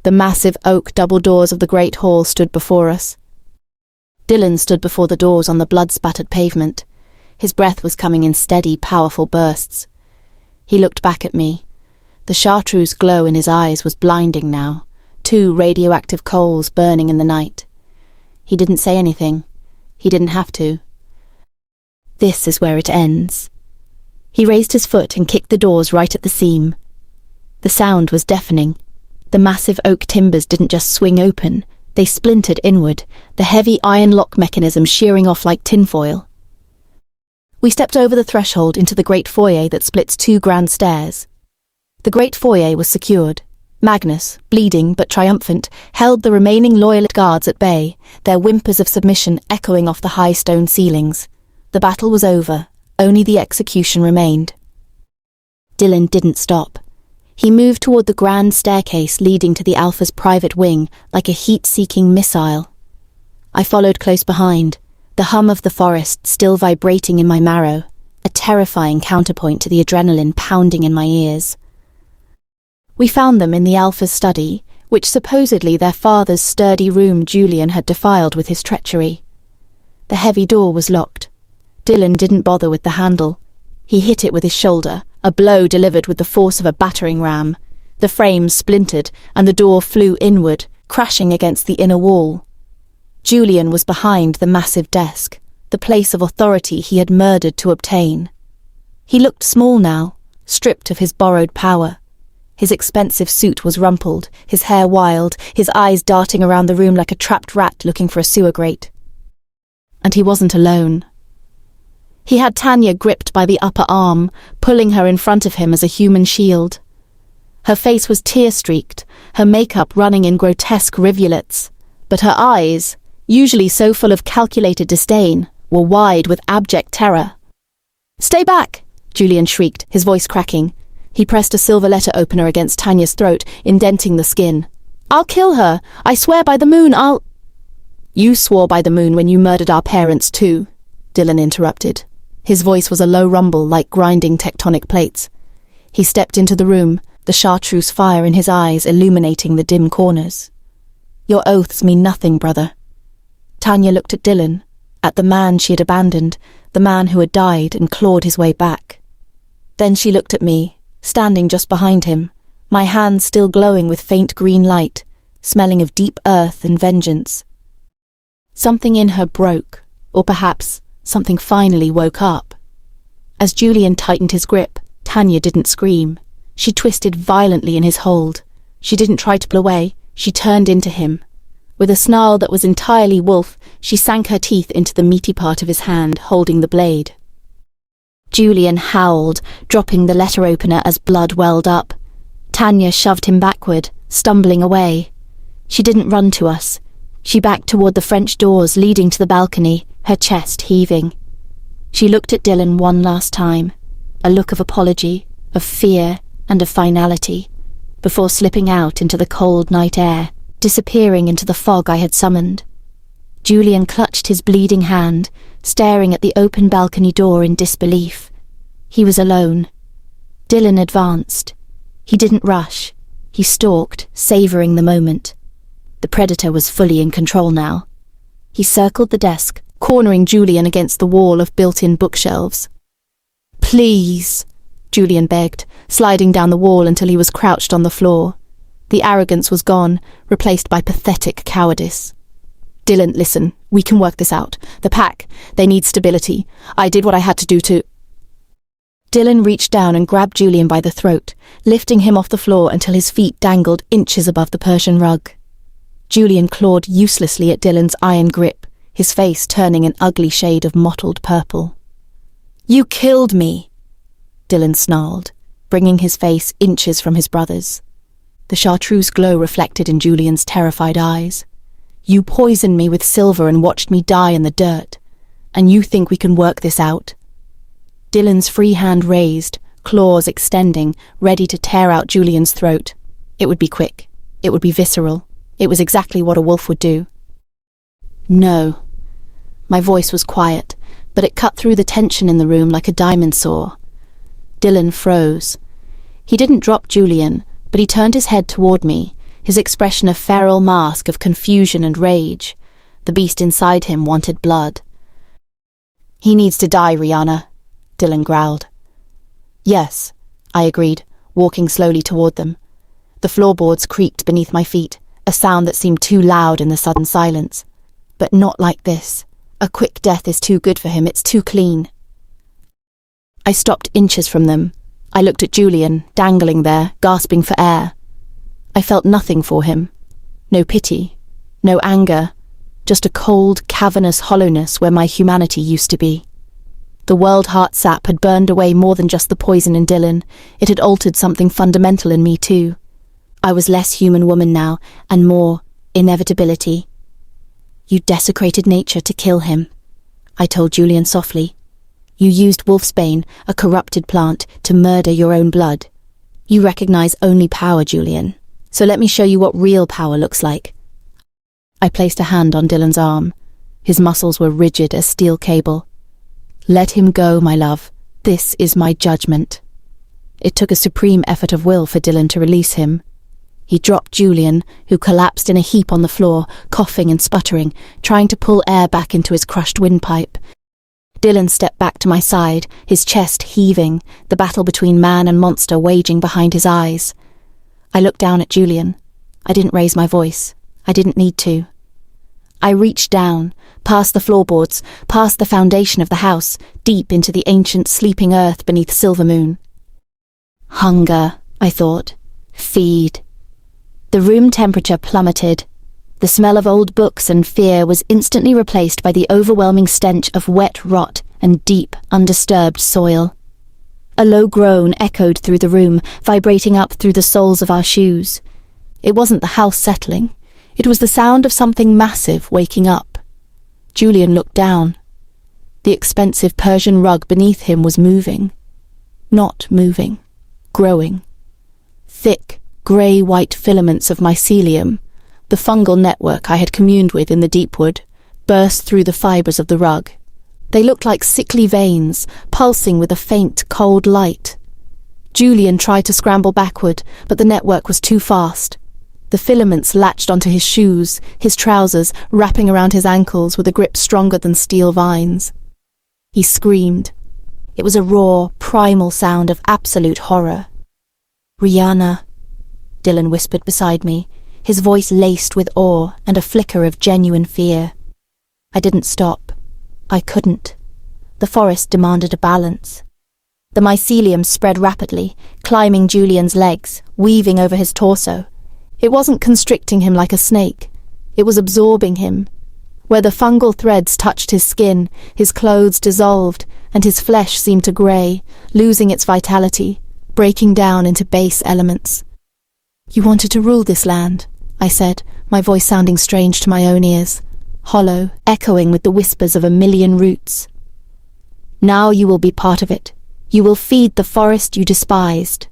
The massive oak double doors of the great hall stood before us. Dylan stood before the doors on the blood-spattered pavement. His breath was coming in steady, powerful bursts. He looked back at me. The chartreuse glow in his eyes was blinding now. 2 radioactive coals burning in the night. He didn't say anything. He didn't have to. This is where it ends. He raised his foot and kicked the doors right at the seam. The sound was deafening. The massive oak timbers didn't just swing open, they splintered inward, the heavy iron lock mechanism shearing off like tinfoil. We stepped over the threshold into the great foyer that splits 2 grand stairs. The great foyer was secured. Magnus, bleeding but triumphant, held the remaining loyalist guards at bay, their whimpers of submission echoing off the high stone ceilings. The battle was over, only the execution remained. Dylan didn't stop. He moved toward the grand staircase leading to the Alpha's private wing like a heat-seeking missile. I followed close behind, the hum of the forest still vibrating in my marrow, a terrifying counterpoint to the adrenaline pounding in my ears. We found them in the Alpha's study, which supposedly their father's sturdy room Julian had defiled with his treachery. The heavy door was locked. Dylan didn't bother with the handle. He hit it with his shoulder, a blow delivered with the force of a battering ram. The frame splintered, and the door flew inward, crashing against the inner wall. Julian was behind the massive desk, the place of authority he had murdered to obtain. He looked small now, stripped of his borrowed power. His expensive suit was rumpled, his hair wild, his eyes darting around the room like a trapped rat looking for a sewer grate. And he wasn't alone. He had Tanya gripped by the upper arm, pulling her in front of him as a human shield. Her face was tear-streaked, her makeup running in grotesque rivulets, but her eyes, usually so full of calculated disdain, were wide with abject terror. "Stay back!" Julian shrieked, his voice cracking. He pressed a silver letter opener against Tanya's throat, indenting the skin. "I'll kill her! I swear by the moon, I'll—" "You swore by the moon when you murdered our parents too," Dylan interrupted. His voice was a low rumble like grinding tectonic plates. He stepped into the room, the chartreuse fire in his eyes illuminating the dim corners. "Your oaths mean nothing, brother." Tanya looked at Dylan, at the man she had abandoned, the man who had died and clawed his way back. Then she looked at me, standing just behind him, my hands still glowing with faint green light, smelling of deep earth and vengeance. Something in her broke, or perhaps something finally woke up. As Julian tightened his grip, Tanya didn't scream. She twisted violently in his hold. She didn't try to pull away, she turned into him. With a snarl that was entirely wolf, she sank her teeth into the meaty part of his hand, holding the blade. Julian howled, dropping the letter opener as blood welled up. Tanya shoved him backward, stumbling away. She didn't run to us. She backed toward the French doors leading to the balcony, her chest heaving. She looked at Dylan one last time, a look of apology, of fear, and of finality, before slipping out into the cold night air, disappearing into the fog I had summoned. Julian clutched his bleeding hand, staring at the open balcony door in disbelief. He was alone. Dylan advanced. He didn't rush. He stalked, savouring the moment. The predator was fully in control now. He circled the desk, cornering Julian against the wall of built-in bookshelves. "Please," Julian begged, sliding down the wall until he was crouched on the floor. The arrogance was gone, replaced by pathetic cowardice. "Dylan, listen, we can work this out. The pack, they need stability. I did what I had to do to—" Dylan reached down and grabbed Julian by the throat, lifting him off the floor until his feet dangled inches above the Persian rug. Julian clawed uselessly at Dylan's iron grip, his face turning an ugly shade of mottled purple. "You killed me," Dylan snarled, bringing his face inches from his brother's. The chartreuse glow reflected in Julian's terrified eyes. "You poisoned me with silver and watched me die in the dirt. And you think we can work this out?" Dylan's free hand raised, claws extending, ready to tear out Julian's throat. It would be quick. It would be visceral. It was exactly what a wolf would do. "No." My voice was quiet, but it cut through the tension in the room like a diamond saw. Dylan froze. He didn't drop Julian, but he turned his head toward me, his expression a feral mask of confusion and rage. The beast inside him wanted blood. "He needs to die, Rihanna," Dylan growled. "Yes," I agreed, walking slowly toward them. The floorboards creaked beneath my feet, a sound that seemed too loud in the sudden silence. But not like this. A quick death is too good for him, it's too clean. I stopped inches from them. I looked at Julian, dangling there, gasping for air. I felt nothing for him. No pity, no anger, just a cold, cavernous hollowness where my humanity used to be. The world heart sap had burned away more than just the poison in Dylan. It had altered something fundamental in me too. I was less human woman now, and more inevitability. "You desecrated nature to kill him," I told Julian softly. "You used wolfsbane, a corrupted plant, to murder your own blood. You recognize only power, Julian. So let me show you what real power looks like." I placed a hand on Dylan's arm. His muscles were rigid as steel cable. "Let him go, my love. This is my judgment." It took a supreme effort of will for Dylan to release him. He dropped Julian, who collapsed in a heap on the floor, coughing and sputtering, trying to pull air back into his crushed windpipe. Dylan stepped back to my side, his chest heaving, the battle between man and monster waging behind his eyes. I looked down at Julian. I didn't raise my voice. I didn't need to. I reached down, past the floorboards, past the foundation of the house, deep into the ancient sleeping earth beneath Silvermoon. Hunger, I thought. Feed. The room temperature plummeted. The smell of old books and fear was instantly replaced by the overwhelming stench of wet rot and deep, undisturbed soil. A low groan echoed through the room, vibrating up through the soles of our shoes. It wasn't the house settling. It was the sound of something massive waking up. Julian looked down. The expensive Persian rug beneath him was moving. Not moving. Growing. Thick, grey-white filaments of mycelium, the fungal network I had communed with in the deepwood, burst through the fibres of the rug. They looked like sickly veins, pulsing with a faint, cold light. Julian tried to scramble backward, but the network was too fast. The filaments latched onto his shoes, his trousers, wrapping around his ankles with a grip stronger than steel vines. He screamed. It was a raw, primal sound of absolute horror. "Rihanna," Dylan whispered beside me, his voice laced with awe and a flicker of genuine fear. I didn't stop. I couldn't. The forest demanded a balance. The mycelium spread rapidly, climbing Julian's legs, weaving over his torso. It wasn't constricting him like a snake. It was absorbing him. Where the fungal threads touched his skin, his clothes dissolved, and his flesh seemed to grey, losing its vitality, breaking down into base elements. "You wanted to rule this land," I said, my voice sounding strange to my own ears, hollow, echoing with the whispers of a million roots. "Now you will be part of it. You will feed the forest you despised."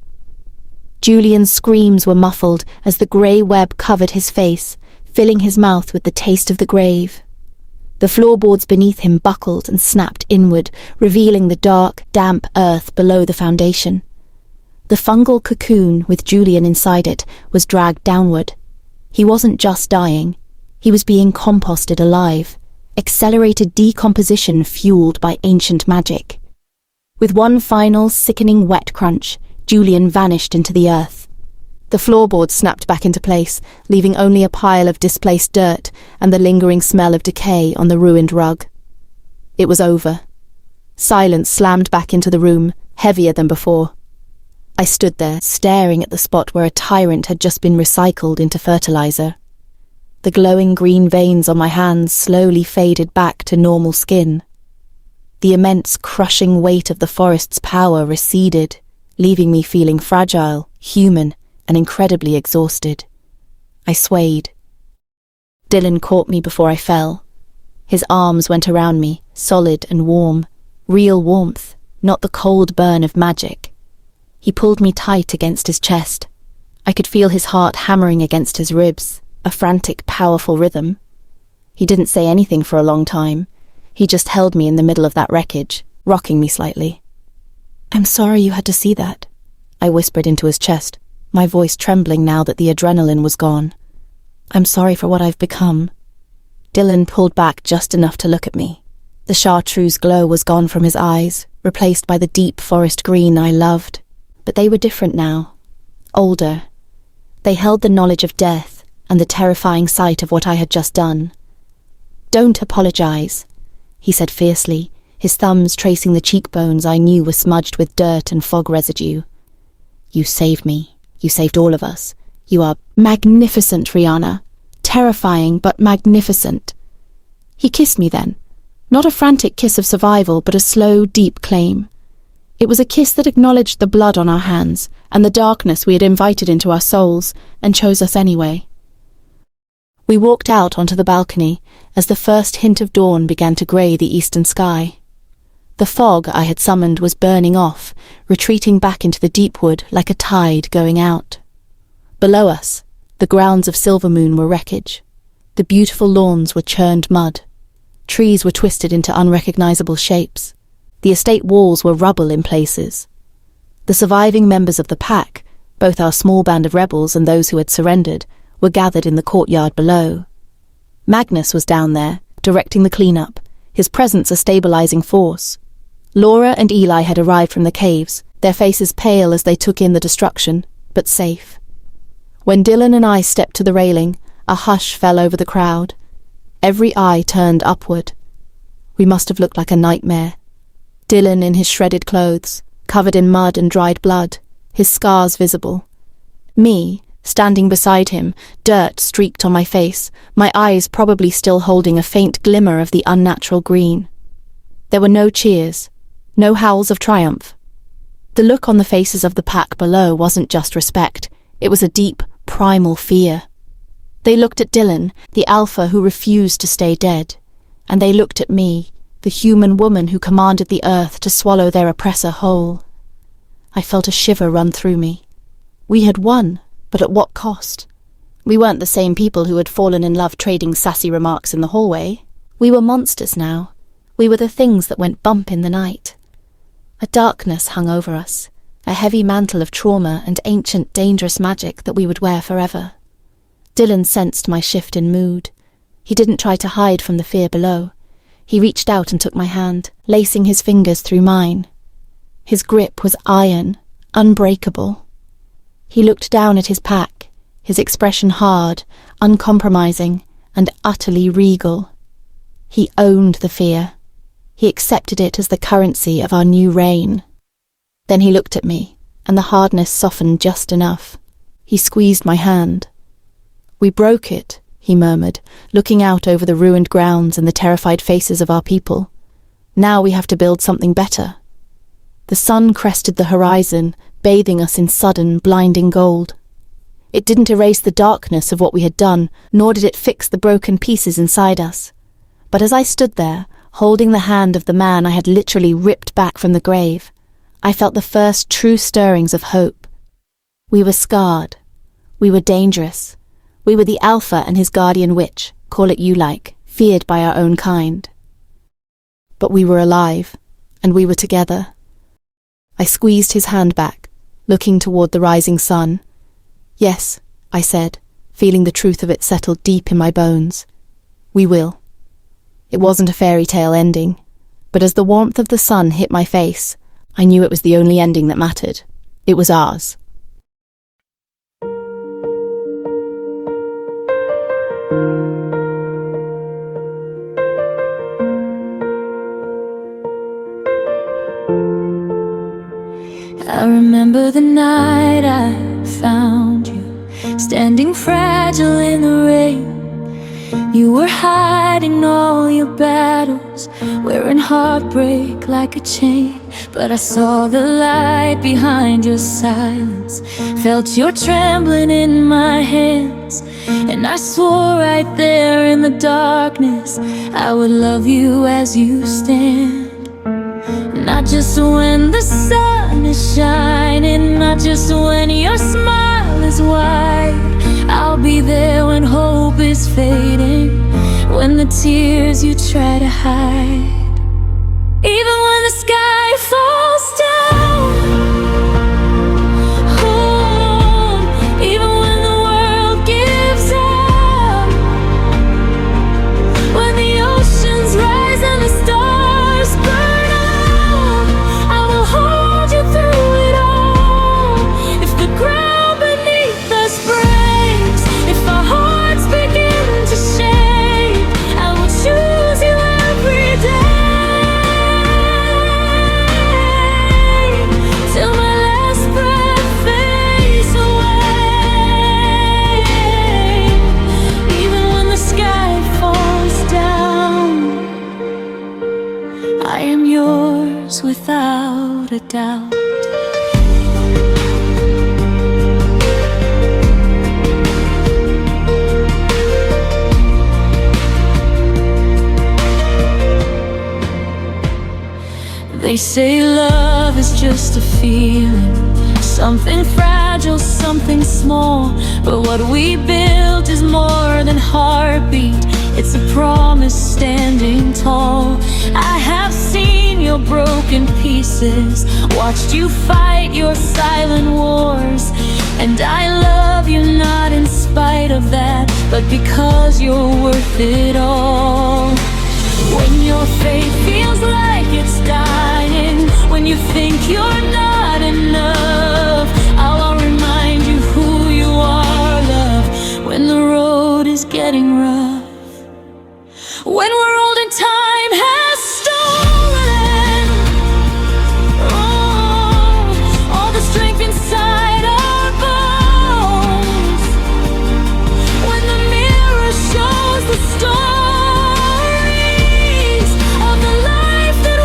Julian's screams were muffled as the grey web covered his face, filling his mouth with the taste of the grave. The floorboards beneath him buckled and snapped inward, revealing the dark, damp earth below the foundation. The fungal cocoon, with Julian inside it, was dragged downward. He wasn't just dying. He was being composted alive, accelerated decomposition fueled by ancient magic. With one final, sickening wet crunch, Julian vanished into the earth. The floorboards snapped back into place, leaving only a pile of displaced dirt and the lingering smell of decay on the ruined rug. It was over. Silence slammed back into the room, heavier than before. I stood there, staring at the spot where a tyrant had just been recycled into fertilizer. The glowing green veins on my hands slowly faded back to normal skin. The immense, crushing weight of the forest's power receded, leaving me feeling fragile, human, and incredibly exhausted. I swayed. Dylan caught me before I fell. His arms went around me, solid and warm, real warmth, not the cold burn of magic. He pulled me tight against his chest. I could feel his heart hammering against his ribs, a frantic, powerful rhythm. He didn't say anything for a long time. He just held me in the middle of that wreckage, rocking me slightly. "I'm sorry you had to see that," I whispered into his chest, my voice trembling now that the adrenaline was gone. "I'm sorry for what I've become." Dylan pulled back just enough to look at me. The chartreuse glow was gone from his eyes, replaced by the deep forest green I loved. But they were different now. Older. They held the knowledge of death and the terrifying sight of what I had just done. "Don't apologize," he said fiercely, his thumbs tracing the cheekbones I knew were smudged with dirt and fog residue. "You saved me. You saved all of us. You are magnificent, Rihanna. Terrifying, but magnificent." He kissed me then. Not a frantic kiss of survival, but a slow, deep claim. It was a kiss that acknowledged the blood on our hands and the darkness we had invited into our souls and chose us anyway. We walked out onto the balcony as the first hint of dawn began to grey the eastern sky. The fog I had summoned was burning off, retreating back into the deepwood like a tide going out. Below us, the grounds of Silvermoon were wreckage. The beautiful lawns were churned mud. Trees were twisted into unrecognizable shapes. The estate walls were rubble in places. The surviving members of the pack, both our small band of rebels and those who had surrendered, were gathered in the courtyard below. Magnus was down there, directing the cleanup, his presence a stabilizing force. Laura and Eli had arrived from the caves, their faces pale as they took in the destruction, but safe. When Dylan and I stepped to the railing, a hush fell over the crowd. Every eye turned upward. We must have looked like a nightmare. Dylan in his shredded clothes, covered in mud and dried blood, his scars visible. Me, standing beside him, dirt streaked on my face, my eyes probably still holding a faint glimmer of the unnatural green. There were no cheers, no howls of triumph. The look on the faces of the pack below wasn't just respect, it was a deep, primal fear. They looked at Dylan, the alpha who refused to stay dead, and they looked at me, the human woman who commanded the earth to swallow their oppressor whole. I felt a shiver run through me. We had won, but at what cost? We weren't the same people who had fallen in love trading sassy remarks in the hallway. We were monsters now. We were the things that went bump in the night. A darkness hung over us, a heavy mantle of trauma and ancient dangerous magic that we would wear forever. Dylan sensed my shift in mood. He didn't try to hide from the fear below. He reached out and took my hand, lacing his fingers through mine. His grip was iron, unbreakable. He looked down at his pack, his expression hard, uncompromising, and utterly regal. He owned the fear. He accepted it as the currency of our new reign. Then he looked at me, and the hardness softened just enough. He squeezed my hand. "We broke it," he murmured, looking out over the ruined grounds and the terrified faces of our people. "Now we have to build something better." The sun crested the horizon, bathing us in sudden, blinding gold. It didn't erase the darkness of what we had done, nor did it fix the broken pieces inside us. But as I stood there, holding the hand of the man I had literally ripped back from the grave, I felt the first true stirrings of hope. We were scarred. We were dangerous. We were the Alpha and his guardian witch, call it you like, feared by our own kind. But we were alive, and we were together. I squeezed his hand back, looking toward the rising sun. "Yes," I said, feeling the truth of it settle deep in my bones. "We will." It wasn't a fairy tale ending, but as the warmth of the sun hit my face, I knew it was the only ending that mattered. It was ours. I remember the night I found you, standing fragile in the rain. You were hiding all your battles, wearing heartbreak like a chain. But I saw the light behind your silence, felt your trembling in my hands. And I swore right there in the darkness, I would love you as you stand. Not just when the sun is shining, not just when your smile is wide. I'll be there when hope is fading, when the tears you try to hide. Even when the sky falls down, oh, even when the world gives up, when the oceans rise and the stars burn out, I will hold you through it all. If the ground beneath us breaks, if our hearts begin to shake, I will choose you every day. Till my last breath fades away. Even when the sky falls down, I am yours without a doubt. They say love is just a feeling, something fragile, something small. But what we built is more than heartbeat, it's a promise standing tall. I have seen your broken pieces, watched you fight your silent wars. And I love you not in spite of that, but because you're worth it all. When your faith feels like it's dying, when you think you're not enough, I'll remind you who you are, love. When the road is getting rough, when we're old and time has stolen, oh, all the strength inside our bones. When the mirror shows the stories of the life that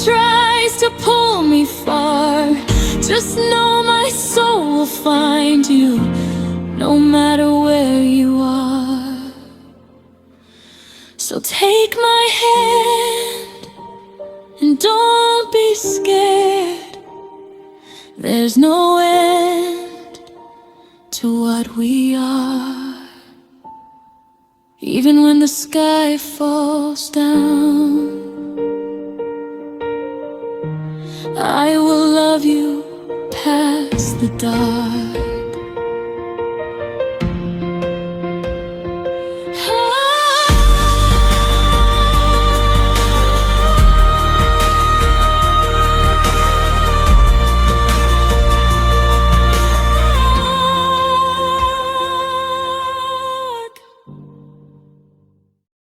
tries to pull me far, just know my soul will find you, no matter where you are. So take my hand and don't be scared. There's no end to what we are. Even when the sky falls down, I will love you past the dark.